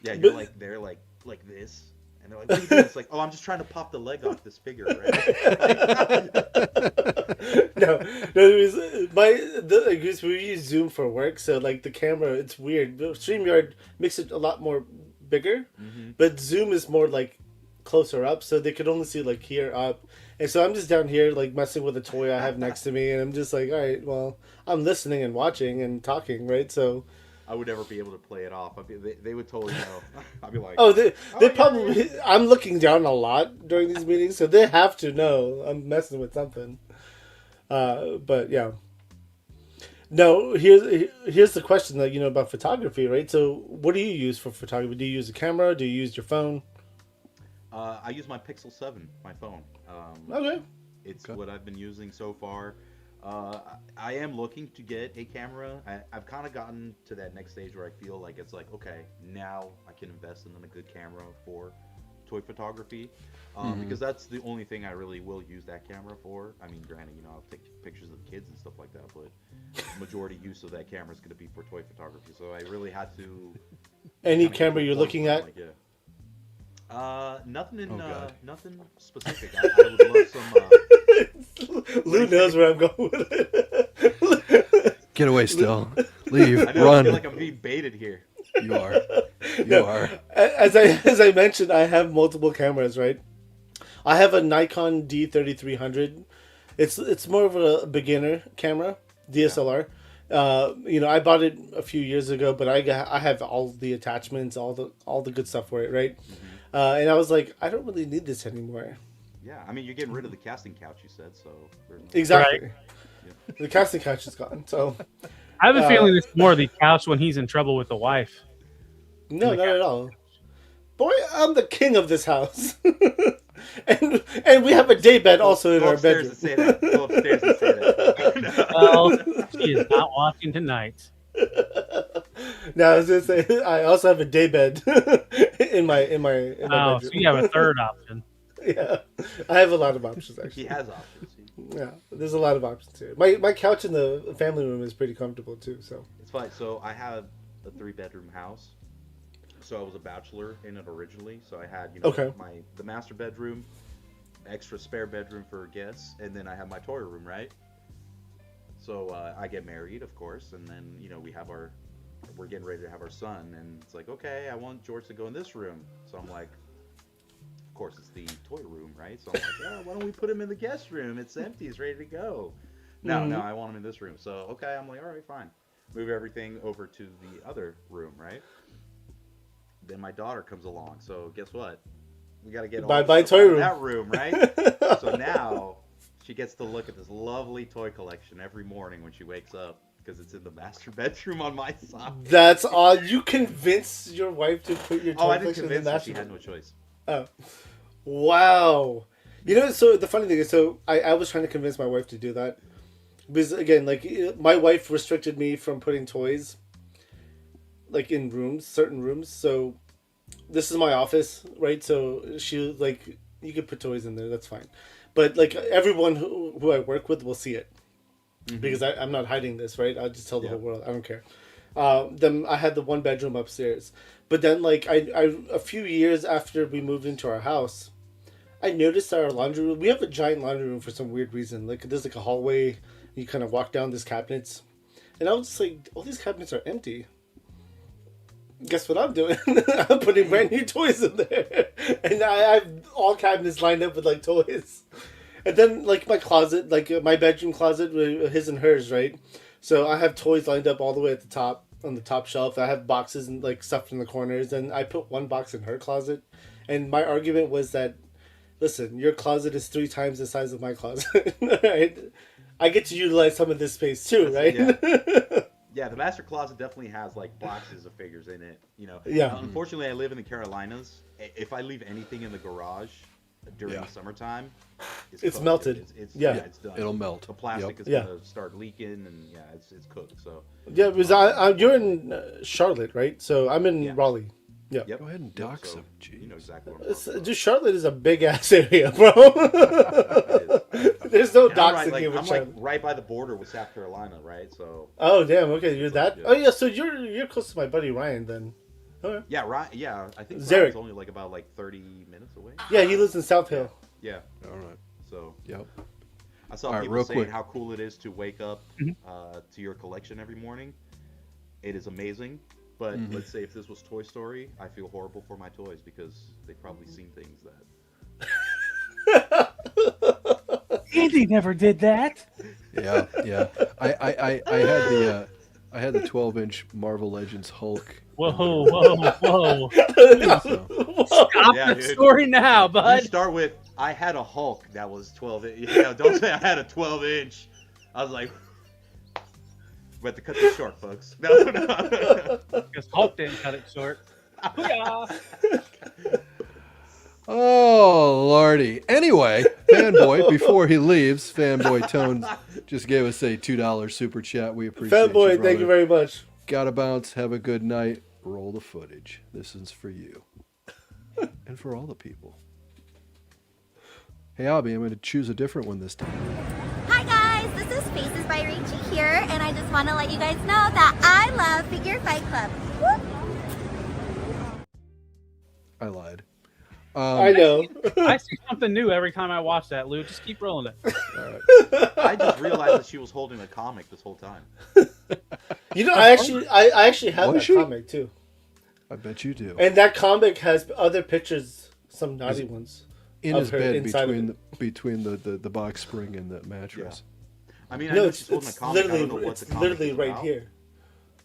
Yeah, you're like they're like this. And they're like, what are you doing? It's like, oh, I'm just trying to pop the leg off this figure, right? Because we use Zoom for work, so like the camera, it's weird. StreamYard makes it a lot more bigger, but Zoom is more like closer up, so they could only see like here up. And so I'm just down here like messing with a toy I have next to me, and I'm just like, all right, well, I'm listening and watching and talking, right? So. I would never be able to play it off. They would totally know. I'd be like, they probably. Yeah. I'm looking down a lot during these meetings, so they have to know I'm messing with something. But yeah. No, here's the question that about photography, right? So, what do you use for photography? Do you use a camera? Do you use your phone? I use my Pixel 7, my phone. Okay. It's what I've been using so far. I am looking to get a camera. I've kind of gotten to that next stage where I feel like it's like, okay, now I can invest in a good camera for toy photography, because that's the only thing I really will use that camera for. I mean, granted, I'll take pictures of the kids and stuff like that, but the majority use of that camera is going to be for toy photography. So I really had to. Any camera you're looking at? Like, nothing in nothing specific. I would love some. Lou knows where I'm going with it. Get away, Stel. Leave. I know, Run. I feel like I'm being baited here. You are. You are. As I mentioned, I have multiple cameras, right? I have a Nikon D3300. It's more of a beginner camera, DSLR. I bought it a few years ago, but I have all the attachments, all the good stuff for it, right? And I was like, I don't really need this anymore. Yeah, I mean, you're getting rid of the casting couch, you said, so... Exactly. Right. Yeah. The casting couch is gone, so... I have a feeling it's more the couch when he's in trouble with the wife. No, not at all. Boy, I'm the king of this house. and we have a daybed also in our bedroom. Go upstairs and say that. Well, she is not watching tonight. Now, I was gonna say, I also have a daybed in my bedroom. So you have a third option. Yeah, I have a lot of options actually. He has options. Yeah, there's a lot of options here. My couch in the family room is pretty comfortable too. So it's fine. So I have a 3-bedroom house. So I was a bachelor in it originally. So I had the master bedroom, extra spare bedroom for guests, and then I have my toy room, right? So I get married, of course, and then we're getting ready to have our son, and it's like, okay, I want George to go in this room. So I'm like, of course, it's the toy room, right? So I'm like, why don't we put him in the guest room? It's empty. It's ready to go. No, I want him in this room. So, okay, I'm like, all right, fine. Move everything over to the other room, right? Then my daughter comes along. So guess what? We got to get bye toy room. That room, right? So now She gets to look at this lovely toy collection every morning when she wakes up because it's in the master bedroom on my side. That's all. You convinced your wife to put your toy Oh, I didn't collection in the convince her. master She had bedroom? no choice. Oh, wow. You know, so the funny thing is, so I was trying to convince my wife to do that. Because, again, like, my wife restricted me from putting toys, like, in rooms, certain rooms. So, this is my office, right? So, she was like, you could put toys in there, that's fine. But, like, everyone who I work with will see it. Mm-hmm. Because I'm not hiding this, right? I'll just tell the whole world. I don't care. Then I had the one bedroom upstairs. But then, like, I a few years after we moved into our house, I noticed our laundry room. We have a giant laundry room for some weird reason. Like, there's like a hallway. You kind of walk down these cabinets, and I was just like, all these cabinets are empty. Guess what I'm doing? I'm putting brand new toys in there, and I have all cabinets lined up with like toys. And then like my closet, like my bedroom closet, his and hers, right? So I have toys lined up all the way at the top on the top shelf. I have boxes and like stuff in the corners, and I put one box in her closet. And my argument was that, listen, your closet is 3 times the size of my closet, right? I get to utilize some of this space too, right? Yeah, the master closet definitely has like boxes of figures in it. You know. Yeah. Unfortunately, I live in the Carolinas. If I leave anything in the garage during the summertime, it's cooked. melted. It's it's done. It'll melt. The plastic is Yeah. gonna start leaking, and it's cooked. So. Yeah, because you're in Charlotte, right? So I'm in Raleigh. Yeah. Yep. Go ahead and dox So, him. Jeez. you know exactly what I'm talking about. Dude, Charlotte is a big ass area, bro. There's no And doxing here with I'm Charlotte. like right by the border with South Carolina, right? So. Oh damn! Okay, you're that. Yeah. Oh yeah, so you're close to my buddy Ryan then. Okay. Yeah, right. Yeah, I think Zarek. Ryan's only like about 30 minutes away. Yeah, he lives in South Hill. Yeah. All right. So. Yep. I saw All right, people real saying quick. how cool it is to wake up to your collection every morning. It is amazing. But let's say if this was Toy Story, I feel horrible for my toys because they've probably seen things that. Andy never did that. Yeah. I had the 12-inch Marvel Legends Hulk. Whoa, whoa. So, Stop Yeah, the dude. story now, You bud. start with, I had a Hulk that was 12 inch. You know, don't say I had a 12-inch. I was like, we have to cut this short, folks. No. Because Hulk didn't cut it short. Yeah. oh, Lordy. Anyway, Fanboy, before he leaves, Fanboy Tone just gave us a $2 super chat. We appreciate it. Fanboy, thank you very much. Gotta bounce. Have a good night. Roll the footage. This is for you. And for all the people. Hey, Abby, I'm going to choose a different one this time. Hi guys, this is Faces by Rachie here, and I just want to let you guys know that I love Figure Fight Club. Whoop. I lied. I know. I see something new every time I watch that, Lou. Just keep rolling it. All right. I just realized that she was holding a comic this whole time. You know, I actually have Was that she? comic too, I bet you do. and that comic has other pictures, some naughty ones. In of his her bed inside of between the box spring and the mattress. I mean, I No, know it's she's holding a comic. I don't know what it's the comic literally is right about, here.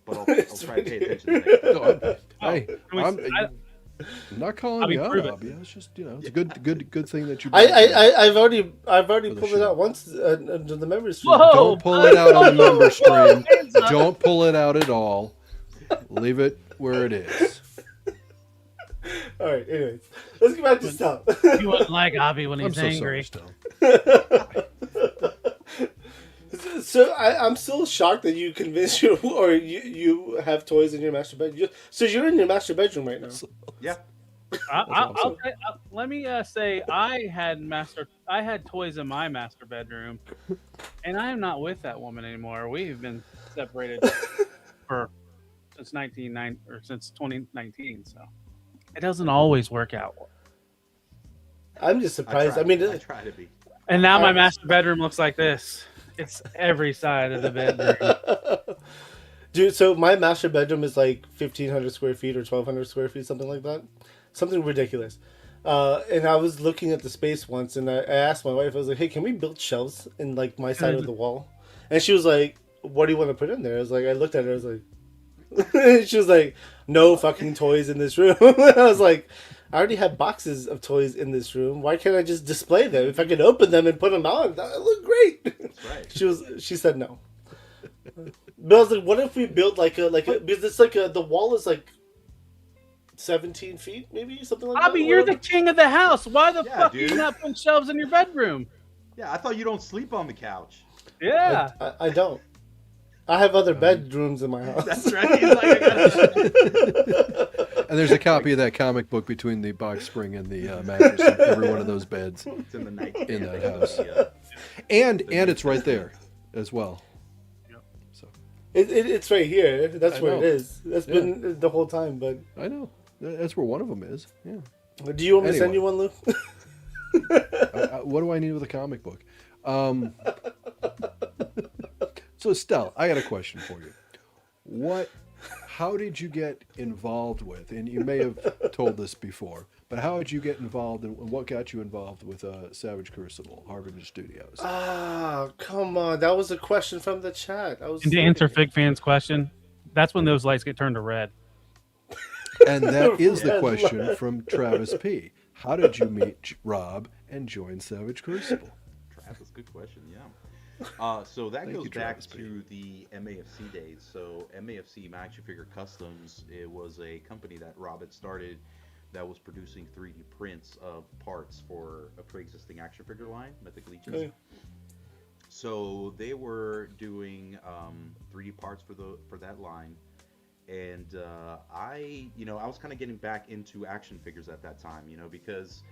But I'll try to pay attention to next time. No, hey, I'm not calling you out, prove it. Abby. It's just it's a good thing that you. I've already For the pulled it show. out once under the members stream. Whoa! Don't pull it out on the member stream. Hands up. Don't pull it out at all. Leave it where it is. All right, anyways, let's get back to stuff. You wouldn't like Abby when I'm he's so angry. sorry, Stel. So I'm still shocked that you convinced you have toys in your master bedroom. So you're in your master bedroom right now. Yeah. Let me say I had toys in my master bedroom, and I am not with that woman anymore. We've been separated since 2019, so it doesn't always work out. I'm just surprised. I mean, I try to be. And now my master bedroom looks like this. It's every side of the bedroom. dude. So my master bedroom is like 1,500 square feet or 1,200 square feet, something like that, something ridiculous. And I was looking at the space once, and I asked my wife. I was like, "Hey, can we build shelves in like my side of the wall?" And she was like, "What do you want to put in there?" I was like, I looked at her. I was like, she was like, "No fucking toys in this room." I was like, I already have boxes of toys in this room. Why can't I just display them? If I could open them and put them on, that would look great. That's right. She said no. But I was like, what if we built because it's like the wall is like 17 feet, maybe something like that. Bobby, you're the king of the house. Why the fuck are dude. you not putting shelves in your bedroom? Yeah, I thought you don't sleep on the couch. Yeah. I don't. I have other bedrooms in my house. That's right. He's like, I gotta... And there's a copy of that comic book between the box spring and the mattress in every one of those beds It's in the night. in that house. And it's right there as well. So It's right here. That's I where know. it is. That's been the whole time. But I know that's where one of them is. Yeah. do you want me to send Anyway. you one, Lou? What do I need with a comic book? So Stel, I got a question for you. How did you get involved with, and you may have told this before, but how did you get involved and what got you involved with Savage Crucible, Harvard Studios? Ah, come on. That was a question from the chat. And to answer Fig Fan's question, that's when those lights get turned to red. And that is the Red question light. from Travis P. How did you meet Rob and join Savage Crucible? Travis, good question. Yeah. So that Thank goes you, back Travis P. to the MAFC days. So MAFC, My Action Figure Customs, it was a company that Rob had started that was producing 3D prints of parts for a pre-existing action figure line, Mythic Legions. Okay. So they were doing 3D parts for that line, and I was kind of getting back into action figures at that time, because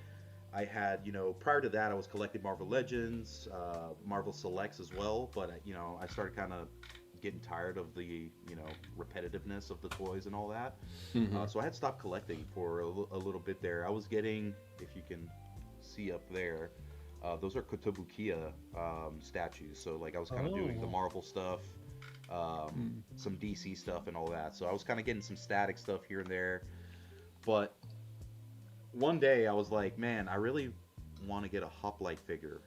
I had, prior to that, I was collecting Marvel Legends, Marvel Selects as well, but, I started kind of getting tired of the, repetitiveness of the toys and all that. Mm-hmm. So I had stopped collecting for a little bit there. I was getting, if you can see up there, those are Kotobukiya statues. So, like, I was kind of doing the Marvel stuff, some DC stuff and all that. So I was kind of getting some static stuff here and there. But one day I was like, man, I really want to get a hoplite figure,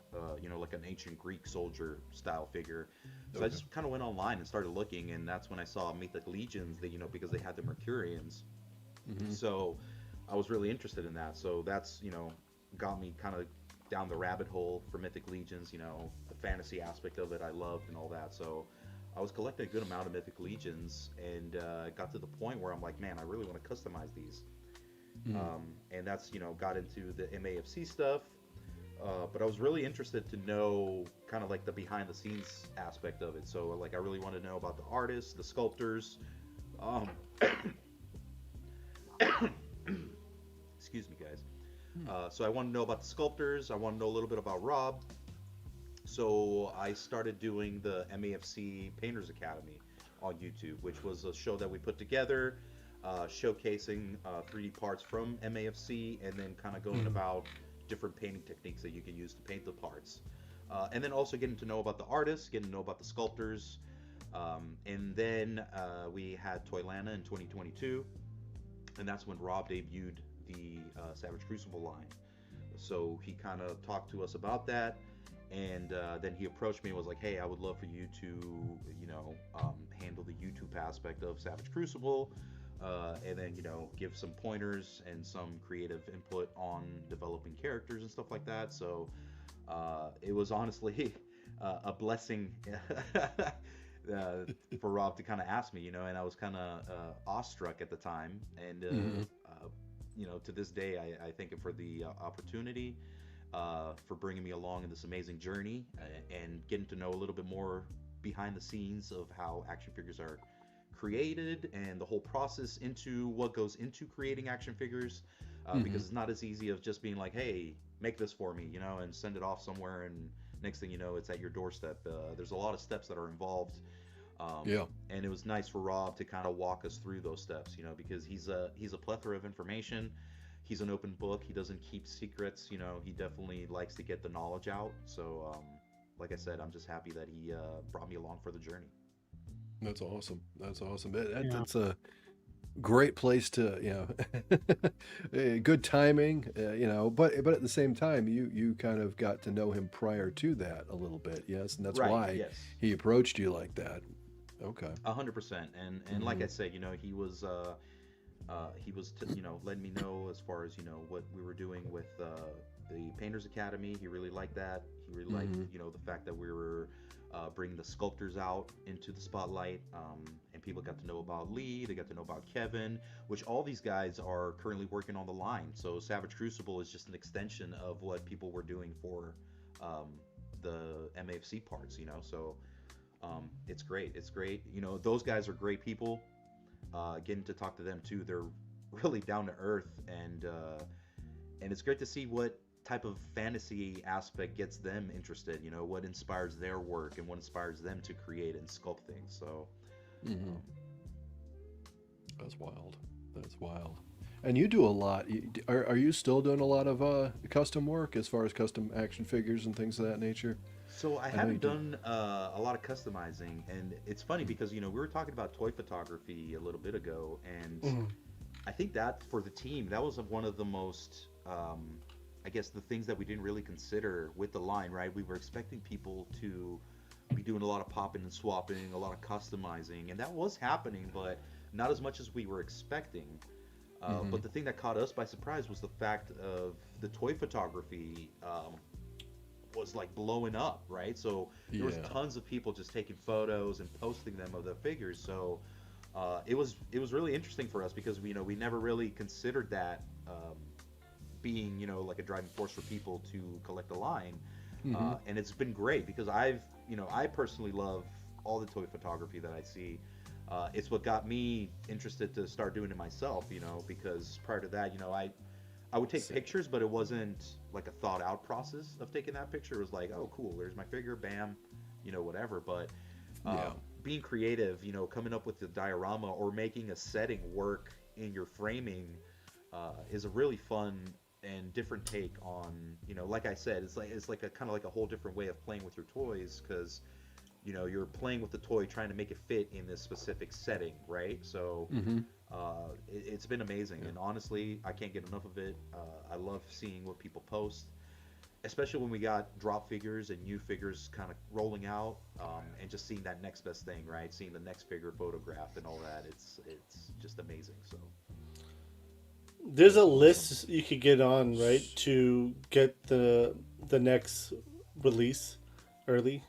like an ancient Greek soldier style figure. So I just kind of went online and started looking, and that's when I saw Mythic Legions, because they had the Mercurians. Mm-hmm. So I was really interested in that. So that's, got me kind of down the rabbit hole for Mythic Legions, the fantasy aspect of it I loved and all that. So I was collecting a good amount of Mythic Legions, and got to the point where I'm like, man, I really want to customize these. And that's, got into the MAFC stuff. But I was really interested to know kind of like the behind the scenes aspect of it. So like I really want to know about the artists, the sculptors. Excuse me, guys. So I want to know about the sculptors. I want to know a little bit about Rob. So I started doing the MAFC Painters Academy on YouTube, which was a show that we put together, showcasing 3D parts from MAFC, and then kind of going about different painting techniques that you can use to paint the parts. And then also getting to know about the artists, getting to know about the sculptors. And then we had Toylanta in 2022, and that's when Rob debuted the Savage Crucible line. So he kind of talked to us about that, and then he approached me and was like, hey, I would love for you to, handle the YouTube aspect of Savage Crucible, and then, give some pointers and some creative input on developing characters and stuff like that. So it was honestly a blessing for Rob to kind of ask me, and I was kind of awestruck at the time. And, to this day, I thank him for the opportunity, for bringing me along in this amazing journey, and getting to know a little bit more behind the scenes of how action figures are created and the whole process into what goes into creating action figures, because it's not as easy of just being like, hey, make this for me, and send it off somewhere, and next thing you know, it's at your doorstep. There's a lot of steps that are involved. And it was nice for Rob to kind of walk us through those steps, because he's a plethora of information. He's an open book. He doesn't keep secrets. He definitely likes to get the knowledge out. So like I said, I'm just happy that he brought me along for the journey. That's awesome. That's awesome. That's a great place to, good timing, but at the same time, you kind of got to know him prior to that a little bit. Yes. And that's Right, why yes. he approached you like that. Okay. 100%. And like I said, he was he was letting me know as far as what we were doing with the Painters Academy. He really liked that. He really liked the fact that we were bringing the sculptors out into the spotlight, and people got to know about Lee. They got to know about Kevin, which all these guys are currently working on the line. So Savage Crucible is just an extension of what people were doing for the MAFC parts. So it's great. It's great. Those guys are great people. Getting to talk to them too, they're really down to earth, and it's great to see what type of fantasy aspect gets them interested. What inspires their work and what inspires them to create and sculpt things. So that's wild. That's wild. And you do a lot. Are you still doing a lot of custom work as far as custom action figures and things of that nature? So I haven't done a lot of customizing, and it's funny because we were talking about toy photography a little bit ago, and I think that for the team that was one of the most I guess the things that we didn't really consider with the line, right? We were expecting people to be doing a lot of popping and swapping, a lot of customizing, and that was happening, but not as much as we were expecting. But the thing that caught us by surprise was the fact of the toy photography was like blowing up, right? So there was tons of people just taking photos and posting them of the figures. So it was really interesting for us because we never really considered that being like a driving force for people to collect a line. And it's been great because I personally love all the toy photography that I see. It's what got me interested to start doing it myself, because prior to that, I would take pictures, but it wasn't like a thought out process of taking that picture. It was like, oh, cool, there's my figure, bam, whatever. But being creative, coming up with the diorama or making a setting work in your framing is a really fun and different take on, like I said, it's like a kind of like a whole different way of playing with your toys, because you're playing with the toy trying to make it fit in this specific setting, right? So it's been amazing, and honestly, I can't get enough of it. I love seeing what people post, especially when we got drop figures and new figures kind of rolling out, and just seeing that next best thing, right? Seeing the next figure photographed and all that. It's just amazing. So there's a list you could get on, right, to get the next release early,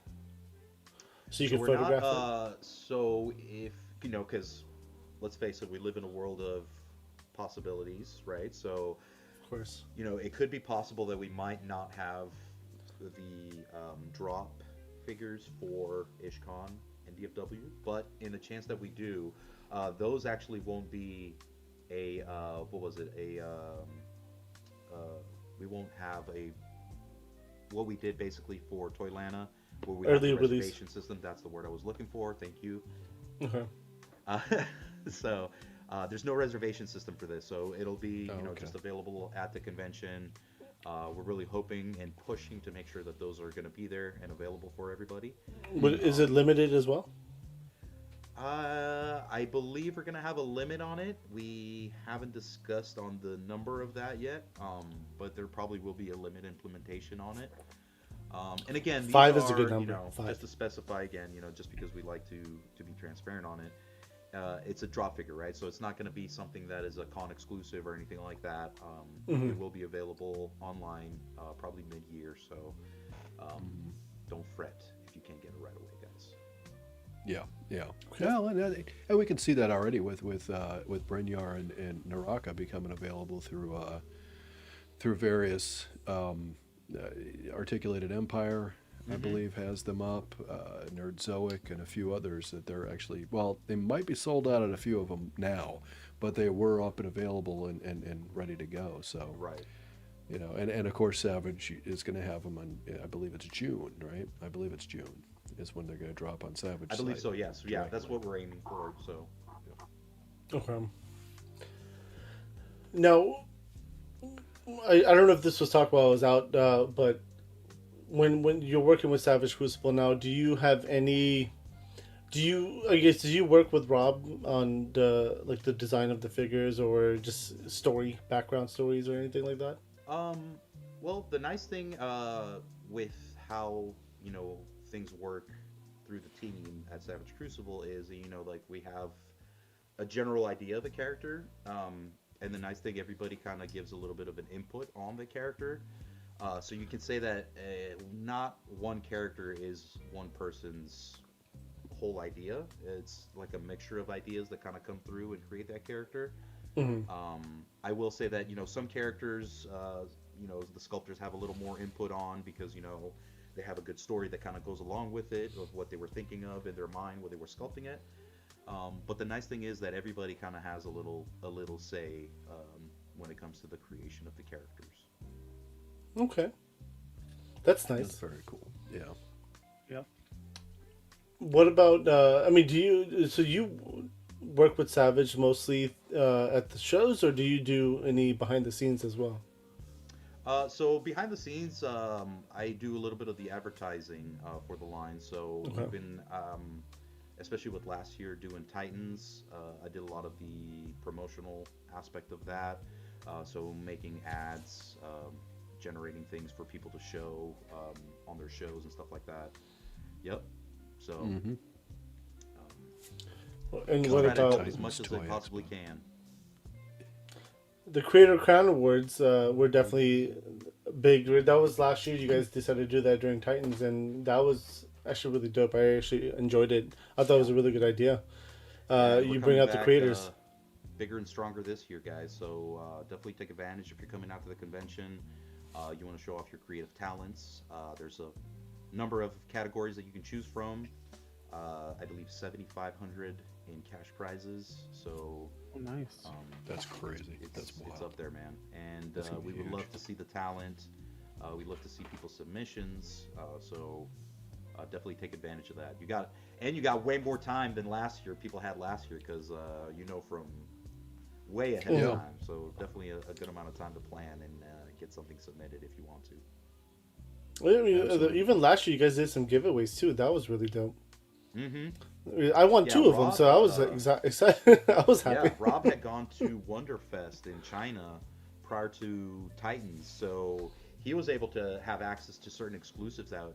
so you can photograph it. So if because let's face it, we live in a world of possibilities, right? So Of course. it could be possible that we might not have the drop figures for IshCon and DFW, but in the chance that we do, those actually won't be a we won't have what we did basically for Toylanta, where we Early have a release reservation system. That's the word I was looking for. Thank you. Okay. So there's no reservation system for this, so it'll be okay. just available at the convention. We're really hoping and pushing to make sure that those are going to be there and available for everybody. Is it limited as well? I believe we're going to have a limit on it. We haven't discussed on the number of that yet, but there probably will be a limit implementation on it. And again, these 5 is a good are, number. 5. Just to specify again, just because we like to be transparent on it. It's a drop figure, right? So it's not going to be something that is a con exclusive or anything like that. It will be available online probably mid-year, so don't fret if you can't get it right away, guys. Yeah. Well, and we can see that already with Brynjar and Naraka becoming available through various Articulated Empire. I believe has them up, Nerdzoic and a few others that they're actually, well, they might be sold out at a few of them now, but they were up and available and ready to go. So, right. And of course Savage is going to have them on, I believe it's June, right? I believe it's June is when they're going to drop on Savage. I believe so, yes. Yeah, directly. that's what we're aiming for, so. Okay. Now, I don't know if this was talked while I was out, but when you're working with Savage Crucible now, do you work with Rob on the design of the figures, or just background stories or anything like that? Well, the nice thing with how things work through the team at Savage Crucible is like we have a general idea of the character. And the nice thing, everybody kind of gives a little bit of an input on the character. So you can say that not one character is one person's whole idea. It's like a mixture of ideas that kind of come through and create that character. I will say that, some characters, the sculptors have a little more input on because, they have a good story that kind of goes along with it, of what they were thinking of in their mind when they were sculpting it. But the nice thing is that everybody kind of has a little say when it comes to the creation of the characters. Okay, that's nice. That's very cool. Yeah. Yeah. What about? Do you work with Savage mostly at the shows, or do you do any behind the scenes as well? So behind the scenes, I do a little bit of the advertising for the line. So we've been, especially with last year doing Titans, I did a lot of the promotional aspect of that. So making ads, generating things for people to show on their shows and stuff like that. Yep. So. And what about as much as I possibly can? The Creator Crown Awards were definitely big. That was last year. You guys decided to do that during Titans, and that was actually really dope. I actually enjoyed it. I thought it was a really good idea. You bring out the creators. Bigger and stronger this year, guys. So definitely take advantage if you're coming out to the convention. You want to show off your creative talents. There's a number of categories that you can choose from. I believe 7,500 in cash prizes. So nice. That's crazy. That's wild. It's up there, man. And we would love to see the talent. We love to see people's submissions. So definitely take advantage of that. You got way more time than last year. People had last year because from way ahead of time. So definitely a good amount of time to plan and get something submitted if you want to. Well, even last year, you guys did some giveaways too. That was really dope. I won two of them, so I was excited. I was happy. Yeah, Rob had gone to Wonderfest in China prior to Titans, so he was able to have access to certain exclusives that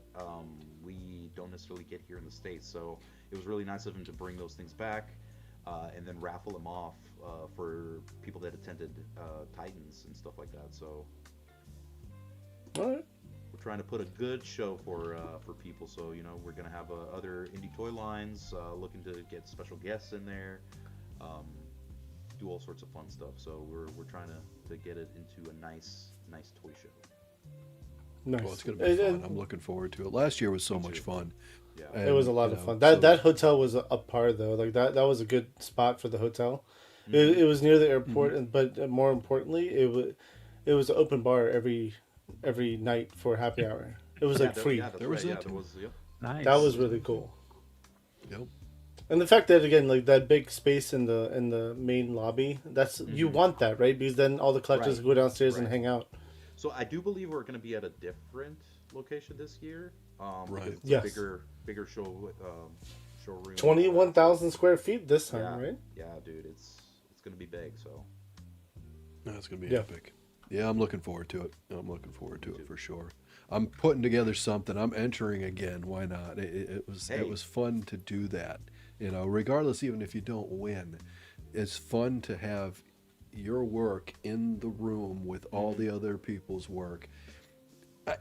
we don't necessarily get here in the States. So it was really nice of him to bring those things back and then raffle them off for people that attended Titans and stuff like that. So all right. We're trying to put a good show for people. So we're gonna have other indie toy lines looking to get special guests in there, do all sorts of fun stuff. So we're trying to get it into a nice toy show. Nice. Well, it's gonna be fun. I'm looking forward to it. Last year was so much fun. Yeah, and, it was a lot of fun. That hotel was a par though. Like that was a good spot for the hotel. It was near the airport, but more importantly, it was an open bar every night for happy hour. It was free. Nice. That was really cool. Yep. And the fact that again, like that big space in the main lobby, that's you want that, right? Because then all the collectors go downstairs and hang out. So I do believe we're going to be at a different location this year. Right. It's a bigger showroom. 21,000 square feet this time, right? Yeah, dude, it's going to be big. So. No, it's going to be epic. Yeah, I'm looking forward to it. I'm looking forward to it for sure. I'm putting together something. I'm entering again. Why not? It was fun to do that. Regardless, even if you don't win, it's fun to have your work in the room with all the other people's work.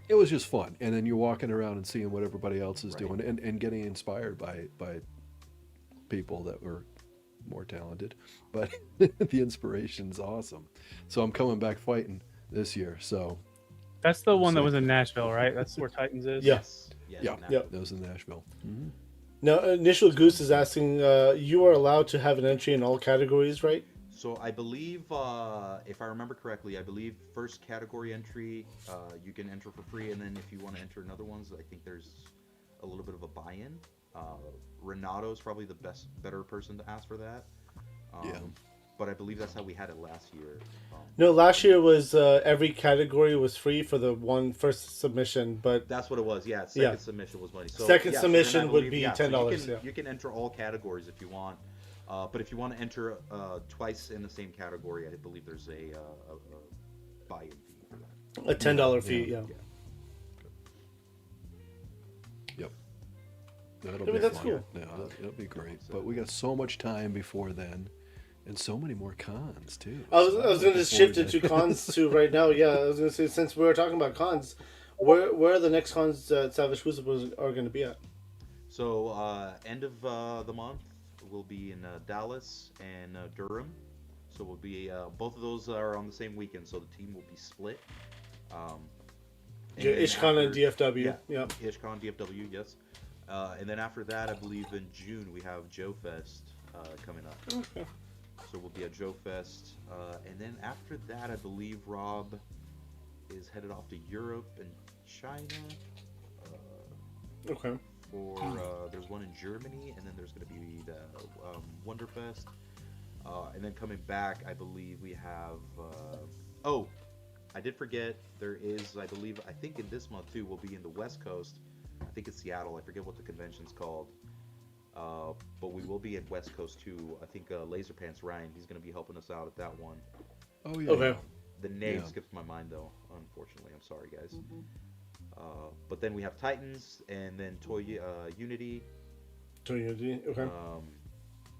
It was just fun. And then you're walking around and seeing what everybody else is doing and getting inspired by people that were more talented, but the inspiration's awesome. So I'm coming back fighting this year. So that's the one that was in Nashville, right? That's where Titans is. Yes. Yeah. That was in Nashville. Now, Initial Goose is asking, you are allowed to have an entry in all categories, right? So I believe, if I remember correctly, first category entry, you can enter for free, and then if you want to enter another ones, I think there's a little bit of a buy-in. Renato is probably the better person to ask for that. But I believe that's how we had it last year. No, last year was every category was free for the first submission, but that's what it was. Yeah, second submission was money. So, second submission would be $10. So you can enter all categories if you want, but if you want to enter twice in the same category, I believe there's a buy-in fee for that. A $10 fee. Yeah. Yep. That'll be that's fun. cool. Yeah, that'll be great. But we got so much time before then. And so many more cons too. I was going to shift it to cons too right now. Yeah, I was going to say, since we were talking about cons, where are the next cons that Savage Crucible are going to be at? So end of the month we'll be in Dallas and Durham. So we'll be both of those are on the same weekend. So the team will be split. Yeah, Ishcon and DFW. Yeah. Ishcon, DFW, yes. And then after that, I believe in June we have Joe Fest coming up. Okay. So we'll be at Joe Fest, and then after that, I believe Rob is headed off to Europe and China. Okay. There's one in Germany, and then there's going to be the Wonderfest, and then coming back, I believe we have. I did forget there is. I think in this month too, we'll be in the West Coast. I think it's Seattle. I forget what the convention's called. But we will be at West Coast too. I think Laser Pants Ryan, he's going to be helping us out at that one. Oh yeah. Okay. The name skips my mind though, unfortunately. I'm sorry, guys. But then we have Titans and then Unity. Toy Unity. Okay.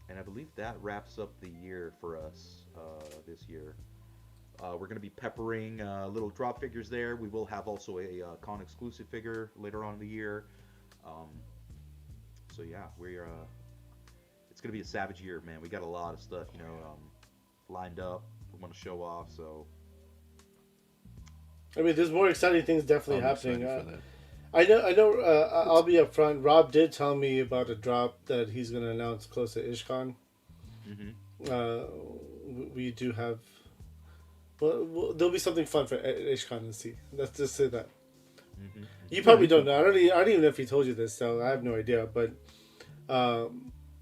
And I believe that wraps up the year for us this year. We're going to be peppering little drop figures there. We will have also a con exclusive figure later on in the year. So yeah, it's gonna be a savage year, man. We got a lot of stuff, lined up. We want to show off, so. I mean, there's more exciting things definitely happening. For that. I know. I'll be upfront. Rob did tell me about a drop that he's gonna announce close to Ishcon. We do have. Well, there'll be something fun for Ishcon to see. Let's just say that. You probably don't know. I don't even know if he told you this, so I have no idea. But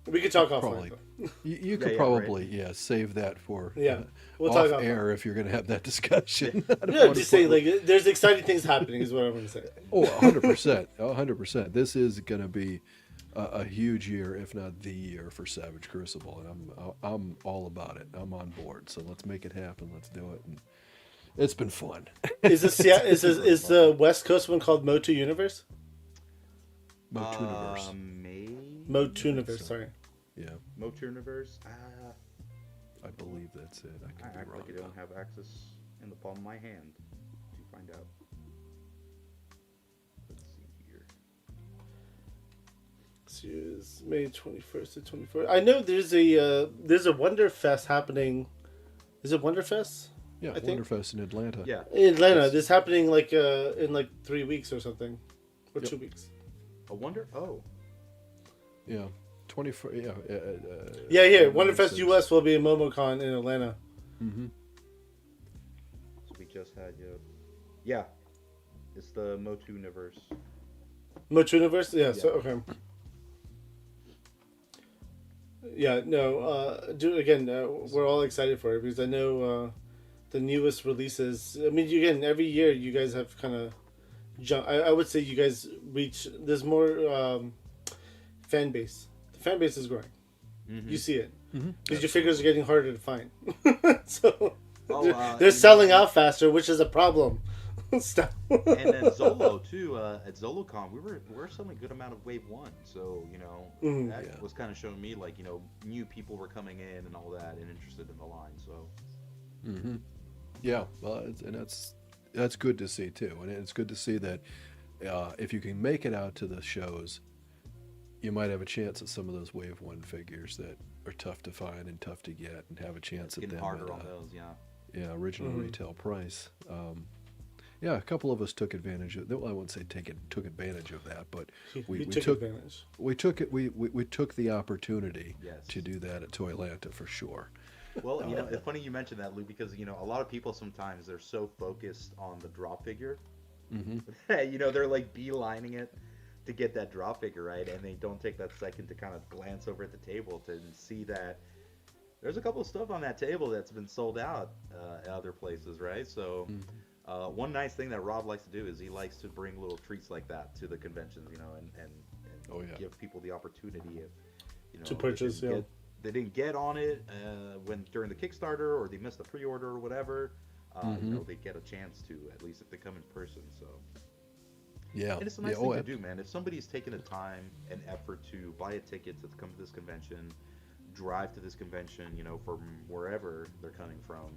we could talk offline. You could probably save that for we'll off talk air if you're going to have that discussion. Just say like there's exciting things happening is what I'm going to say. Oh, 100%, 100%. This is going to be a huge year, if not the year, for Savage Crucible, and I'm all about it. I'm on board. So let's make it happen. Let's do it. And it's been fun. Is the West Coast one called Motu Universe? Motooniverse. Motooniverse, sorry. Yeah. Motooniverse. I believe that's it. I could be act wrong. like I don't have access in the palm of my hand to find out. Let's see here. It's May 21st to 24th. I know there's a Wonderfest happening. Is it Wonderfest? Yeah, I think. Wonderfest in Atlanta. Yeah. In Atlanta. This is happening in 3 weeks or something. Or 2 weeks. A Wonder? Oh. Yeah. 24. Yeah. Yeah. Wonderfest US will be in MomoCon in Atlanta. Mm-hmm. So we just had Yeah. It's the Motooniverse. Motooniverse? Yeah. Yeah. So okay. Yeah. No. We're all excited for it because I know the newest releases. I mean, again, every year you guys have kind of jumped. I would say you guys reach. There's more fan base. The fan base is growing. You see it because your figures are getting harder to find. So they're selling out faster, which is a problem. And then Zolo too. At ZoloCon, we're selling a good amount of Wave 1. So that was kind of showing me like new people were coming in and all that and interested in the line. So. Yeah, well, that's good to see too, and it's good to see that if you can make it out to the shows, you might have a chance at some of those Wave 1 figures that are tough to find and tough to get, and have a chance at them harder on those, original retail price. Yeah, a couple of us took advantage of. Well, I wouldn't say took advantage of that, but we took advantage. We took it. We took the opportunity to do that at Toylanta for sure. Well, it's funny you mentioned that, Lou, because a lot of people sometimes they're so focused on the drop figure, they're like beelining it to get that drop figure, right, and they don't take that second to kind of glance over at the table to see that there's a couple of stuff on that table that's been sold out at other places, right? So. One nice thing that Rob likes to do is he likes to bring little treats like that to the conventions, and give people the opportunity if to purchase. They didn't get on it when during the Kickstarter, or they missed the pre-order or whatever. They get a chance to, at least if they come in person. So and it's a nice thing to do, man. If somebody's taking the time and effort to buy a ticket to come to this convention, drive to this convention, you know, from wherever they're coming from,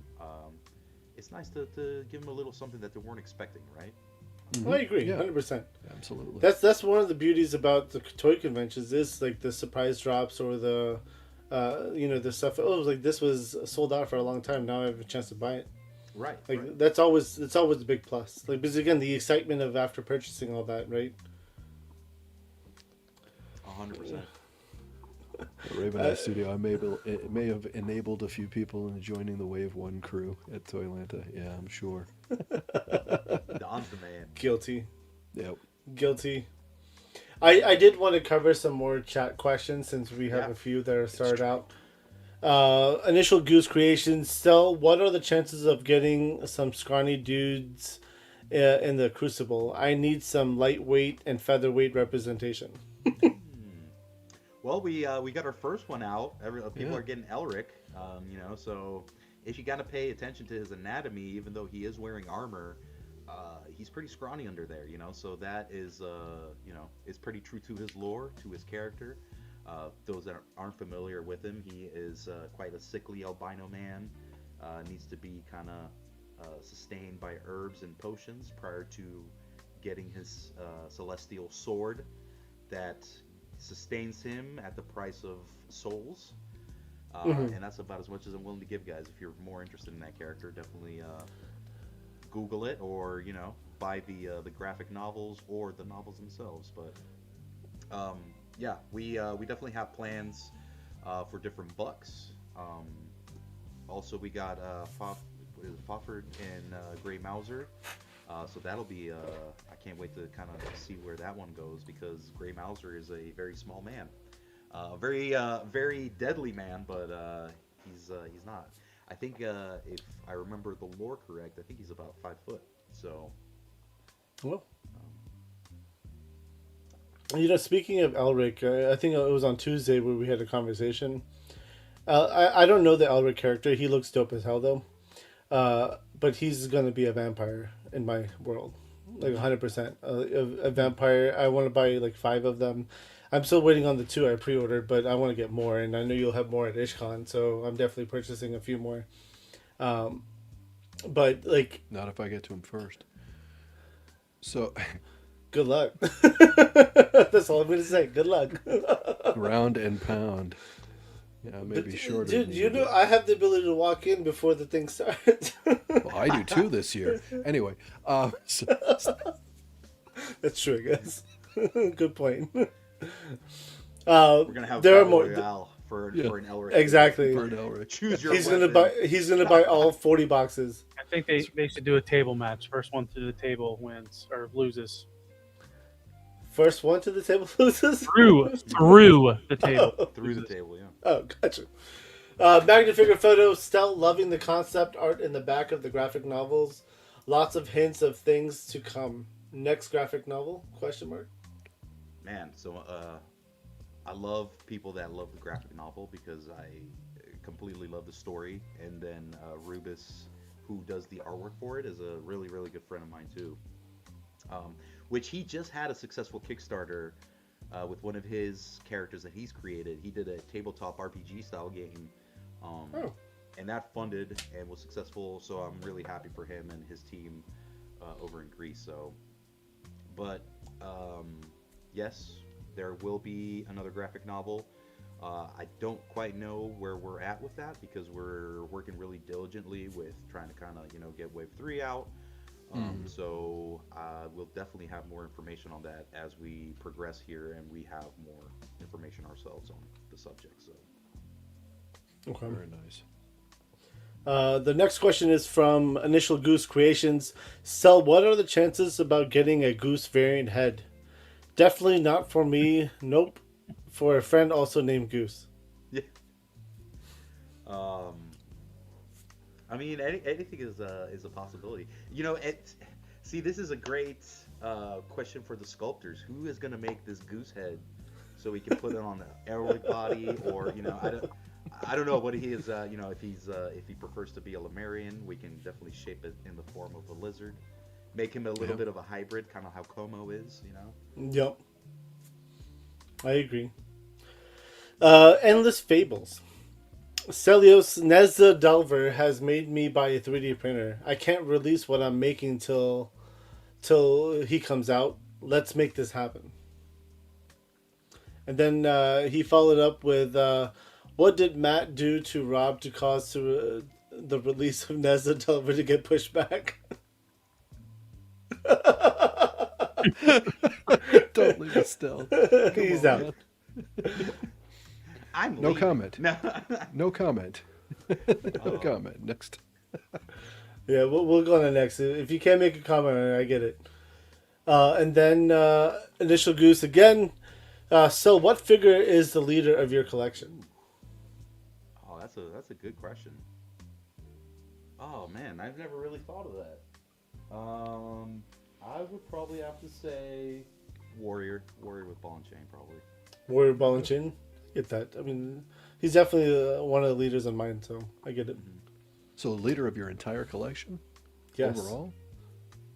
it's nice to give them a little something that they weren't expecting, right? I agree, Yeah. 100%. Absolutely. That's one of the beauties about the toy conventions is like the surprise drops or the, the stuff. Oh, like this was sold out for a long time. Now I have a chance to buy it. Right. Like right. that's always a big plus. Like because again, the excitement of after purchasing all that, right? 100%. The Raven Eye Studio, it may have enabled a few people into joining the Wave 1 crew at Toylanta. Yeah, I'm sure. Don's the man. Guilty. Yep. Guilty. I did want to cover some more chat questions since we have Yeah. a few that are started out. Initial Goose Creations. Stel, what are the chances of getting some scrawny dudes in the Crucible? I need some lightweight and featherweight representation. Well, we got our first one out. People Yeah. are getting Elric, so if you got to pay attention to his anatomy, even though he is wearing armor, he's pretty scrawny under there, so that is, is pretty true to his lore, to his character. Those that aren't familiar with him, he is quite a sickly albino man, needs to be kind of sustained by herbs and potions prior to getting his celestial sword that sustains him at the price of souls, and that's about as much as I'm willing to give, guys. If you're more interested in that character, definitely Google it, or buy the graphic novels or the novels themselves. But yeah, we definitely have plans for different bucks. Also, we got Fofford and Gray Mauser. So that'll be, I can't wait to kind of see where that one goes, because Gray Mauser is a very small man. Very deadly man, but he's not. I think, if I remember the lore correct, I think he's about 5 foot. So. Well. Speaking of Elric, I think it was on Tuesday where we had a conversation. I don't know the Elric character. He looks dope as hell, though. But he's going to be a vampire in my world. Like 100%. A vampire. I want to buy like 5 of them. I'm still waiting on the 2 I pre-ordered, but I want to get more. And I know you'll have more at IshCon, so I'm definitely purchasing a few more. But like... Not if I get to him first. So... Good luck. That's all I'm going to say. Good luck. Ground and pound. Yeah, maybe shorter. Dude, I have the ability to walk in before the thing starts. Well, I do too this year. Anyway, that's true, I guess. Good point. We're gonna have there are Battle more Royale for an Elric. exactly. for an Elric. Choose your He's weapon. gonna buy all 40 boxes. I think they should do a table match. First one through the table wins or loses. First one to the table loses? Through the table. Through the table, yeah. Oh, gotcha. Magna Figure Photo, Stel loving the concept art in the back of the graphic novels. Lots of hints of things to come. Next graphic novel? Question mark. Man, so I love people that love the graphic novel, because I completely love the story. And then Rubus, who does the artwork for it, is a really, really good friend of mine too. Which he just had a successful Kickstarter with one of his characters that he's created. He did a tabletop RPG style game, and that funded and was successful. So I'm really happy for him and his team over in Greece. So, but yes, there will be another graphic novel. I don't quite know where we're at with that, because we're working really diligently with trying to kind of get Wave 3 out. So we'll definitely have more information on that as we progress here and we have more information ourselves on the subject. So, Okay. Very nice. The next question is from Initial Goose Creations. Stel, what are the chances about getting a goose variant head? Definitely not for me. Nope. For a friend also named Goose. yeah. I mean, anything is a possibility. See, this is a great question for the sculptors. Who is going to make this goose head so we can put it on the Elric body, or I don't know what he is. If he prefers to be a Lemurian, we can definitely shape it in the form of a lizard, make him a little bit of a hybrid, kind of how Como is. Yep. I agree. Endless Fables. Stelios Nezza Delver has made me buy a 3D printer. I can't release what I'm making till he comes out. Let's make this happen. And then he followed up with, what did Matt do to Rob to cause the release of Nezza Delver to get pushed back? Don't leave it still. He's out. I'm No leaving. comment. No. No comment. No comment. Next. Yeah, we'll go on to next. If you can't make a comment, I get it. And then Initial Goose again. So what figure is the leader of your collection? Oh, that's a good question. Oh man, I've never really thought of that. I would probably have to say Warrior with ball and chain, probably. Warrior Ball and Chain? Get that. I mean, he's definitely one of the leaders on mine, so I get it. So the leader of your entire collection? Yes. Overall?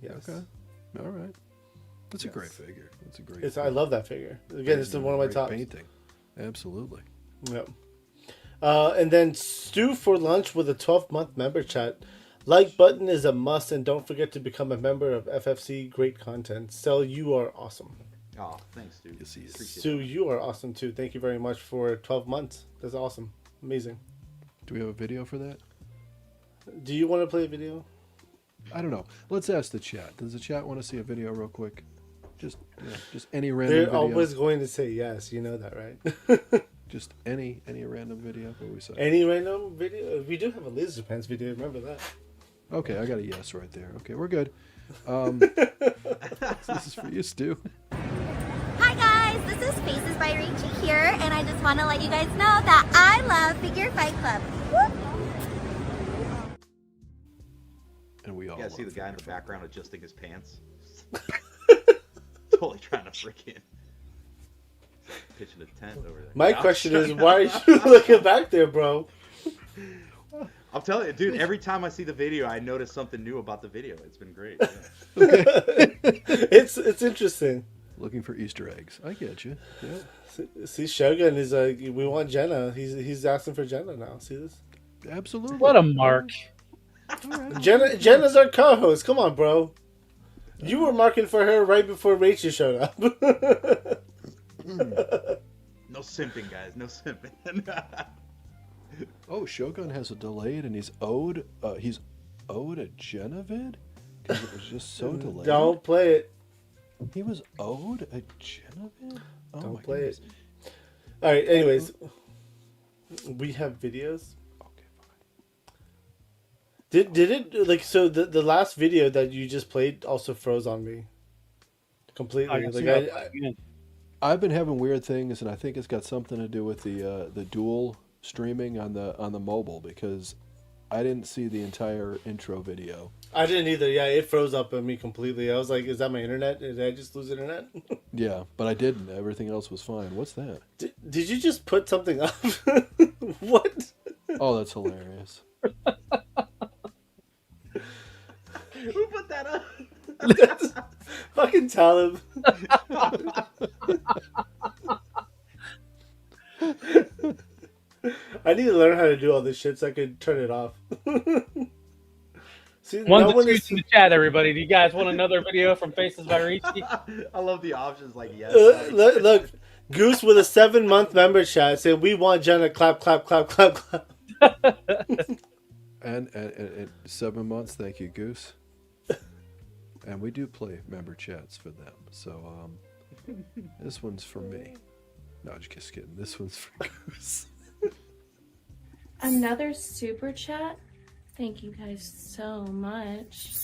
Yes. Okay. All right. That's a Yes. great figure. That's a great I figure. love that figure. Again, it's one of my Great tops. painting. Absolutely. Yep. And then Stew for Lunch with a 12-month member chat. Like button is a must, and don't forget to become a member of FFC. Great content. Stel, you are awesome. Oh, thanks, dude. Yes, he is. Appreciate Stu, you are awesome too. Thank you very much for 12 months. That's awesome. Amazing. Do we have a video for that? Do you want to play a video? I don't know. Let's ask the chat. Does the chat want to see a video real quick? Just any random They're video. always going to say yes. You know that, right? Just any random video. What we say? Any random video? We do have a Laser Pants video. Remember that? Okay, I got a yes right there. Okay, we're good. This is for you, Stu. Hi guys, this is Faces by Rachie here, and I just want to let you guys know that I love Figure Fight Club. Whoop. And we all Yeah, see the love guy in the Figure Fight. background adjusting his pants. Totally trying to freaking pitching a tent over there. My Yeah, question I'm is, showing- why are you looking back there, bro? I'm telling you, dude. Every time I see the video, I notice something new about the video. It's been great. Yeah. It's interesting. Looking for Easter eggs. I get you. Yeah, See, Shogun is we want Jenna. He's asking for Jenna now. See this? absolutely. What a mark. Jenna's our co-host. Come on, bro. You were marking for her right before Rachel showed up. No simping, guys. No simping. Oh, Shogun has a delayed, and he's owed a Genevid because it was just so delayed. Don't play it. He was owed a Genevid. Oh Don't my play goodness. it. All right. Anyways, we have videos. Okay, fine. Did it like so? The last video that you just played also froze on me completely. I can see Like that again. I've been having weird things, and I think it's got something to do with the dual streaming on the mobile because I didn't see the entire intro video. I didn't either. Yeah, it froze up on me completely. I was like, "Is that my internet? Did I just lose internet?" Yeah, but I didn't. Everything else was fine. What's that? Did you just put something up? What? Oh, that's hilarious. Who put that up? Fucking tell him. I need to learn how to do all this shit so I can turn it off. See, One no to one two is. in the chat, everybody. Do you guys want another video from Faces by Rachie? I love the options like yes. Look, Goose with a 7-month member chat saying we want Jenna clap clap clap clap clap. And 7 months, thank you, Goose. And we do play member chats for them. So this one's for me. No, just kidding. This one's for Goose. Another super chat. Thank you guys so much.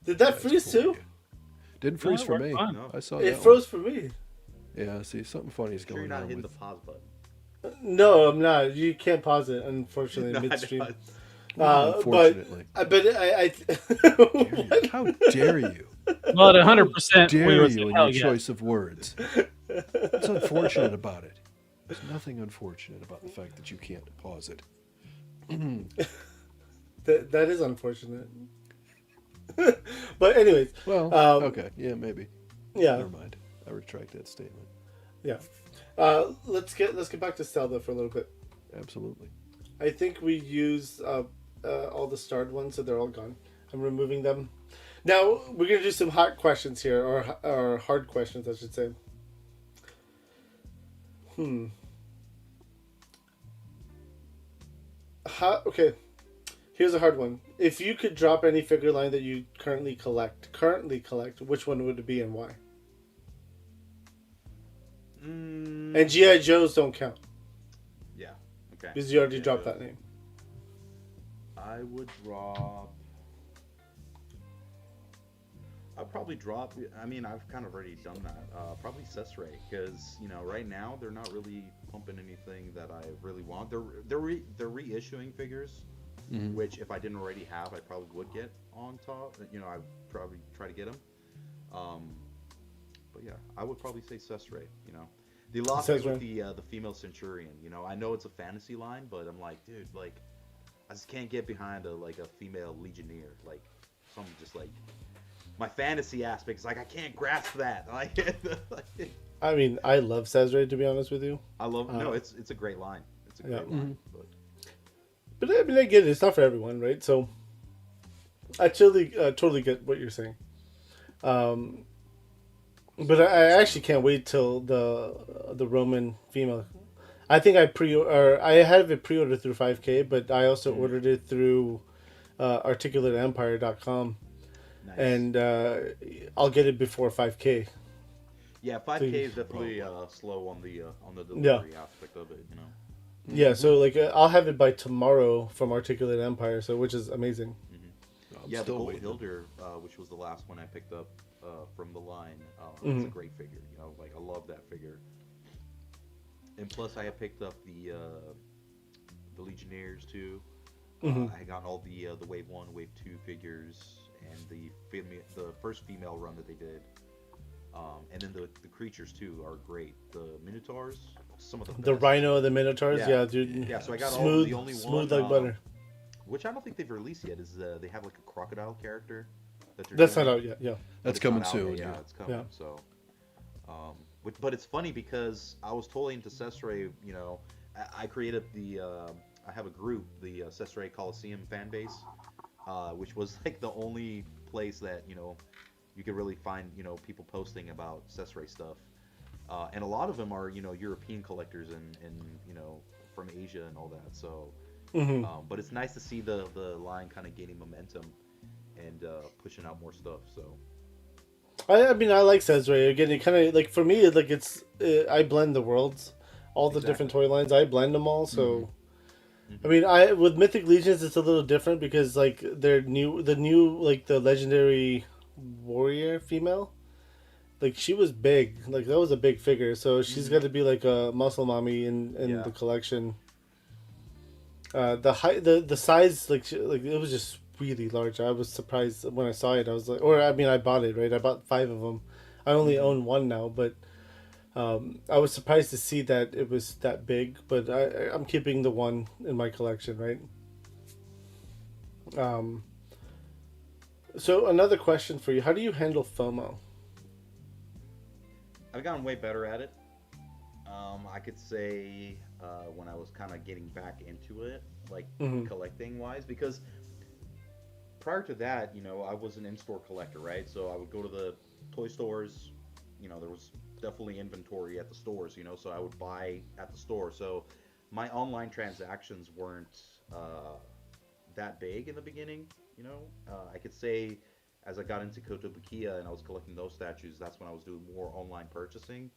Did that That's freeze cool. too? Didn't freeze it for worked me. fine. No. I saw It that froze for me. one. Yeah, see, something funny's Sure, you're going not on hitting with the pause button. No, I'm not. You can't pause it, unfortunately, No, I midstream. know. unfortunately. But I How dare you? Well, at 100%, we Dare were you in hell your yeah. choice of words? What's unfortunate about it? There's nothing unfortunate about the fact that you can't pause it. that is unfortunate. But anyways, Well, Um, okay, yeah, maybe. yeah, Never mind. I retract that statement. yeah. Let's get back to Stel though for a little bit. Absolutely. I think we used all the starred ones, so they're all gone. I'm removing them. Now we're gonna do some hot questions here, or hard questions, I should say. Okay. Here's a hard one. If you could drop any figure line that you currently collect, which one would it be and why? And GI Joes don't count Yeah. Okay. because you already G.I. dropped Joes. that name. I would drop. I'd probably drop. I mean, I've kind of already done that. Probably Accessorizing, because right now they're not really pumping anything that I really want. They're reissuing figures, which if I didn't already have, I probably would get on top. I'd probably try to get them. But yeah, I would probably say Accessorizing. They lost me with the female Centurion. I know it's a fantasy line, but I'm like, dude, like, I just can't get behind a female Legionnaire. Like, something just like. My fantasy aspect is like I can't grasp that. I mean, I love Cesare, to be honest with you. I love no, it's a great line. It's a great line. But I mean, I get it. It's not for everyone, right? So I totally get what you're saying. But I actually can't wait till the Roman female. I think I have it pre-ordered through 5K, but I also ordered it through articulateempire.com. Nice. And I'll get it before 5K. Yeah, 5K is definitely slow on the delivery aspect of it. Yeah, so like I'll have it by tomorrow from Articulate Empire, so which is amazing. Yeah, the Gold Hilder, which was the last one I picked up from the line, it's a great figure. Like I love that figure. And plus, I had picked up the Legionnaires too. I had gotten all the Wave 1, Wave 2 figures. And the first female run that they did, and then the creatures too are great. The Minotaurs, some of the Rhino, the Minotaurs, yeah, dude. Yeah, so I got smooth, the only smooth one, like butter. Which I don't think they've released yet. Is they have like a crocodile character that's not out yet. Yeah, that's coming soon. Yeah, it's coming. Yeah. So, but it's funny because I was totally into Accessorizing. I created I have a group, the Accessorizing Coliseum fan base. Which was like the only place that you could really find people posting about Accessorizing stuff, and a lot of them are European collectors and from Asia and all that. So, but it's nice to see the line kind of gaining momentum and pushing out more stuff. So, I mean I like Cesare again. It kind of like for me like it's I blend the worlds, all the different toy lines. I blend them all. So. I mean, with Mythic Legions, it's a little different because like the new like the legendary warrior female, like she was big, like that was a big figure, so she's got to be like a muscle mommy in the collection. The size like it was just really large. I was surprised when I saw it. I was like, I bought it, right? I bought 5 of them. I only own 1 now, but. I was surprised to see that it was that big, but I'm keeping the 1 in my collection, right? So another question for you: how do you handle FOMO? I've gotten way better at it. I could say when I was kind of getting back into it, like collecting wise, because prior to that, I was an in-store collector, right? So I would go to the toy stores. There was definitely inventory at the stores, so I would buy at the store. So my online transactions weren't that big in the beginning, I could say as I got into Kotobukiya and I was collecting those statues, that's when I was doing more online purchasing.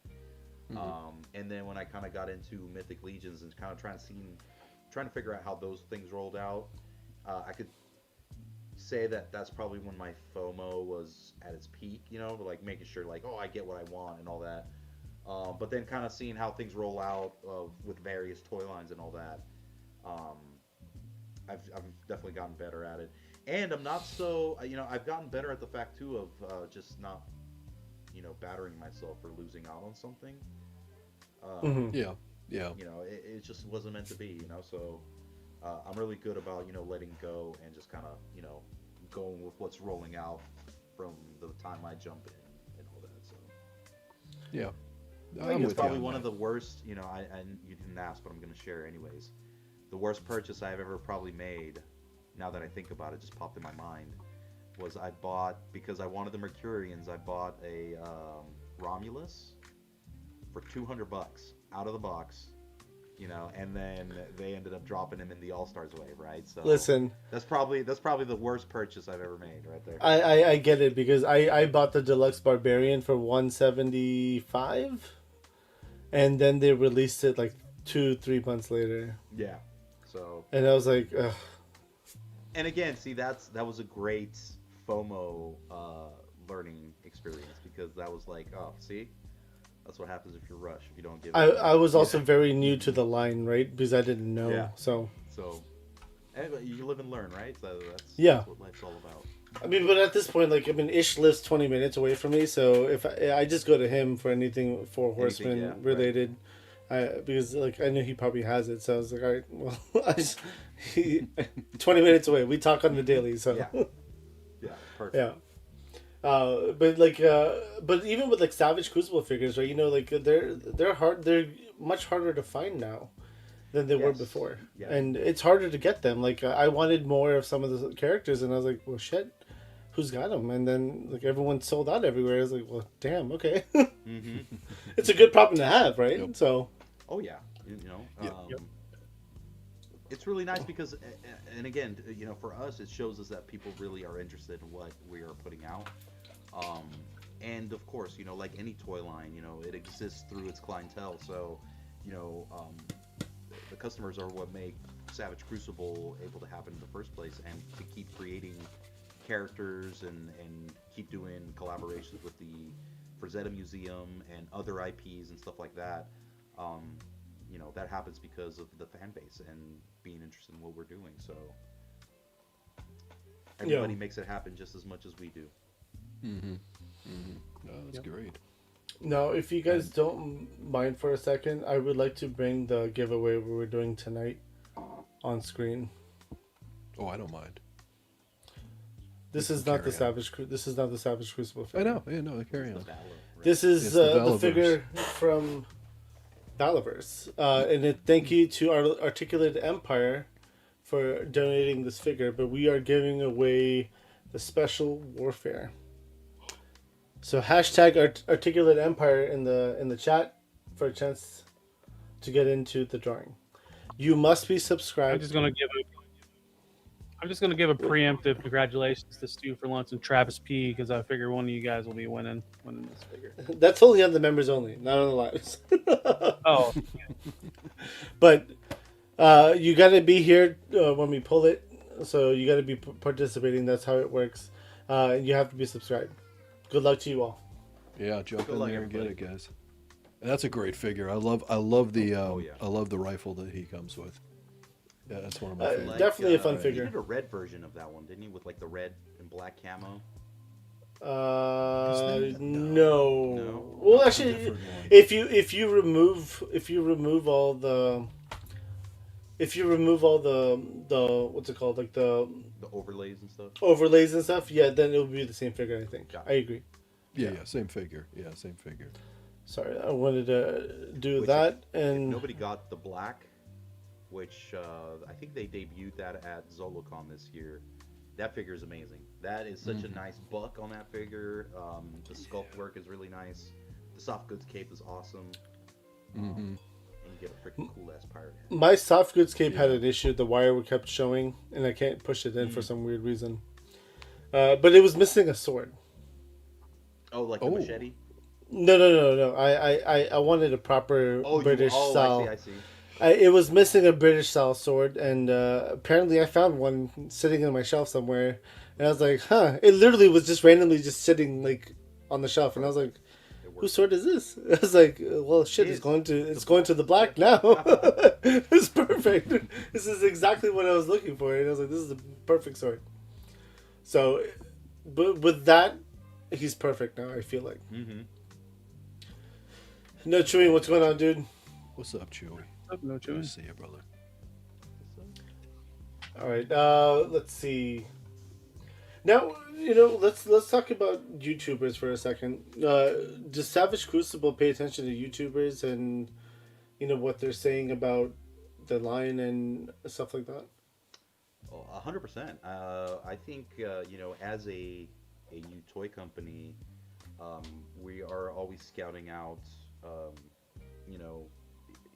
And then when I kind of got into Mythic Legions and kind of trying to figure out how those things rolled out, I could say that that's probably when my FOMO was at its peak, like making sure like, I get what I want and all that. But then kind of seeing how things roll out with various toy lines and all that. I've definitely gotten better at it. And I'm not so, I've gotten better at the fact too of just not, battering myself for losing out on something. Yeah. It just wasn't meant to be, so I'm really good about, letting go and just kind of, going with what's rolling out from the time I jump in and all that. So. Yeah. I think it's with you probably on one that. of the worst. You know, I you didn't ask, but I'm going to share anyways. The worst purchase I've ever probably made, now that I think about it, just popped in my mind, was I bought, because I wanted the Mercurians, I bought a Romulus for $200 out of the box, you know, and then they ended up dropping him in the All Stars wave, right? So Listen, that's probably the worst purchase I've ever made, right there. I get it because I bought the deluxe barbarian for 175, and then they released it like 2-3 months later, Yeah. So. and I was like, ugh. And again, see, that was a great FOMO learning experience, because that was like, oh, see, that's what happens if you rush, if you don't give. I was also very new to the line, right? Because I didn't know. Yeah. So you live and learn, right? So Yeah. that's what life's all about. I mean, but at this point, like, I mean, Ish lives 20 minutes away from me, so if I just go to him for anything Four Horsemen yeah, right. related, because like I knew he probably has it, so I was like, all right, well, 20 minutes away. We talk on the daily, so Yeah. Yeah. Perfect. yeah. But even with like Savage Crucible figures, right? You know, like they're much harder to find now than they were Yes. before, Yeah. and it's harder to get them. Like I wanted more of some of the characters, and I was like, well, shit, who's got them? And then like everyone sold out everywhere. I was like, well, damn, okay. Mm-hmm. It's a good problem to have, right? Yep. So Oh yeah. You know. Yep. It's really nice because, and again, you know, for us, it shows us that people really are interested in what we are putting out. And of course, you know, like any toy line, you know, it exists through its clientele. So, you know, the customers are what make Savage Crucible able to happen in the first place, and to keep creating characters and keep doing collaborations with the Frazetta Museum and other IPs and stuff like that. You know, that happens because of the fan base and being interested in what we're doing. So everybody makes it happen just as much as we do. No, that's great. now, if you guys don't mind for a second, I would like to bring the giveaway we were doing tonight on screen. Oh, I don't mind. This is not the Savage. This is not the Savage Crucible I figure. know. Yeah, no, carry on. This is It's the the Valaverse. figure from Valaverse. And thank you to our Articulated Empire for donating this figure. But we are giving away the Special Warfare. So hashtag Articulate Empire in the chat for a chance to get into the drawing. You must be I'm subscribed. just gonna give a preemptive congratulations to Stu for Lunch and Travis P, because I figure one of you guys will be winning this figure. That's only on the members only, not on the lives. Oh, But you got to be here when we pull it, so you got to be participating. That's how it works. You have to be subscribed. Good luck to you all. Yeah, jump Good in luck, there and get it, everybody. guys. And that's a great figure. I love the yeah. I love the rifle that he comes with. Yeah, that's one of my favorites. Definitely a fun You figure. did a red version of that one, didn't you? With like the red and black camo. No. No? Well, That's a actually, different one. if you remove all the what's it called, like the The overlays and stuff. overlays and stuff, yeah, then it would be the same figure. I think. Got it. I agree. Yeah, same figure. Yeah, same figure. Sorry, I wanted to do Which that, If and nobody got the black, which I think they debuted that at Zolocon this year. That figure is amazing. That is such a nice buck on that figure. The sculpt work is really nice. The soft goods cape is awesome. And you get a freaking cool ass pirate head. my soft goods cape had an issue. The wire kept showing, and I can't push it in for some weird reason. But it was missing a sword. Oh, like the machete? No. I wanted a proper British style. I see. It was missing a British style sword, and apparently I found one sitting on my shelf somewhere, and I was like, "Huh!" It literally was just randomly just sitting like on the shelf, and I was like, "Whose sword is this?" I was like, "Well, shit, it's going to the black now." It's perfect. This is exactly what I was looking for, and I was like, "This is the perfect sword." So, but with that, he's perfect now. I feel like. No, Chewy, what's going on, dude? What's up, Chewy? no Good to choice. see you, brother. All right, let's see. Now, let's talk about YouTubers for a second. Does Savage Crucible pay attention to YouTubers and what they're saying about the line and stuff like that? 100%. I think as a new toy company, we are always scouting out, um, you know,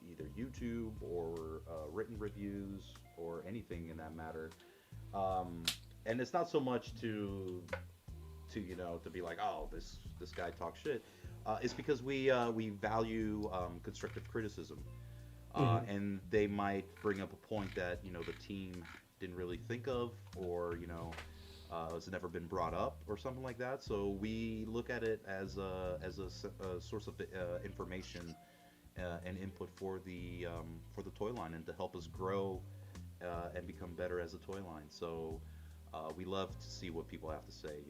either YouTube or written reviews or anything in that matter. And it's not so much to be like, oh, this guy talks shit. It's because we value constructive criticism, and they might bring up a point that the team didn't really think of, or has never been brought up, or something like that. So we look at it as a source of information and input for the toy line, and to help us grow and become better as a toy line. So we love to see what people have to say,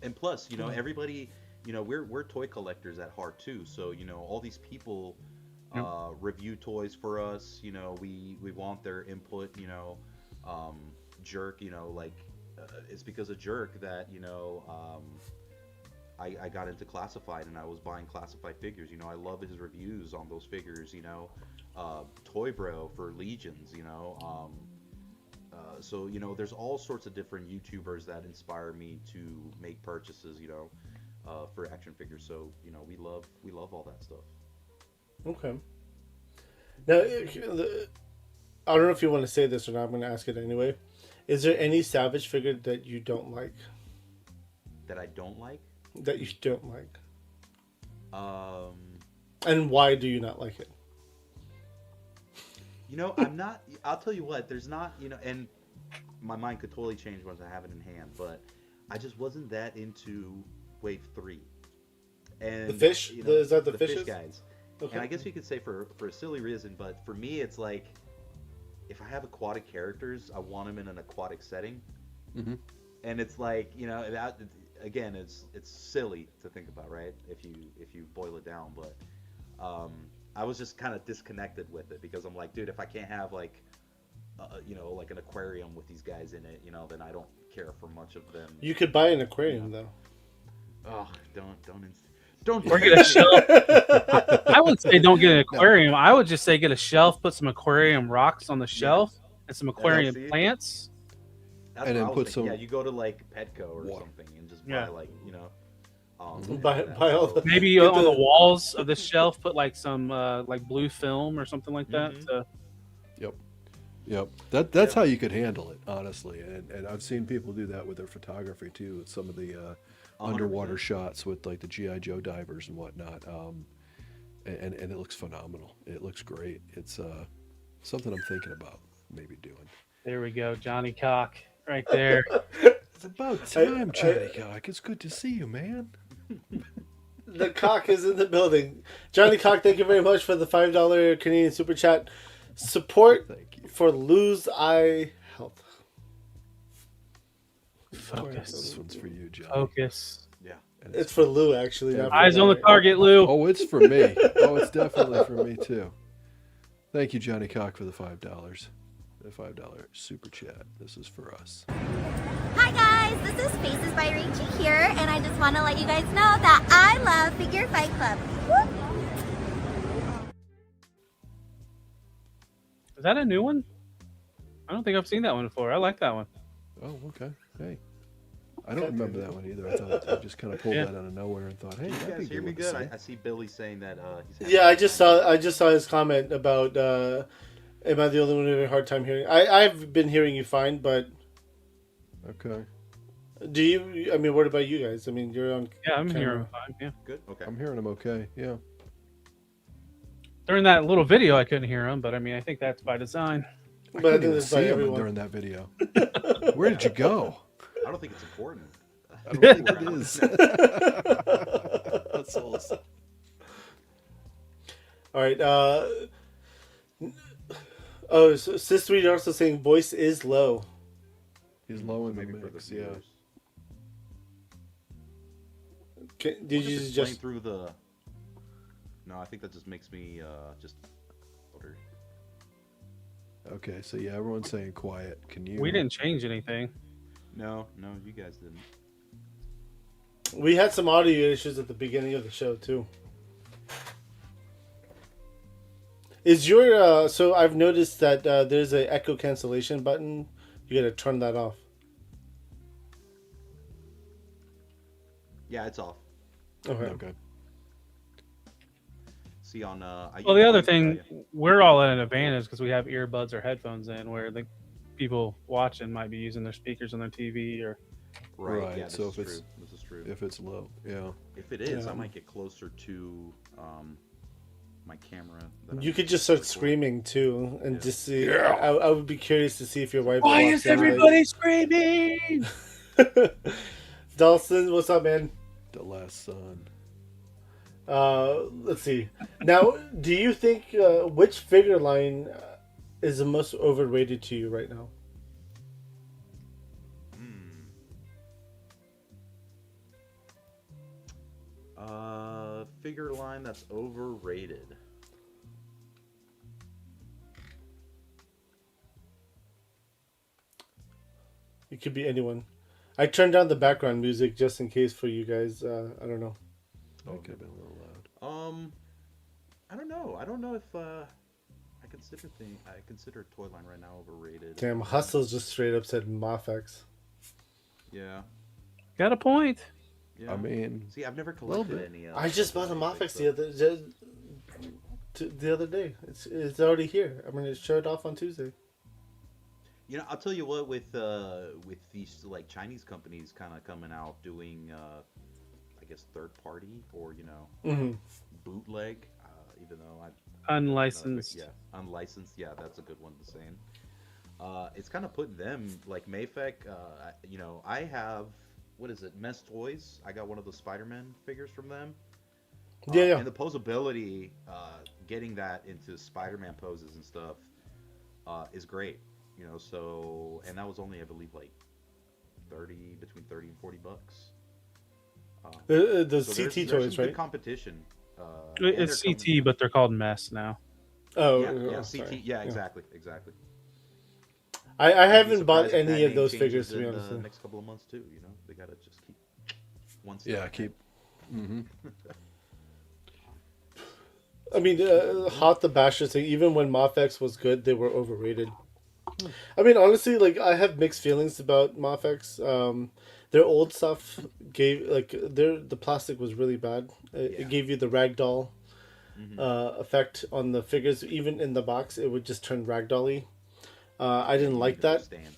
And plus, everybody, we're toy collectors at heart too. So all these people review toys for us. We want their input. Jerk, it's because of Jerk that I got into classified, and I was buying classified figures. I love his reviews on those figures. Toy Bro for Legions. So there's all sorts of different YouTubers that inspire me to make purchases. For action figures. So we love all that stuff. Okay. Now, I don't know if you want to say this or not. I'm going to ask it anyway. Is there any Savage figure that you don't like? That I don't like? That you don't like. And why do you not like it? I'm not. I'll tell you what. There's not. And my mind could totally change once I have it in hand. But I just wasn't that into Wave 3. And the fish? Is that the fish fishes? guys? Okay. And I guess you could say for a silly reason, but for me, it's like, if I have aquatic characters, I want them in an aquatic setting. Mm-hmm. And it's like, that, again, it's silly to think about, right? If you boil it down, but I was just kind of disconnected with it, because I'm like, dude, if I can't have like an aquarium with these guys in it, then I don't care for much of them. You could buy an aquarium though. Oh, don't Or get a shelf. I would say don't get an aquarium. I would just say get a shelf, put some aquarium rocks on the shelf, and some aquarium plants. That's and what then I was put thinking. some. Yeah, you go to like Petco or something and just buy Buy all the Maybe on the walls of the shelf put like some like blue film or something like that. So. Yep. That's how you could handle it, honestly. And I've seen people do that with their photography too, with some of the underwater shots with like the G.I. Joe divers and whatnot. And it looks phenomenal. It looks great. It's something I'm thinking about maybe doing. There we go, Johnny Cock, right there. It's about time, Johnny Cock. It's good to see you, man. The cock is in the building. Johnny Cock, thank you very much for the $5 Canadian Super Chat. Support for Lou's Eye Health. Focus. This one's for you, John. Focus. Yeah. It's for Lou, actually. Not for Eyes on the target, Lou. Oh, it's for me. Oh, it's definitely for me, too. Thank you, Johnny Cock, for the $5. The $5 Super Chat. This is for us. Hi guys, this is Faces by Rachie here, and I just want to let you guys know that I love Figure Fight Club. Woo! Is that a new one? I don't think I've seen that one before. I like that one. Oh, okay. Hey. I don't remember that one either. I thought I just kind of pulled that out of nowhere and thought, hey, You that'd guys be hear me one to good? see. I see Billy saying that he's Yeah, I just saw his comment about am I the only one having a hard time hearing? I've been hearing you fine, but Okay. do you? I mean, what about you guys? I mean, you're on. Yeah, I'm camera. hearing fine. Yeah. good. Okay. I'm hearing him okay. Yeah. During that little video, I couldn't hear him, but I mean, I think that's by design. But I couldn't think even that's see by him everyone. during that video. Where did you go? I don't think it's important. I don't think it is. That's awesome. All right. Oh, so Sis Reed also saying voice is low. He's low in the Maybe for the mix, yeah. viewers. Did What if you it's just? playing through the? No, I think that just makes me just louder. Okay, so yeah, everyone's saying quiet. Can you? We didn't change anything. No, you guys didn't. We had some audio issues at the beginning of the show too. Is your so I've noticed that there's a echo cancellation button. You got to turn that off. Yeah, it's off. Okay. Okay. See on Well, the other thing, we're all at an advantage because we have earbuds or headphones in, where the people watching might be using their speakers on their TV or. right. Yeah, So this is true. This is true. If it's low, yeah. If it is, Yeah. I might get closer to my camera. You could just start screaming too, and just see. Yeah. I would be curious to see if your wife. Why walks is in, like- everybody screaming? Dawson, what's up, man? The last son. Let's see. Now, do you think which figure line is the most overrated to you right now? Figure line that's overrated. It could be anyone. I turned down the background music just in case for you guys. I don't know. That could have been a little loud. I don't know. I don't know if I consider Toyline right now overrated. Damn, Hustle's just straight up said Mafex. Yeah. Got a point. Yeah. I mean, see, I've never collected bit. any. I just bought a Mafex the other day. It's already here. I mean, it showed off on Tuesday. You know, I'll tell you what, with these like Chinese companies kind of coming out doing, I guess third party or bootleg, even though Unlicensed. yeah, unlicensed. Yeah, that's a good one to say. It's kind of putting them like Mayfec. I have. What is it? Mess Toys. I got one of the Spider-Man figures from them. Yeah. And the posability, getting that into Spider-Man poses and stuff, is great. So and that was only I believe like between 30 and $40. The So CT there's toys, some good right? competition. It's CT, but they're called Mess now. Oh, yeah, sorry. CT. Yeah, exactly. I I'd be haven't bought surprised if that any of name those changes figures to be in honest. the next couple of months too. They gotta just keep one step. yeah, ahead. keep. Mm-hmm. I mean, Hot the Basher thing. Even when Mafex was good, they were overrated. I mean, honestly, like I have mixed feelings about Mafex. Their old stuff the plastic was really bad. It gave you the ragdoll effect on the figures. Even in the box, it would just turn ragdolly. I didn't like that. Stance.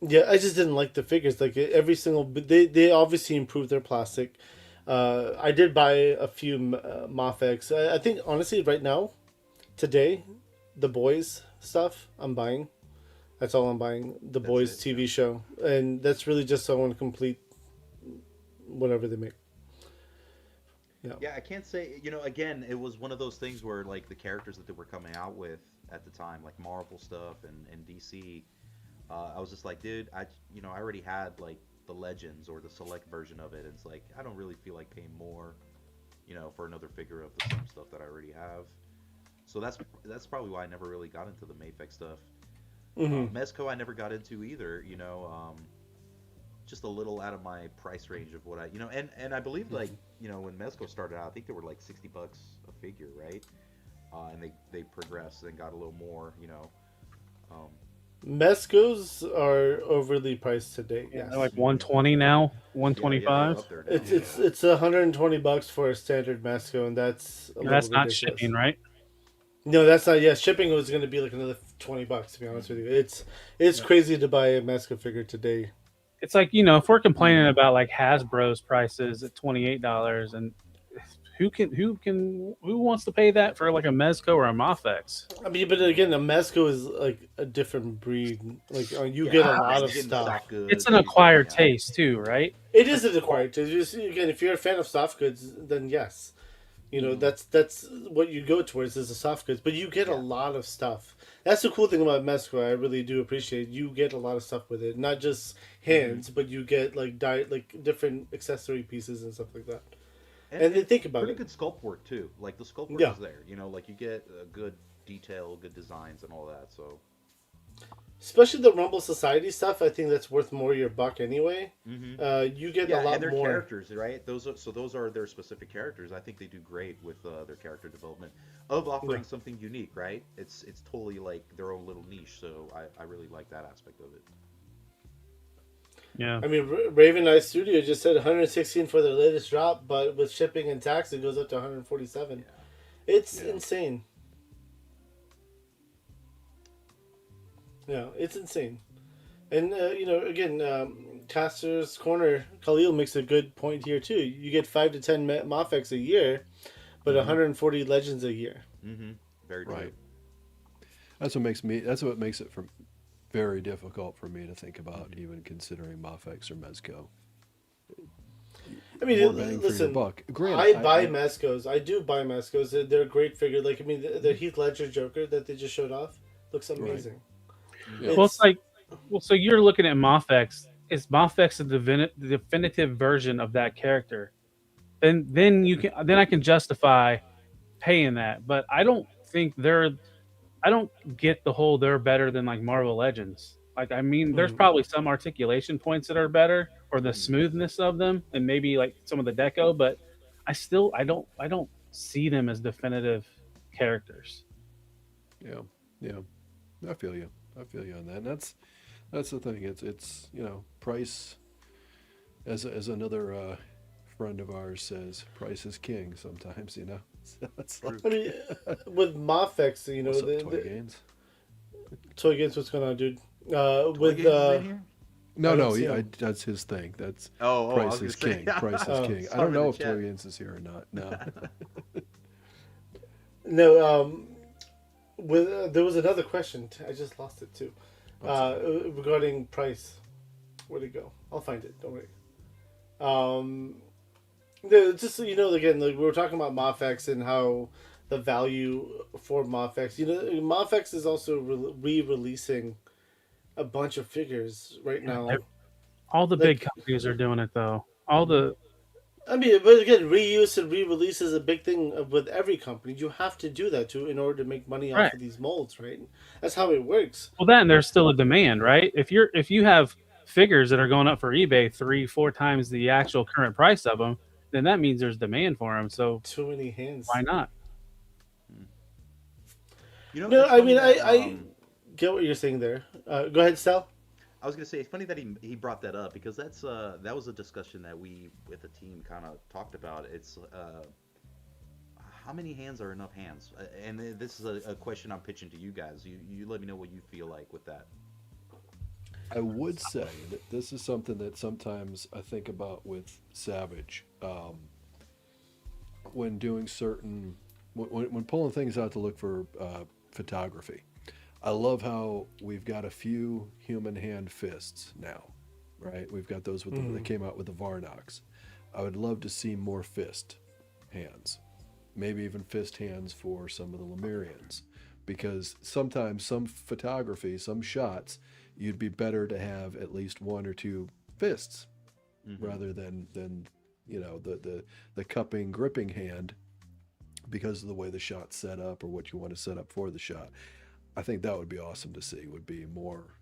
Yeah, I just didn't like the figures. Like every single, they obviously improved their plastic. I did buy a few Mafex. I think honestly, right now, today, the boys stuff I'm buying. That's all I'm buying. The boys TV show, and that's really just so I want to complete whatever they make. Yeah, I can't say. Again, it was one of those things where like the characters that they were coming out with at the time, like Marvel stuff and DC. I was just like, dude, I already had like the Legends or the Select version of it. It's like I don't really feel like paying more, for another figure of the same stuff that I already have. So that's probably why I never really got into the Mayfec stuff. Mezco I never got into either. Just a little out of my price range of what I and I believe like when Mezco started out, I think they were like $60 a figure, right? And they progressed and got a little more, Mezcos are overly priced today. Yeah, Yes. they're like 120 now, Yeah, 125. they're up there now. It's $120 for a standard Mezco, and that's That's not ridiculous. shipping, right? No, that's not. Yeah, shipping was going to be like another $20. To be honest with you, it's crazy to buy a Mezco figure today. It's like if we're complaining about like Hasbro's prices at $28, and who wants to pay that for like a Mezco or a Mafex? I mean, but again, a Mezco is like a different breed. Like you get a lot of stuff. It's an acquired taste too, right? It is an acquired taste. You see, again, if you're a fan of soft goods, then yes, that's what you go towards is the soft goods. But you get a lot of stuff. That's the cool thing about Mezco. I really do appreciate. You get a lot of stuff with it, not just hands, but you get like different accessory pieces and stuff like that. And then think about pretty it. good sculpt work too. Like the sculpt work is there. Like you get good detail, good designs, and all that. So especially the Rumble Society stuff. I think that's worth more your buck anyway. You get a lot and their more characters, right? Those are their specific characters. I think they do great with their character development of offering something unique, right? It's totally like their own little niche. So I really like that aspect of it. Yeah. I mean, Raven Eye Studio just said 116 for their latest drop, but with shipping and tax, it goes up to 147. Yeah. It's insane. Yeah, it's insane. And, again, Caster's Corner, Khalil makes a good point here, too. You get 5 to 10 Mafex a year, but 140 Legends a year. Very true. Right. That's what makes it very difficult for me to think about even considering Mafex or Mezco. I mean, More bang for your listen, buck. I Granted, buy Mezcos. I do buy Mezcos. They're a great figure. Like, I mean, the Heath Ledger Joker that they just showed off looks amazing. Yeah. Well, it's like, so you're looking at Mafex. Is Mafex the definitive version of that character? Then I can justify paying that. But I don't think I don't get the whole they're better than like Marvel Legends. Like, I mean, there's probably some articulation points that are better, or the smoothness of them, and maybe like some of the deco, but I don't see them as definitive characters. Yeah. I feel you on that. And that's the thing. It's price. As another friend of ours says, price is king. Sometimes, So it's like, I mean, with Mafex, what's up, Toy Gains? Toy Gains, what's going on, dude? That's his thing. That's I price was is gonna king. say. Price is king. I don't know if Toy Gains is here or not. No. No. There was another question. I just lost it too. Regarding price. Where'd it go? I'll find it. Don't worry. Just so you know, again, like we were talking about Mafex and how the value for Mafex. Mafex is also re-releasing a bunch of figures right now. All the big companies are doing it, though. I mean, but again, reuse and re-release is a big thing with every company. You have to do that in order to make money off of these molds, right? That's how it works. Well, then there's still a demand, right? If you have figures that are going up for eBay 3-4 times the actual current price of them, then that means there's demand for them. So too many hands. Why not? No, I mean, I get what you're saying there. Go ahead, Stel. I was gonna say it's funny that he brought that up because that was a discussion that we with the team kind of talked about. It's how many hands are enough hands, and this is a question I'm pitching to you guys. You let me know what you feel like with that. I would say that this is something that sometimes I think about with Savage when doing when pulling things out to look for photography. I love how we've got a few human hand fists now, right? We've got those that came out with the Varnox. I would love to see more fist hands, maybe even fist hands for some of the Lemurians, because sometimes some photography, some shots, you'd be better to have at least one or two fists rather than the cupping, gripping hand because of the way the shot's set up or what you want to set up for the shot. I think that would be awesome to see. Would be more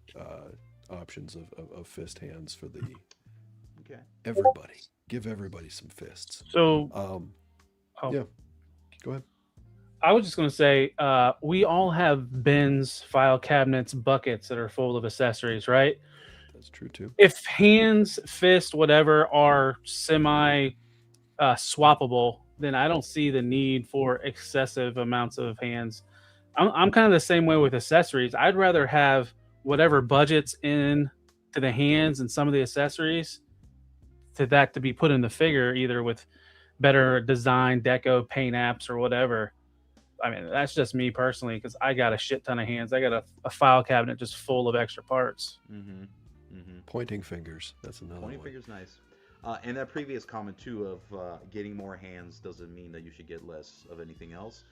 options of fist hands for the everybody. Give everybody some fists. So, yeah, go ahead. I was just going to say, we all have bins, file cabinets, buckets that are full of accessories, right? That's true too. If hands, fist, whatever are semi swappable, then I don't see the need for excessive amounts of hands. I'm kind of the same way with accessories. I'd rather have whatever budget's in to the hands and some of the accessories to be put in the figure, either with better design, deco, paint apps, or whatever. I mean, that's just me personally, because I got a shit ton of hands. I got a file cabinet just full of extra parts. Pointing fingers. That's another Pointing one. fingers, nice. And that previous comment too of getting more hands doesn't mean that you should get less of anything else.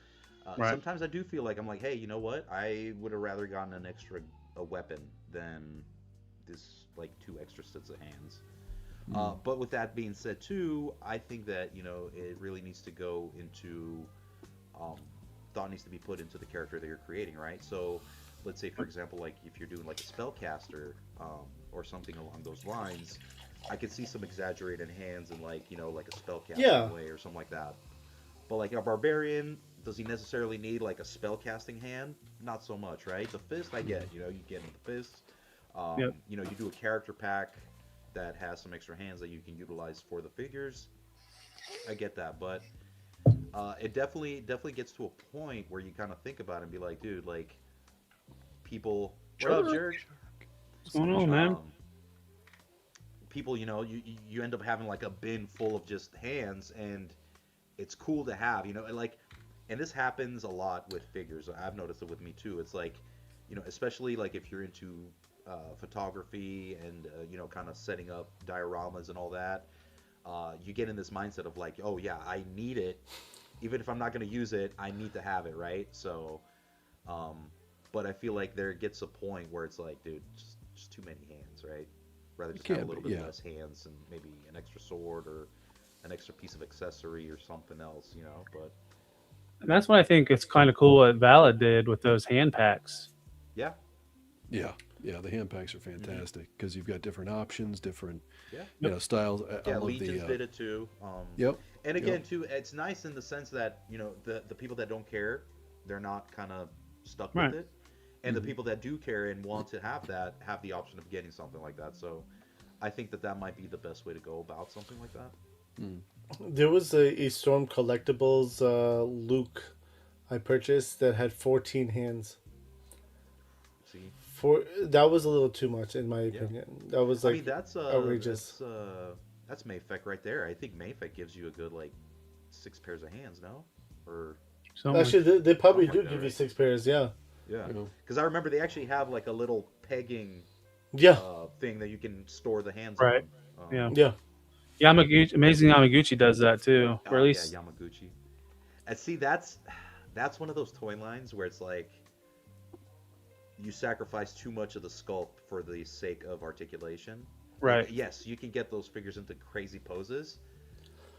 Right. Sometimes I do feel like I'm like, hey, you know what? I would have rather gotten a weapon than this like 2 extra sets of hands. But with that being said too, I think that it really needs to go into thought needs to be put into the character that you're creating, right? So let's say for example, like if you're doing like a spellcaster or something along those lines, I could see some exaggerated hands and like like a spellcasting way or something like that. But like a barbarian, does he necessarily need like a spellcasting hand? Not so much, right? The fist, I get. You get in the fist. You do a character pack that has some extra hands that you can utilize for the figures. I get that, but it definitely gets to a point where you kind of think about it and be like, dude, like people. What up, Jerk? What's going on, man? People, you end up having like a bin full of just hands, and it's cool to have, and this happens a lot with figures. I've noticed it with me too. It's like, especially like if you're into photography and kind of setting up dioramas and all that, you get in this mindset of like, oh yeah, I need it, even if I'm not going to use it, I need to have it, right? So, but I feel like there gets a point where it's like, dude, just too many hands, right? Rather just have a little bit less hands and maybe an extra sword or an extra piece of accessory or something else, but. And that's what I think it's kind of cool what Valid did with those hand packs. Yeah. Yeah. Yeah, the hand packs are fantastic because you've got different options, different styles. Yeah, Legions did it too. Yep. And again, too, it's nice in the sense that the people that don't care, they're not kind of stuck with it, and the people that do care and want to have that have the option of getting something like that. So, I think that might be the best way to go about something like that. There was a Storm Collectibles Luke I purchased that had 14 hands. See, that was a little too much in my opinion. That was like that's outrageous. That's Mayfek right there. I think Mayfek gives you a good like 6 pairs of hands, no? Or actually, they probably do give you 6 pairs. Yeah. Yeah. Because I remember they actually have like a little pegging. Thing that you can store the hands on. Yeah. Yamaguchi, Amazing Yamaguchi does that too. Or at least Yamaguchi. And see, that's one of those toy lines where it's like you sacrifice too much of the sculpt for the sake of articulation. Right. Like, yes, you can get those figures into crazy poses,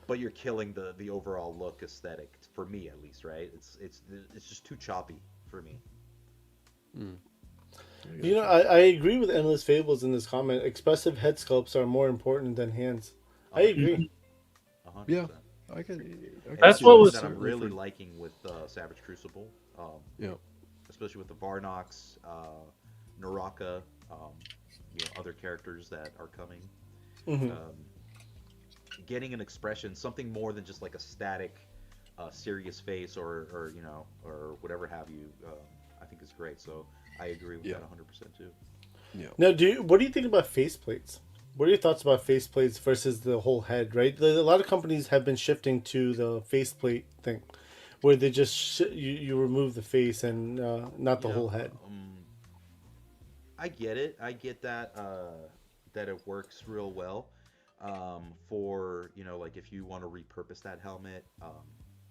but you're killing the overall look aesthetic for me at least, right? It's just too choppy for me. I agree with Endless Fables in this comment. Expressive head sculpts are more important than hands. I agree. 100%. Yeah, I can. That's what was that I'm really liking with Savage Crucible. Especially with the Varnox, Naraka, other characters that are coming. Getting an expression, something more than just like a static, serious face or whatever have you. I think is great. So I agree with that 100% too. Yeah. Now, what do you think about faceplates? What are your thoughts about faceplates versus the whole head? Right, a lot of companies have been shifting to the faceplate thing, where they just you remove the face and not the whole head. I get it. I get that that it works real well for like if you want to repurpose that helmet.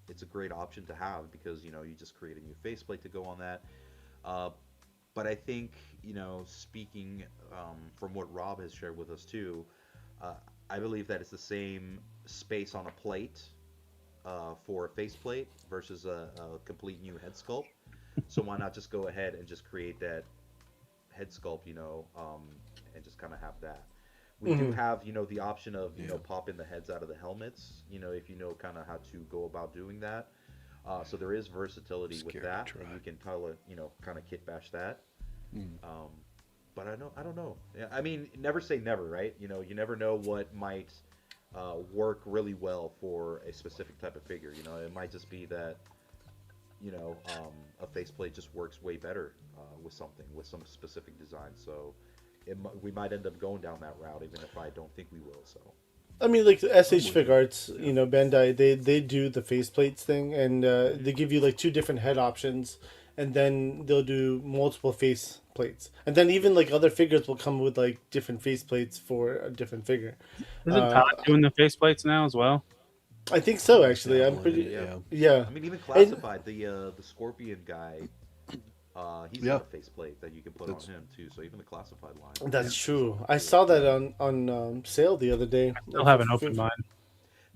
It's a great option to have because you just create a new faceplate to go on that. But I think speaking from what Rob has shared with us too, I believe that it's the same space on a plate for a faceplate versus a complete new head sculpt. So why not just go ahead and just create that head sculpt, and just kind of have that. We do have, the option of, popping the heads out of the helmets, if you know kind of how to go about doing that. So there is versatility with that. And you can tell it, kind of kitbash that. But I don't know. I mean, never say never, right? You never know what might work really well for a specific type of figure. It might just be that, a faceplate just works way better with some specific design. So we might end up going down that route, even if I don't think we will. So. I mean, like SH Fig Arts, Bandai, they do the faceplates thing, and they give you like 2 different head options, and then they'll do multiple face plates, and then even like other figures will come with like different face plates for a different figure. Isn't Todd doing the face plates now as well? I think so. Actually, I'm pretty. Yeah. I mean, even Classified, the Scorpion guy. He's got a faceplate that you can put on him too. So even the Classified line. That's true. I saw that on sale the other day. I still haven't opened mine.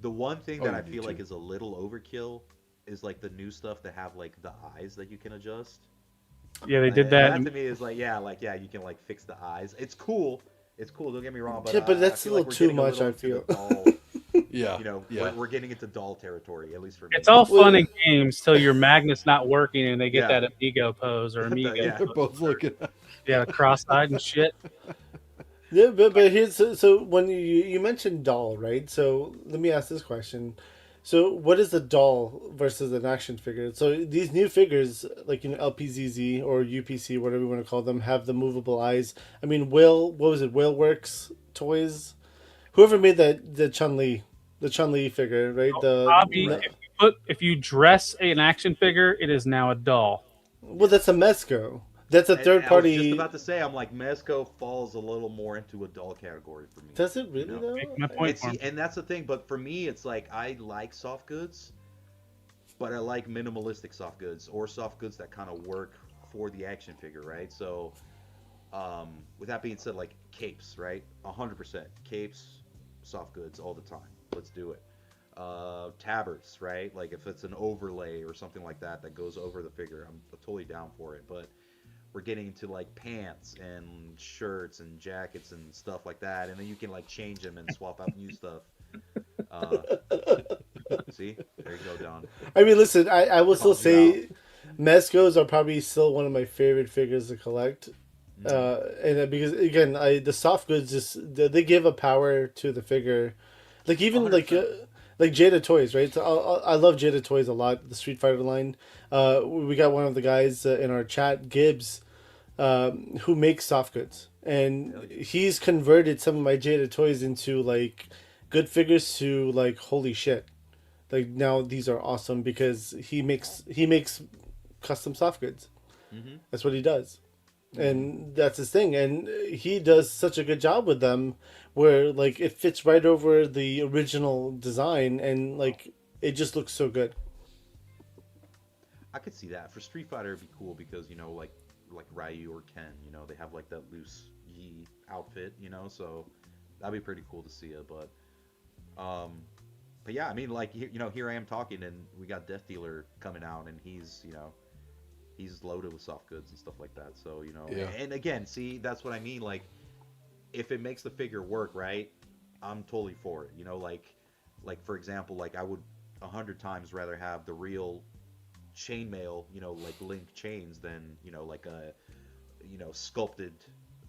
The one thing that I feel like is a little overkill is like the new stuff that have like the eyes that you can adjust. Yeah, they did That that. to me is like, yeah, you can like fix the eyes. It's cool. It's cool. Don't get me wrong, but Yeah, but that's I a feel like little we're too getting a much, little I into the feel. doll. Yeah. You know, Yeah. we're getting into doll territory, at least for me. It's all Well- fun and games till your magnet's not working and they get Yeah. that amigo pose or amigo. Yeah. They're both looking at Yeah, cross-eyed and shit. Yeah, but here's so when you mentioned doll, right? So let me ask this question. So what is a doll versus an action figure? So these new figures, like LPZZ or UPC, whatever you want to call them, have the movable eyes. I mean, what was it? Whaleworks Toys, whoever made the Chun Li figure, right? Bobby, if you dress an action figure, it is now a doll. Well, that's a Mezco. That's a third I was party. just about to say, I'm like, Mezco falls a little more into a doll category for me. Does it really You know? though? Make my point for him. And that's the thing. But for me, it's like I like soft goods, but I like minimalistic soft goods or soft goods that kind of work for the action figure, right? So, with that being said, like capes, right? 100% capes, soft goods all the time. Let's do it. Tabards, right? Like if it's an overlay or something like that that goes over the figure, I'm totally down for it. But we're getting into like pants and shirts and jackets and stuff like that, and then you can like change them and swap out new stuff. See, there you go, Don. I mean, listen, I will still Calls you say Mezcos are probably still one of my favorite figures to collect. And because again, the soft goods they give a power to the figure, like even 100%. like Jada Toys, right? So I love Jada Toys a lot. The Street Fighter line. We got one of the guys in our chat, Gibbs, who makes soft goods, and he's converted some of my Jada Toys into like good figures to like holy shit. Like now these are awesome because he makes custom soft goods. That's what he does. And that's his thing, and he does such a good job with them where like it fits right over the original design, and like it just looks so good. I could see that for Street Fighter. It'd be cool because like Ryu or Ken, they have like that loose Yi outfit, so that'd be pretty cool to see it. But yeah, I mean, like here I am talking, and we got Death Dealer coming out, and he's loaded with soft goods and stuff like that. So Yeah. And again, see, that's what I mean. Like, if it makes the figure work, right, I'm totally for it. Like for example, like I would 100 times rather have the real chainmail, like link chains than like a sculpted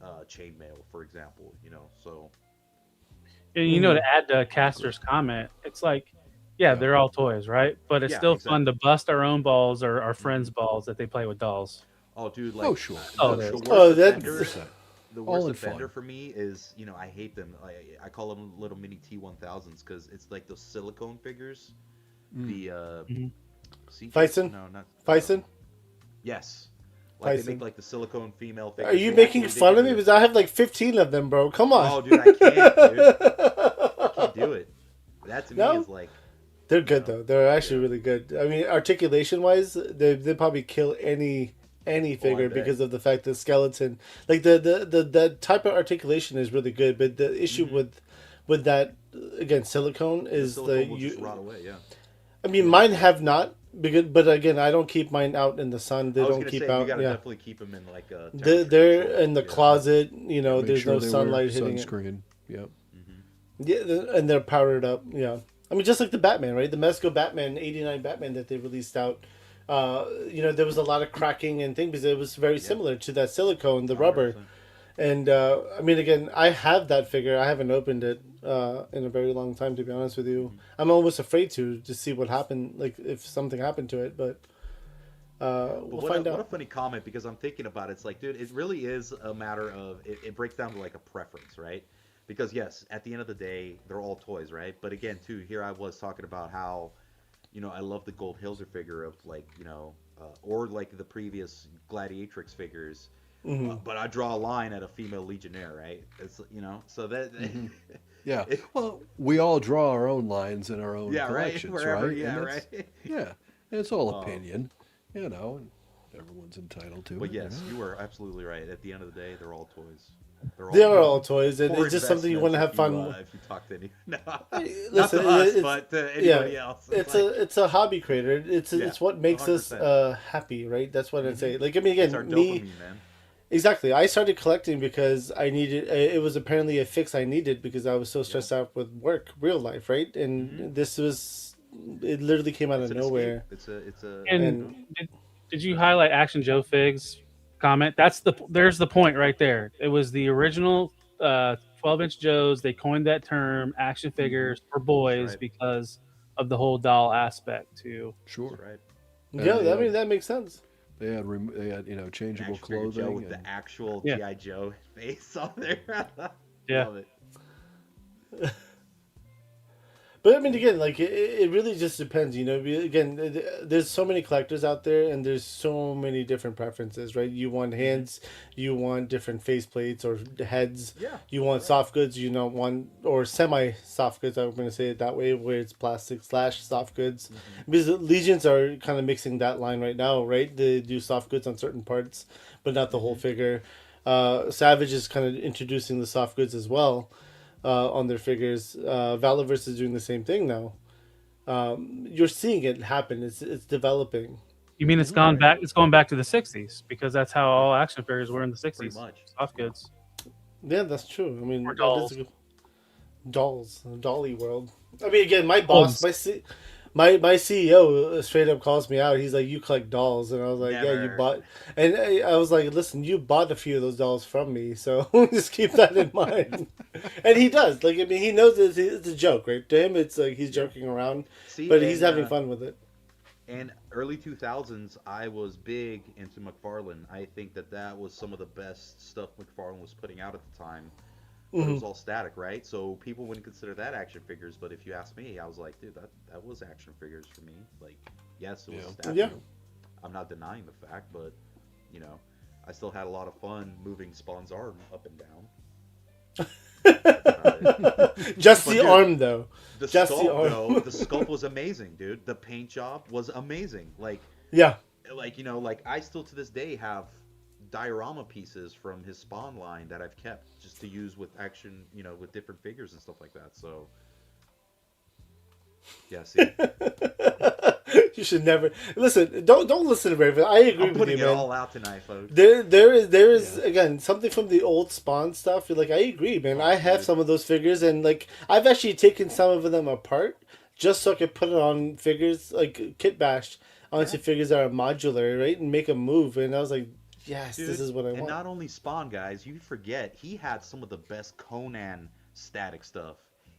chainmail, for example. So. And to add to Caster's comment, it's like, yeah, they're all toys, right? But it's still fun to bust our own balls or our friends' balls that they play with dolls. Oh, dude, like, sure. The worst offender for me is, I hate them. I call them little mini T1000s because it's like those silicone figures. The Bison? No, not Bison. Yes. Like Bison. they make like the silicone female figures. Are you making fun of me? Because I have like 15 of them, bro. Come on. Oh, dude, I can't, dude. I can't do it. That to me is like. They're good though. They're actually really good. I mean, articulation wise, they probably kill any figure because of the fact that skeleton, like the type of articulation is really good. But the issue with that again, silicone is silicone will just rot away. Yeah. I mean, mine have not. But again, I don't keep mine out in the sun. They don't keep out. You gotta definitely keep them in like a. They're in the closet. Make there's sure no they sunlight wear hitting sunscreen. Yep. Yeah, and they're powered up. Yeah, I mean, just like the Batman, right? The Mezco Batman, '89 Batman that they released out. There was a lot of cracking and things because it was very similar to that silicone, the rubber. 100%. And I mean, again, I have that figure. I haven't opened it in a very long time, to be honest with you. I'm almost afraid to see what happened, like if something happened to it. But we'll find out. What a funny comment, because I'm thinking about it. It's like, dude, it really is a matter of it breaks down to like a preference, right? Because yes, at the end of the day, they're all toys, right? But again, too, here I was talking about how, I love the Gold Hilser figure of like, or like the previous Gladiatrix figures. But I draw a line at a female Legionnaire, right? It's so that. Yeah. Well, we all draw our own lines in our own collections, right? Wherever, right? yeah, right. Yeah, and it's all opinion, and everyone's entitled to it. But yes, you are absolutely right. At the end of the day, they're all toys. They are all toys, and poor it's just something you want to have investments fun. if you talk to any, not Listen, to us, it's- but to anybody else. It's a hobby creator. It's Yeah, it's what makes us 100%. Happy, right? That's what I'd say. Like I mean, again, It's our me dopamine, man. exactly. I started collecting because I needed. It was apparently a fix I needed because I was so stressed out with work, real life, right? And this was. It literally came out It's of an nowhere. escape. It's a. And did you highlight Action Joe Fig's comment? There's the point right there. It was the original 12-inch Joes. They coined that term, action figures for boys, right. because of the whole doll aspect too. Sure. That's right. Yeah, I mean that makes sense. They had changeable Action figure Joe clothing with and the actual Yeah. GI Joe face on there. Yeah. Love it. But I mean, again, like it really just depends, you know. Again, there's so many collectors out there, and there's so many different preferences, right? You want hands, you want different face plates or heads. Yeah, You want soft goods, you know, or semi soft goods. I'm going to say it that way, where it's plastic / soft goods. Because the Legions are kind of mixing that line right now, right? They do soft goods on certain parts, but not the whole figure. Savage is kind of introducing the soft goods as well. On their figures, Valiverse is doing the same thing now. You're seeing it happen. It's developing. You mean it's gone back? It's going back to the '60s, because that's how all action figures were in the '60s. Pretty much. Soft goods. Yeah, that's true. I mean, Or that is a good- dolls, dolly world. I mean, again, my boss, my CEO straight up calls me out. He's like, "You collect dolls," and I was like, "Yeah, you Never. bought." And I was like, "Listen, you bought a few of those dolls from me, so just keep that in mind." And he does. Like, I mean, he knows it's a joke, right? To him, it's like he's joking around, See, but he's and, having fun with it. And early 2000s, I was big into McFarlane. I think that was some of the best stuff McFarlane was putting out at the time. But it was all static, right? So people wouldn't consider that action figures. But if you ask me, I was like, dude, that was action figures for me. Like, yes, it was static. Yeah. I'm not denying the fact, but you know, I still had a lot of fun moving Spawn's arm up and down. Just But the dude, arm, though. The Just sculpt, the arm. though, the sculpt was amazing, dude. The paint job was amazing. Like Yeah. you know, like I still to this day have diorama pieces from his Spawn line that I've kept just to use with action, you know, with different figures and stuff like that. So yeah, see, You should never listen. Don't listen to Raven. I agree I'm with putting you, it man. all out tonight, folks. There is again something from the old Spawn stuff. Like I agree, man. I have dude. some of those figures, and like I've actually taken some of them apart just so I could put it on figures like Kitbash onto figures that are modular, right, and make them move. And I was like, yes, Dude, this is what I and want. not only Spawn, guys, you forget he had some of the best Conan static stuff.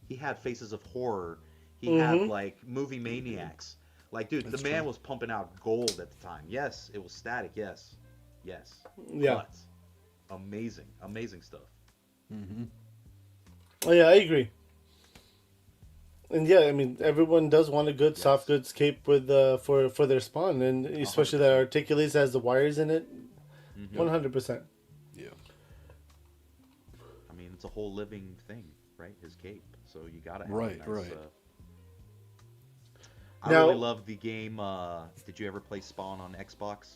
He had Faces of Horror. He had like Movie Maniacs. Like, dude, the man was pumping out gold at the time. Yes, it was static. Yes, yes. Yeah. But amazing, amazing stuff. Oh yeah, I agree. And yeah, I mean, everyone does want a good soft goods cape with for their Spawn, and especially that articulates, has the wires in it. 100%. Yeah. I mean, it's a whole living thing, right? His cape. So you gotta have Right, a nice, right. I Now- really love the game. Did you ever play Spawn on Xbox?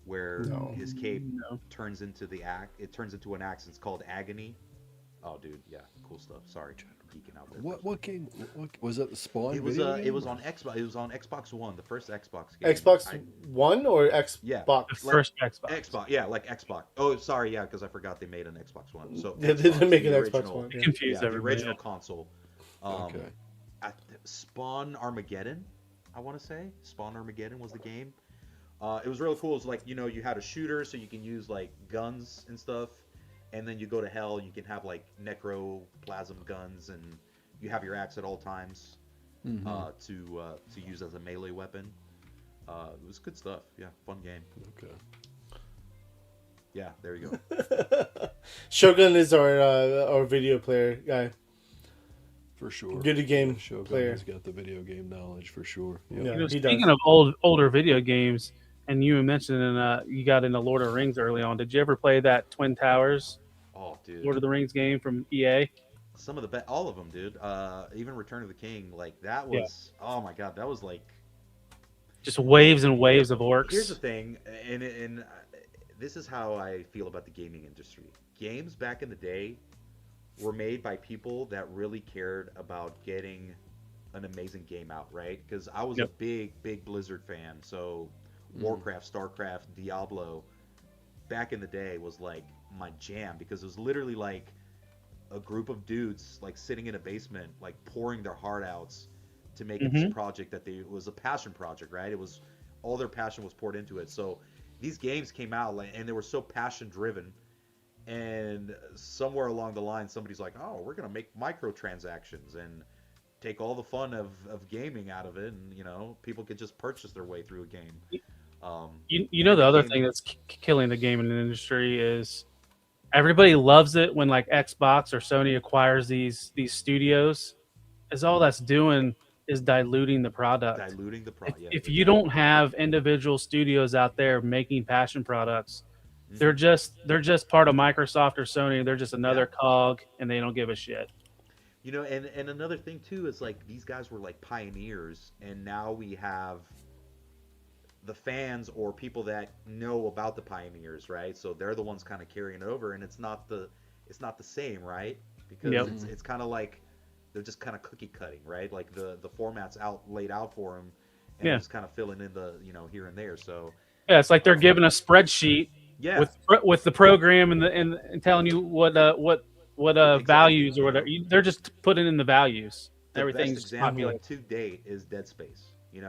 Where his cape turns into It turns into an axe. It's called Agony. Oh, dude, yeah, cool stuff. Sorry, geeking out there. What game? What was that? The Spawn? It was video it game, was or- on Xbox. It was on Xbox One, the first Xbox game. Xbox One or Xbox? Yeah. The Like, first Xbox. Xbox, yeah, like Xbox. Oh, sorry, yeah, because I forgot they made an Xbox One. So Yeah, they didn't make the an Xbox original- One. Yeah. Confused the everybody. original console. Okay. Spawn Armageddon, I want to say. Spawn Armageddon was the game. It was really cool. It's like, you know, you had a shooter, so you can use like guns and stuff, and then you go to hell, you can have like necroplasm guns, and you have your axe at all times to use as a melee weapon. It was good stuff. Yeah, fun game. Okay. Yeah, there you go. Shogun is our video player guy. For sure. Good game Shogun player. has got the video game knowledge for sure. Yeah. Yep. You know, he speaking does. of older video games, and you mentioned you got into Lord of the Rings early on. Did you ever play that Twin Towers Oh, dude. Lord of the Rings game from EA? Some of the best, all of them, dude. Even Return of the King, like that was. Oh my god, that was like. Just waves and waves of orcs. Here's the thing, and this is how I feel about the gaming industry. games back in the day were made by people that really cared about getting an amazing game out, right? Because I was a big Blizzard fan, so Warcraft, Starcraft, Diablo back in the day was like my jam, because it was literally like a group of dudes like sitting in a basement like pouring their heart outs to make this project that it was a passion project, right? It was all their passion was poured into it. So these games came out and they were so passion driven, and somewhere along the line somebody's like, oh, we're gonna make microtransactions and take all the fun of gaming out of it, and people could just purchase their way through a game. The other thing that's killing the gaming industry is everybody loves it when like Xbox or Sony acquires these studios, as all that's doing is diluting the product. If you don't have individual studios out there making passion products, they're just part of Microsoft or Sony. They're just another cog, and they don't give a shit. And another thing too is like these guys were like pioneers, and now we have the fans or people that know about the pioneers, right? So they're the ones kind of carrying it over, and it's not the same, right? Because it's kind of like they're just kind of cookie cutting, right? Like the format's laid out for them, and they're just kind of filling in the here and there. So it's like they're given a spreadsheet with the program and telling you what values or whatever. They're just putting in the values. Everything's best example to date is Dead Space.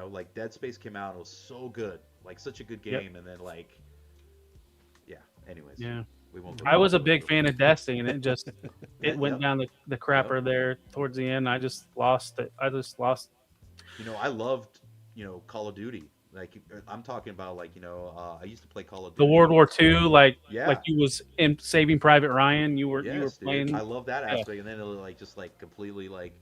Like Dead Space came out, it was so good, like such a good game, and then like, anyways, we won't. I was a big fan of Destiny, and it went down the crapper there towards the end. I just lost it. I loved, Call of Duty. Like I'm talking about, like I used to play Call of the Duty. World War II, like you was in Saving Private Ryan. You were playing. Dude, I love that aspect, and then it like just like completely like.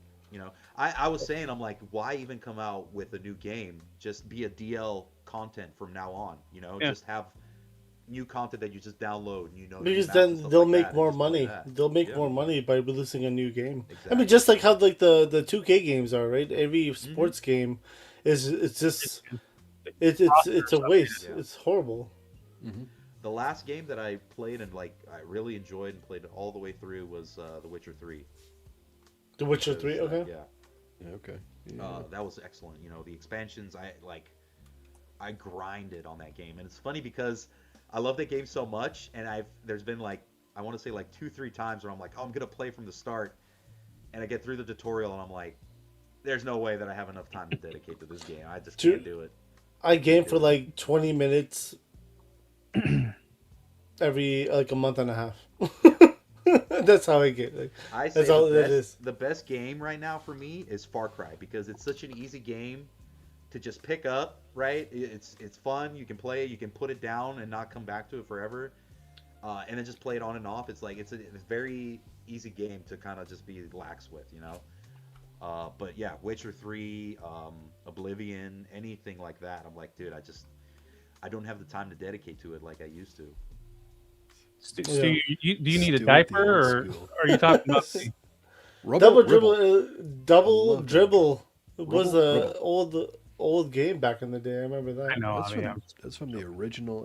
I was saying, I'm like, why even come out with a new game? Just be a DL content from now on. Just have new content that you just download. Because then they'll make more money. They'll make more money by releasing a new game. Exactly. I mean, just like how like the 2K games are, right? Every sports game it's a waste. Yeah. It's horrible. The last game that I played and like I really enjoyed and played it all the way through was The Witcher 3. The Witcher 3, okay. Okay. That was excellent. The expansions, I grinded on that game, and it's funny because I love that game so much, and there's been like I want to say like 2-3 times where I'm like, oh, I'm gonna play from the start, and I get through the tutorial, and I'm like, there's no way that I have enough time to dedicate to this game. I just can't do it. I game for like 20 minutes every like a month and a half. That's how I get. Like, I say the best game right now for me is Far Cry, because it's such an easy game to just pick up. Right? It's fun. You can play it. You can put it down and not come back to it forever, and then just play it on and off. It's like it's a very easy game to kind of just be lax with, But yeah, Witcher 3, Oblivion, anything like that. I'm like, dude, I don't have the time to dedicate to it like I used to. Stu, do you need a diaper, or are you talking about Double Dribble was a old game back in the day. I remember that. I know. That's from the original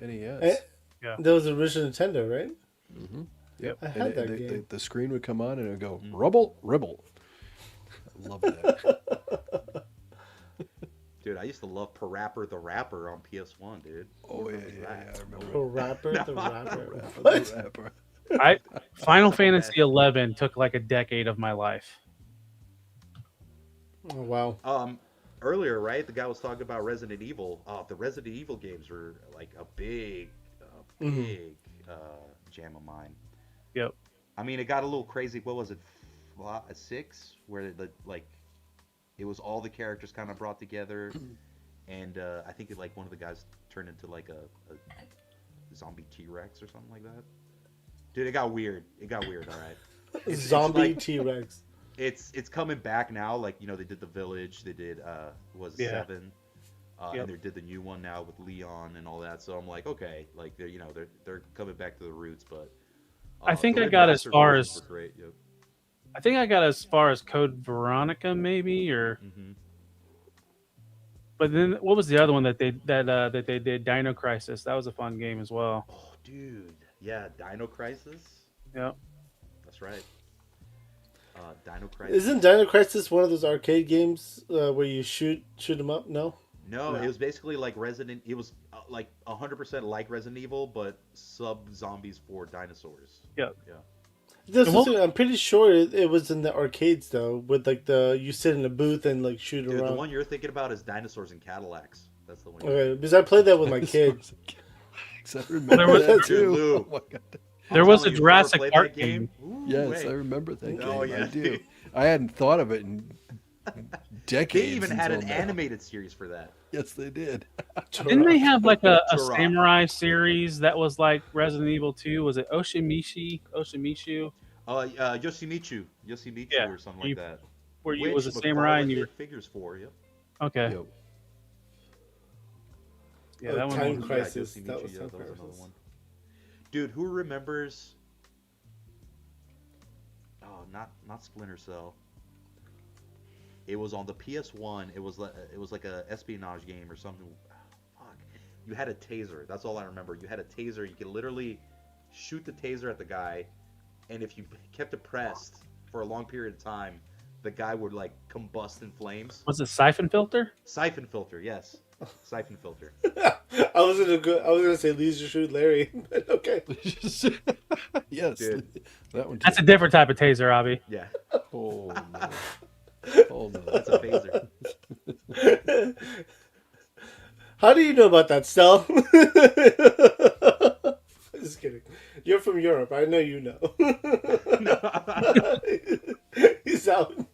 NES. That was the original Nintendo, right? Mm-hmm. Yep. I had that game. The screen would come on and it would go ribble. I love that. Dude, I used to love Parappa the Rapper on PS1, dude. Oh, yeah, I remember. Parappa the Rapper. What? Final Fantasy XI took like a decade of my life. Oh, wow. Earlier, right, the guy was talking about Resident Evil. The Resident Evil games were like a big jam of mine. Yep. I mean, it got a little crazy. What was it, 6? Where it was all the characters kind of brought together, and I think one of the guys turned into like a zombie T-Rex or something like that. Dude, it got weird. All right. Zombie T-Rex. It's coming back now. Like they did The Village. They did 7. And they did the new one now with Leon and all that. So I'm like, okay, like they're coming back to the roots. But I think I got as far as I think I got as far as Code Veronica, maybe, or. Mm-hmm. But then, what was the other one that they did? Dino Crisis. That was a fun game as well. Oh, dude, Yeah, Dino Crisis. Yep. That's right. Dino Crisis. Isn't Dino Crisis one of those arcade games where you shoot them up? No. No, it was basically like Resident. It was like 100% like Resident Evil, but sub zombies for dinosaurs. Yep. Yeah. I'm pretty sure it was in the arcades though, with like you sit in a booth and like shoot Dude, around. the one you're thinking about is Dinosaurs and Cadillacs. That's the one. Okay, because I played that with my kid. I remember that too. Lou. Oh my God. There was a You Jurassic never played Park that game. Ooh, Yes, wait. I remember that game. Oh, yeah. I do. I hadn't thought of it in decades. They even had an until now. animated series for that. Yes, they did. Didn't they have like a Turok. samurai series that was like Resident Evil 2? Was it Oshimishu? Yoshimitsu Yeah, or something like that. Where you Which was a samurai and McFarlane you were did figures for. Yep. okay. Yep. Yeah, that one Time was Crisis. Yeah, That was Yoshimitsu, Time that was another Crisis. one. Dude, who remembers? Oh, not Splinter Cell. It was on the PS1. It was like a espionage game or something. Fuck. You had a taser. That's all I remember. You had a taser. You could literally shoot the taser at the guy, and if you kept it pressed for a long period of time, the guy would like combust in flames. Was it Siphon Filter? Siphon filter, yes. Siphon filter. I was gonna say Leisure Shoot Larry, but okay. Yes, Dude. that one. That's a too. different type of taser, Abby. Yeah, Oh no. Oh no. that's a phaser. How do you know about that, Stel? Just kidding. You're from Europe. I know you know. He's out. All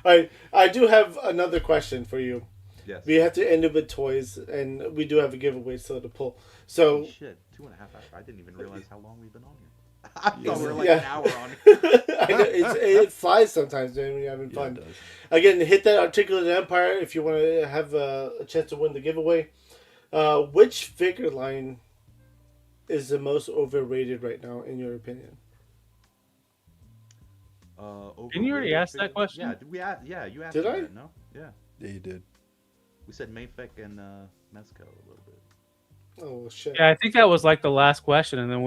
right. I do have another question for you. Yes. We have to end it with toys, and we do have a giveaway still to pull. So, Holy shit, 2.5 hours. I didn't even realize how long we've been on here. I thought we were like Yeah. an hour on here. I know, it flies sometimes when you're having Yeah, fun. it does. Again, hit that Articulate Empire if you want to have a chance to win the giveaway. Which figure line is the most overrated right now, in your opinion? Didn't you already ask that question? Yeah, yeah, you asked Did me I? that, no? Yeah. Yeah, you did. We said Mayfek and Mezco a little bit. Oh, shit. Yeah, I think that was like the last question, and then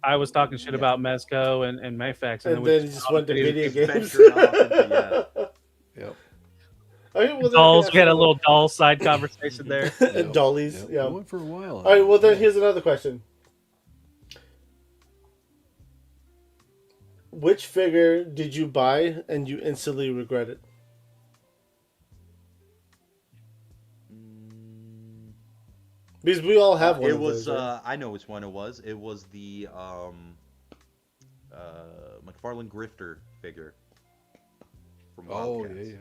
I was talking shit about Mezco and Mayfex, And we then you just went to video Just games. ventured off into, Yep. Okay, well, then dolls. we We had a little doll side conversation there. And dollies, Yep. yeah. We went for a while. All right, well, then here's another question. Which figure did you buy and you instantly regret it? Because we all have one it of was, those, right? I know which one it was. It was the McFarlane Grifter figure from Oh Wildcats. yeah.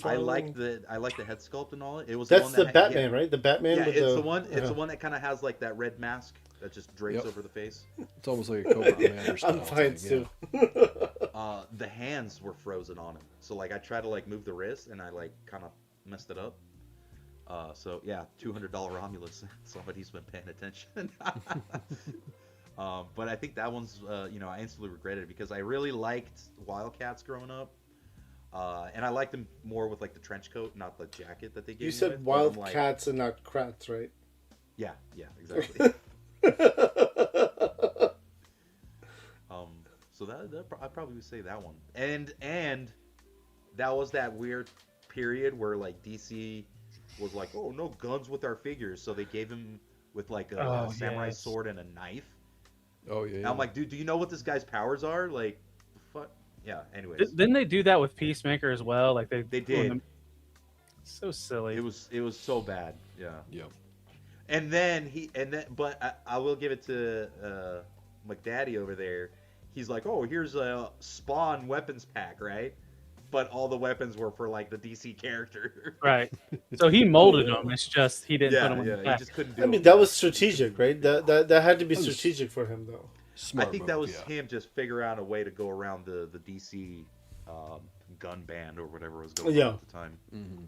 I like the head sculpt and all. It was That's the the one that Batman, right? The Batman Yeah, with it's the... the one. It's yeah. the one that kind of has like that red mask that just drapes Yep. over the face. It's almost like a Cobra Commander style I'm fine, thing, too. The hands were frozen on him, so like I tried to like move the wrist and I like kind of messed it up. So yeah, $200 Romulus. Somebody's been paying attention. But I think that one's I instantly regretted it because I really liked Wildcats growing up. And I liked them more with like the trench coat, not the jacket that they gave You me said with, but I'm like- Wildcats and not Kratts, right? Yeah, exactly. So that I'd probably say that one. And that was that weird period where like DC was like, oh, no guns with our figures, so they gave him with like a samurai sword and a knife. Oh yeah. And I'm like, dude, do you know what this guy's powers are? Like, fuck. Yeah. Anyways, Didn't they do that with Peacemaker as well? Like they did. So silly. It was so bad. Yeah. Yep. But I will give it to McDaddy over there. He's like, oh, here's a Spawn weapons pack, right? But all the weapons were for like the DC character. Right. So he molded them. It's just he didn't put them on the He back. just couldn't do I mean, it. that was strategic, right? That had to be That was- strategic for him, though. Smart I think move, that was yeah. him just figuring out a way to go around the DC gun ban or whatever was going Yeah. on at the time. Mm-hmm.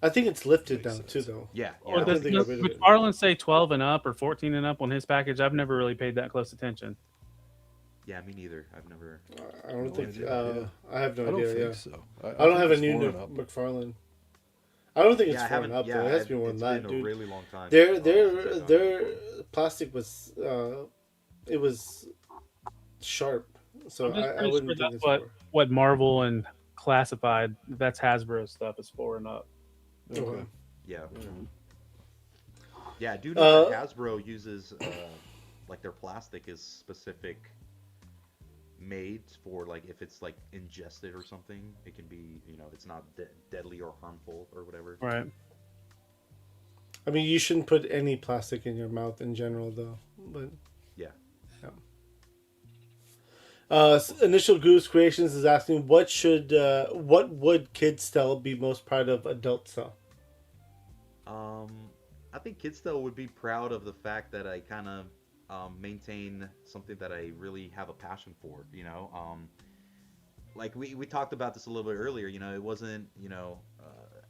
I think it's lifted Makes now, too, sense. though. Yeah. Or I does think they got rid of it. McFarlane say 12 and up or 14 and up on his package? I've never really paid that close attention. Yeah, me neither. I've never. I don't No think... idea, I have no I don't idea, think yeah. so. I don't think have a it's new 4 and up. McFarlane. I don't think it's Yeah, I fallen haven't. up Yeah, though. It has to be more it's than that, been a dude. really long time. Their since I've done their it. plastic was it was sharp, so I'm just I pretty sure wouldn't think that's it's what Marvel and Classified, that's Hasbro stuff, is 4 and up. Okay. Yeah. Mhm. Yeah, I do know that Uh, Hasbro uses like their plastic is specific made for like if it's like ingested or something, it can be, it's not deadly or harmful or whatever. Right. I mean, you shouldn't put any plastic in your mouth in general, though. But Yeah. yeah. Initial Goose Creations is asking, what would kids Stel be most proud of adult Stel? I think kids though would be proud of the fact that I kind of maintain something that I really have a passion for. Like we talked about this a little bit earlier. It wasn't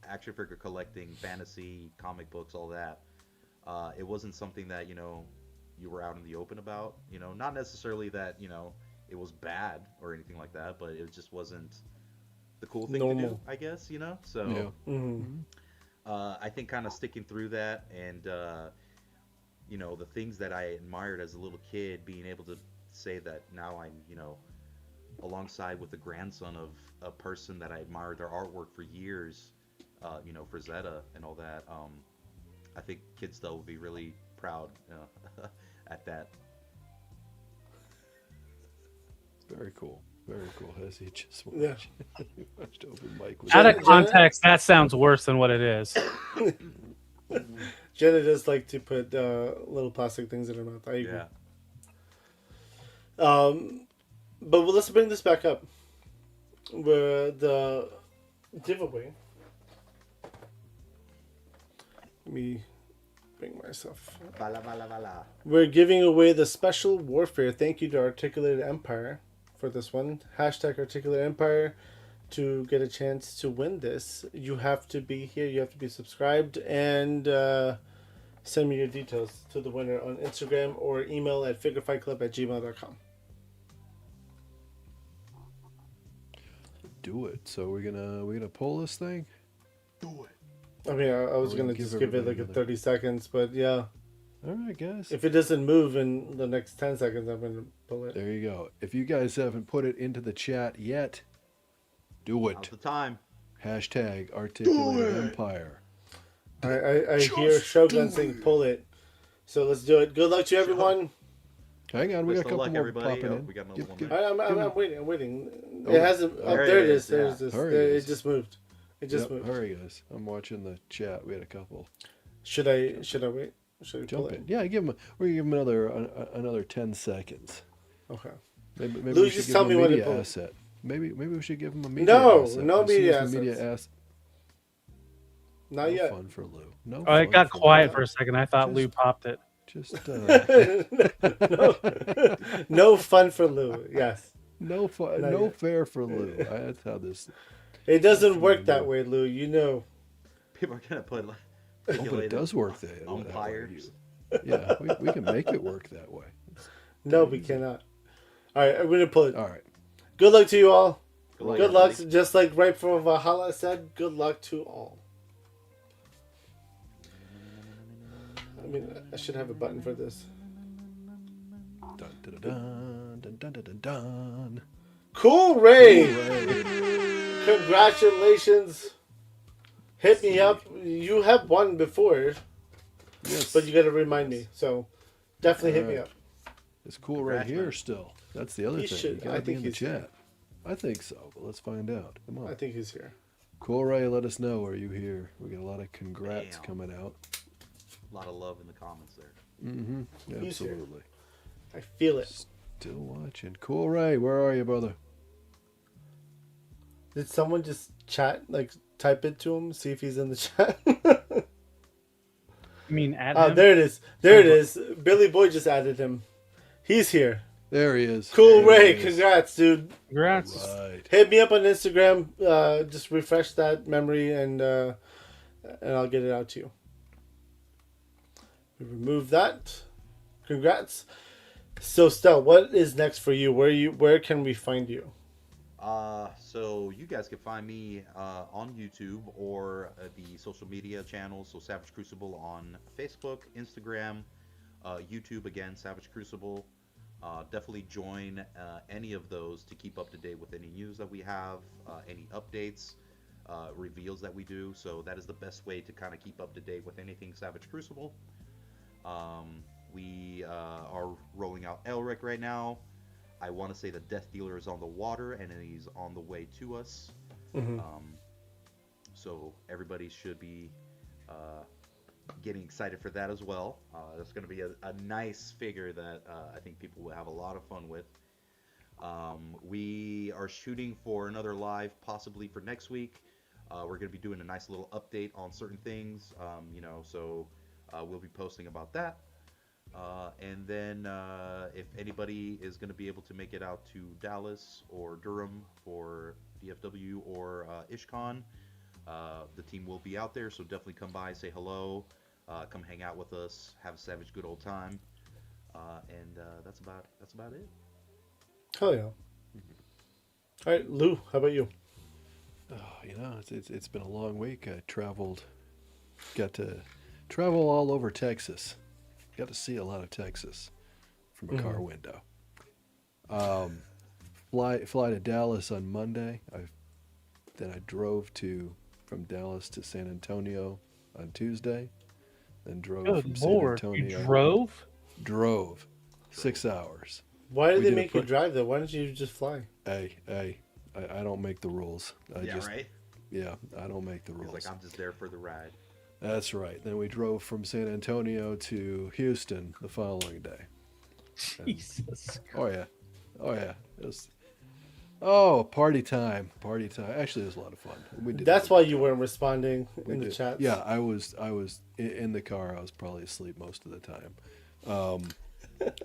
action figure collecting, fantasy, comic books, all that. It wasn't something that you were out in the open about. Not necessarily that it was bad or anything like that, but it just wasn't the cool thing to do, Normal. I guess. So. Yeah. Mm-hmm. I think kind of sticking through that and, the things that I admired as a little kid, being able to say that now I'm, alongside with the grandson of a person that I admired their artwork for years, for Zeta and all that. I think kids though will be really proud at that. Very cool. Very cool. As he just watched, Yeah. he watched open mic. Out of Jenna- context, that sounds worse than what it is. Jenna does like to put little plastic things in her mouth. I agree. Yeah. But let's bring this back up. Where the giveaway. Let me bring myself. Bala, bala, bala. We're giving away the Special Warfare. Thank you to Articulated Empire for this one. Hashtag Articulated Empire to get a chance to win this. You have to be here. You have to be subscribed and send me your details to the winner on Instagram or email at figurefightclub@gmail.com. Do it. So we're gonna pull this thing. Do it. I mean, I was We're going gonna to give just give it everybody like a another- 30 seconds, but yeah. All right, guys. If it doesn't move in the next 10 seconds, I'm going to pull it. There you go. If you guys haven't put it into the chat yet, do Now's it. the time. Hashtag Articulated Empire. I hear Shogun saying pull it. So let's do it. Good luck to everyone. Hang on, we got a Best of couple luck, more everybody. popping Oh, in. we got another Give- one give- there. I'm waiting. I'm waiting. Oh, It hasn't. Oh, there there it it is. is, There's yeah. this. There it There, it is. just moved. It just Yep, moved. hurry, guys. I'm watching the chat. We had a couple. Should I wait? Should I pull Jump it? in. Yeah, we're gonna give him another 10 seconds. Okay. Maybe Lou, we should just give tell him me a when to media pull it. asset. Maybe we should give him a media No, asset. no As soon media as the assets. Not No yet. fun for Lou. No. Oh, it fun got for quiet Lou. for a second. I thought Lou Just- popped it. Just no, no fun for Lou. Yes. no fun. Not No yet. fair for Lou. That's how this. It doesn't work that way, Lou. You know. People are gonna put like. Oh, but it does work that way. Umpires. Yeah, we can make it work that way. No, we cannot. All right, I'm going to pull it. All right. Good luck to you all. Good luck. everybody. Just like right from Valhalla said, good luck to all. I mean, I should have a button for this. Dun, dun, dun, dun, dun, dun, dun, dun. Cool, Ray. Hooray. Congratulations. Hit me up. You have won before, Yes. but you got to remind me. So definitely hit me up. It's cool right Congrats, here man. still. That's the other He thing. should- You gotta I be think in the he's here. chat. I think so, but let's find out. Come on. I think he's here. Cool Ray, let us know. Are you here? We got a lot of congrats Damn. coming out. A lot of love in the comments there. Mm-hmm. He's here. Absolutely. I feel it. Still watching. Cool Ray, where are you, brother? Did someone just chat, like type it to him, see if he's in the chat? You mean at Oh, him? there it is. There it is. Billy Boy just added him. He's here. There he is. Cool, There Ray. he is. Congrats, dude. Congrats. Right. Hit me up on Instagram. Just refresh that memory, and I'll get it out to you. We remove that. Congrats. So, Stel, what is next for you? Where can we find you? So you guys can find me on YouTube or the social media channels. So Savage Crucible on Facebook, Instagram, YouTube again, Savage Crucible. Definitely join any of those to keep up to date with any news that we have, any updates, reveals that we do. So that is the best way to kind of keep up to date with anything Savage Crucible. We are rolling out Elric right now. I want to say the Death Dealer is on the water and he's on the way to us. So everybody should be getting excited for that as well. That's going to be a nice figure that I think people will have a lot of fun with. We are shooting for another live possibly for next week. We're going to be doing a nice little update on certain things, so we'll be posting about that. And then if anybody is going to be able to make it out to Dallas or Durham for DFW or IshCon, the team will be out there, so definitely come by, say hello, come hang out with us, have a savage good old time, and that's about it. Hell yeah! All right, Lou, how about you? Oh, it's been a long week. I got to travel all over Texas. Got to see a lot of Texas from a car window. Fly to Dallas on Monday. Then I drove from Dallas to San Antonio on Tuesday. Then drove from San Antonio. You drove? Drove 6 hours. Why did they make you drive though? Why didn't you just fly? Hey, I don't make the rules. Right? Yeah, I don't make the rules. He's like, I'm just there for the ride. That's right. Then we drove from San Antonio to Houston the following day. Jesus. Oh yeah. It was party time. Actually, it was a lot of fun. That's why you weren't responding in the chat. Yeah, I was in the car. I was probably asleep most of the time.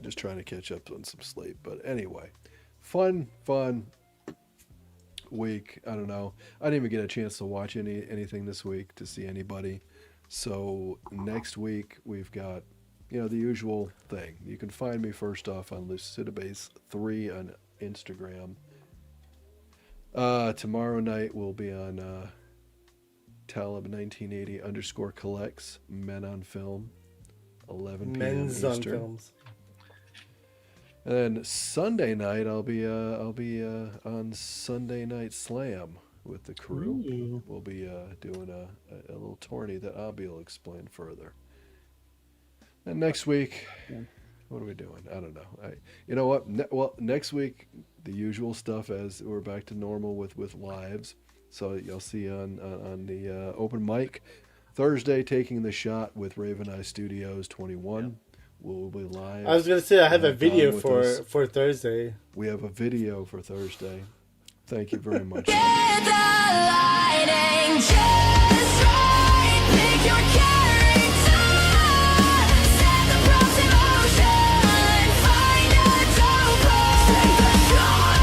Just trying to catch up on some sleep. But anyway, fun week. I don't know. I didn't even get a chance to watch anything this week to see anybody. So next week we've got, the usual thing. You can find me first off on Lucidabase3 on Instagram. Tomorrow night we'll be on Talib1980_collects Men on Film, 11 p.m. Men's Eastern. on films. And then Sunday night I'll be on Sunday Night Slam with the crew. Ooh. We'll be doing a little tourney that Abby will explain further. And next week, what are we doing? I don't know. You know what? Next week, the usual stuff as we're back to normal with lives. So you'll see on the open mic Thursday, Taking the Shot with Raven Eye Studios 21. Yep. We'll be live. I was gonna say I have a video for Thursday. We have a video for Thursday. Thank you very much. Get the lighting just right. Pick your character. Set the props in motion. Find a dope post. Take the shot.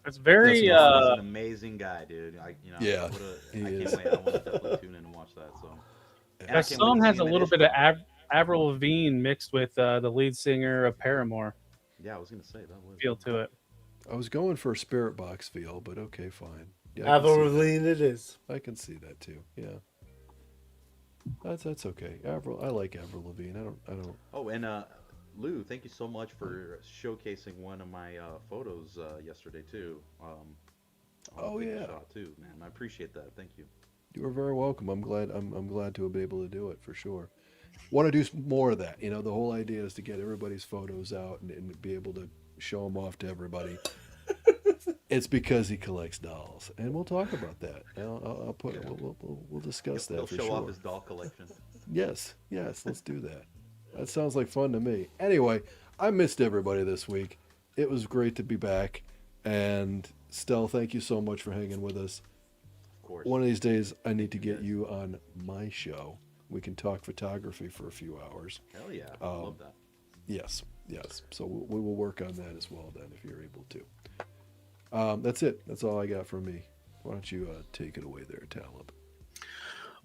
It's very He's an amazing guy, dude. Yeah, I can't wait. I want to definitely tune in and watch that. So that song has a little bit of Avril Lavigne mixed with the lead singer of Paramore. Yeah, I was gonna say that was feel to it. I was going for a Spirit Box feel, but okay, fine. Yeah, Avril Lavigne it is. I can see that too. Yeah, that's okay. I like Avril Lavigne. I don't. Oh, and Lou, thank you so much for showcasing one of my photos yesterday too. Oh yeah, shot too, man. I appreciate that. Thank you. You are very welcome. I'm glad to be able to do it for sure. Want to do more of that. The whole idea is to get everybody's photos out and be able to show them off to everybody. It's because he collects dolls, and we'll talk about that. I'll put we'll discuss that. He'll for show sure. off his doll collection. Yes, let's do that. That sounds like fun to me. Anyway, I missed everybody this week. It was great to be back, and Stel, thank you so much for hanging with us. Of course. One of these days, I need to get you on my show. We can talk photography for a few hours. Hell yeah, I love that. Yes. So we will work on that as well then, if you're able to. That's it. That's all I got from me. Why don't you take it away there, Talib?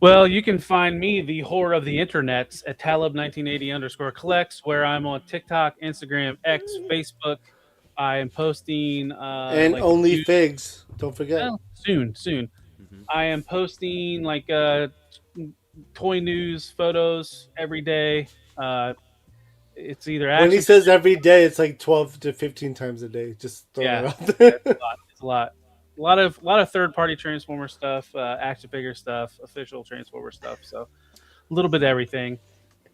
Well, you can find me, the whore of the internets, at Talib1980_collects, where I'm on TikTok, Instagram, X, Facebook. I am posting And like only news- figs. Don't forget. well, soon. Mhm. I am posting like toy news photos every day. It's either When he action. says every day, it's like 12 to 15 times a day. Just throw Yeah. it out there. It's a lot. A lot of third party Transformer stuff, action figure stuff, official Transformer stuff. So a little bit of everything.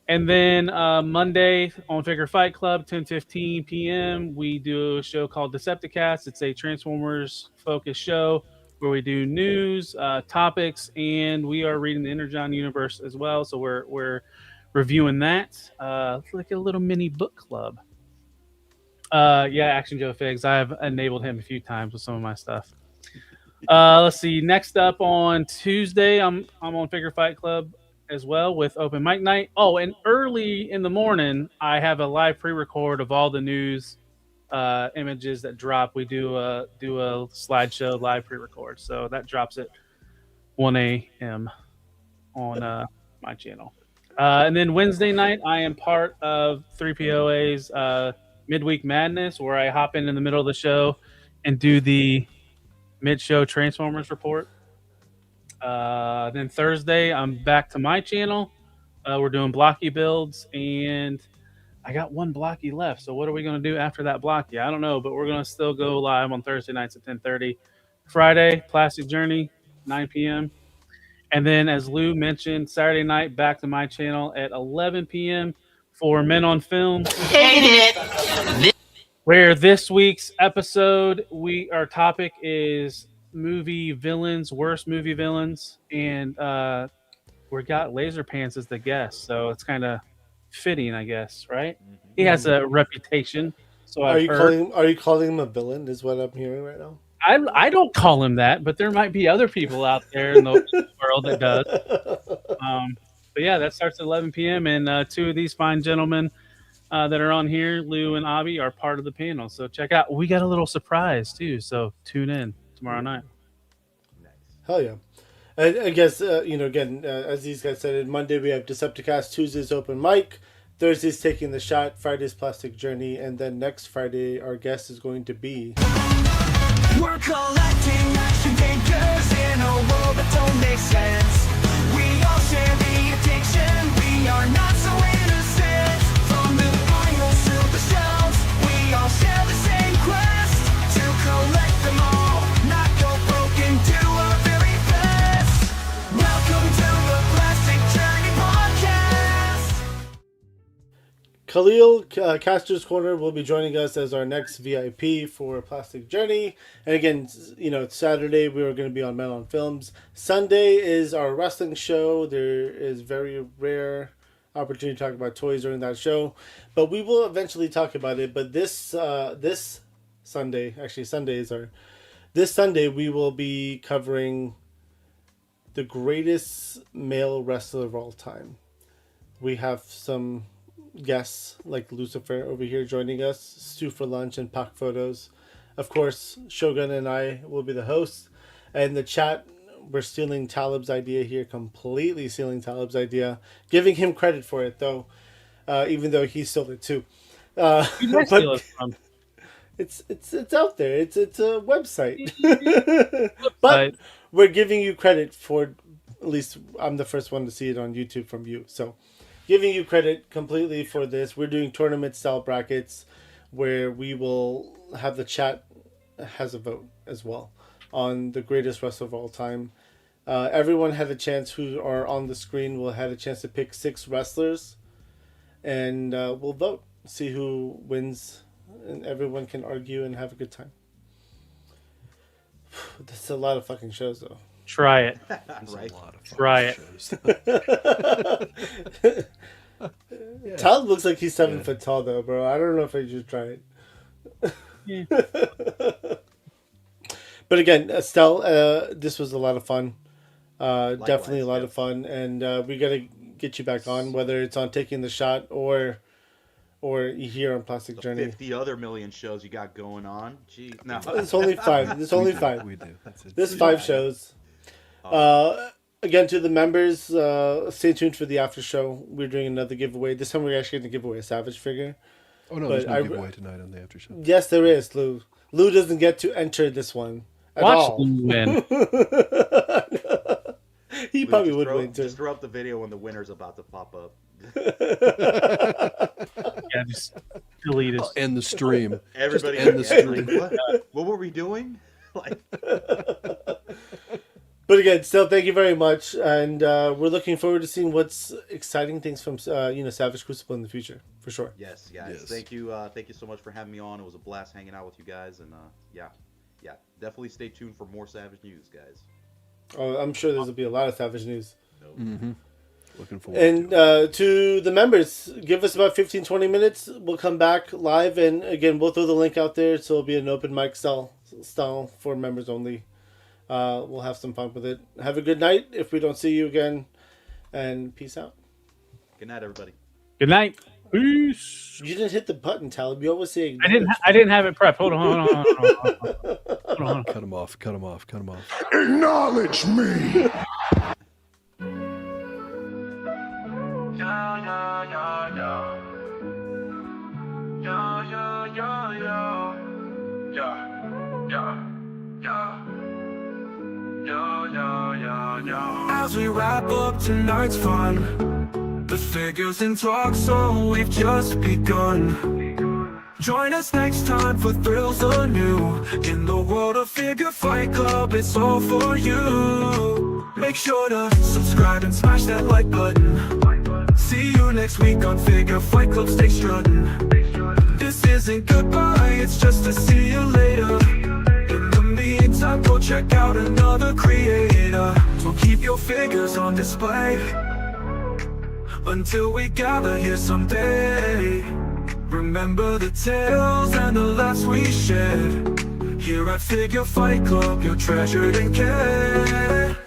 And then Monday on Figure Fight Club, 10:15 p.m., we do a show called Decepticast. It's a Transformers focused show where we do news, topics, and we are reading the Energon universe as well. So we're reviewing that. It's like a little mini book club. Yeah, Action Joe Figs. I've enabled him a few times with some of my stuff. Let's see. Next up on Tuesday, I'm on Figure Fight Club as well with Open Mic Night. Oh, and early in the morning, I have a live pre-record of all the news images that drop. We do a slideshow live pre-record, so that drops at 1 a.m. on my channel. And then Wednesday night, I am part of 3POA's Midweek Madness, where I hop in the middle of the show and do the mid-show Transformers report. Then Thursday, I'm back to my channel. We're doing blocky builds, and I got one blocky left. So what are we going to do after that blocky? I don't know, but we're going to still go live on Thursday nights at 10:30. Friday, Plastic Journey, 9 p.m. And then, as Lou mentioned, Saturday night, back to my channel at 11 p.m. for Men on Film. Where this week's episode, our topic is movie villains, worst movie villains, and we got Laser Pants as the guest, so it's kind of fitting, I guess, right? He has a reputation, so Are I've you heard. calling him a villain? Is what I'm hearing right now. I don't call him that, but there might be other people out there in the world that does. But yeah, that starts at 11 p.m. and two of these fine gentlemen that are on here, Lou and Avi, are part of the panel. So check out. We got a little surprise too, so tune in tomorrow night. Hell yeah. I guess, again, as these guys said, Monday we have Decepticast, Tuesday's Open Mic, Thursday's Taking the Shot, Friday's Plastic Journey, and then next Friday our guest is going to be... We're collecting action figures in a world that don't make sense. We all share the addiction, we are not so innocent. From the vinyls to the shelves, we all share the same quest to collect them all, not go broke and do our very best. Welcome to the Plastic Journey Podcast. Khalil, Caster's Corner, will be joining us as our next VIP for Plastic Journey. And again, it's Saturday. We are going to be on Men on Films. Sunday is our wrestling show. There is very rare opportunity to talk about toys during that show, but we will eventually talk about it. But this Sunday, this Sunday we will be covering the greatest male wrestler of all time. We have some guests like Lucifer over here joining us, Stu for Lunch and Pac Photos. Of course, Shogun and I will be the hosts. And the chat, we're stealing Talib's idea here, completely stealing Talib's idea, giving him credit for it though, even though he stole it too. But it's out there. It's a website. But we're giving you credit for, at least I'm the first one to see it on YouTube from you. So giving you credit completely for this. We're doing tournament style brackets where we will have the chat has a vote as well on the greatest wrestler of all time. Everyone had a chance who are on the screen will had a chance to pick 6 wrestlers, and we'll vote, see who wins, and everyone can argue and have a good time. That's a lot of fucking shows though. Try it. Right. Try it. Yeah. Talib looks like he's 7 foot tall though, bro. I don't know if I should try it. Yeah. But again, Stel, this was a lot of fun. Likewise, Definitely a lot of fun, and we gotta get you back on, whether it's on Taking the Shot or here on Plastic Journey. 50 other million shows you got going on. Gee, no. It's only 5. There's only 5. We do. That's it. There's 5 shows. again, to the members, stay tuned for the after show. We're doing another giveaway. This time we're actually going to give away a Savage figure. Oh no, there's no giveaway tonight on the after show. Yes, there is, Lou. Lou doesn't get to enter this one at Watch all. them win. He Lou, probably just would throw, win too. Just throw up the video when the winner's about to pop up. Yeah, just delete us. End the stream. Everybody, Just end the stream. What were we doing? Like, But again, still, thank you very much, and we're looking forward to seeing what's exciting things from Savage Crucible in the future, for sure. yes, guys. Yes. Thank you so much for having me on. It was a blast hanging out with you guys, and yeah, definitely stay tuned for more Savage news, guys. Oh, I'm sure there'll be a lot of Savage news. Mm-hmm. Looking forward. And to it. to the members, give us about 15-20 minutes. We'll come back live, and again, we'll throw the link out there, so it'll be an open mic style for members only. We'll have some fun with it. Have a good night if we don't see you again, and peace out. Good night, everybody. Good night. Peace. You didn't hit the button, Talib. You always say I didn't have it prepped. Hold on. Cut him off. Acknowledge me! As we wrap up tonight's fun, the figures in talk, so we've just begun. Join us next time for thrills anew. In the world of Figure Fight Club, it's all for you. Make sure to subscribe and smash that like button. See you next week on Figure Fight Club, stay strutting. This isn't goodbye, it's just a see you later. In the meantime, go check out another creator. So keep your figures on display until we gather here someday. Remember the tales and the laughs we shared. Here at Figure Fight Club, you're treasured and cared.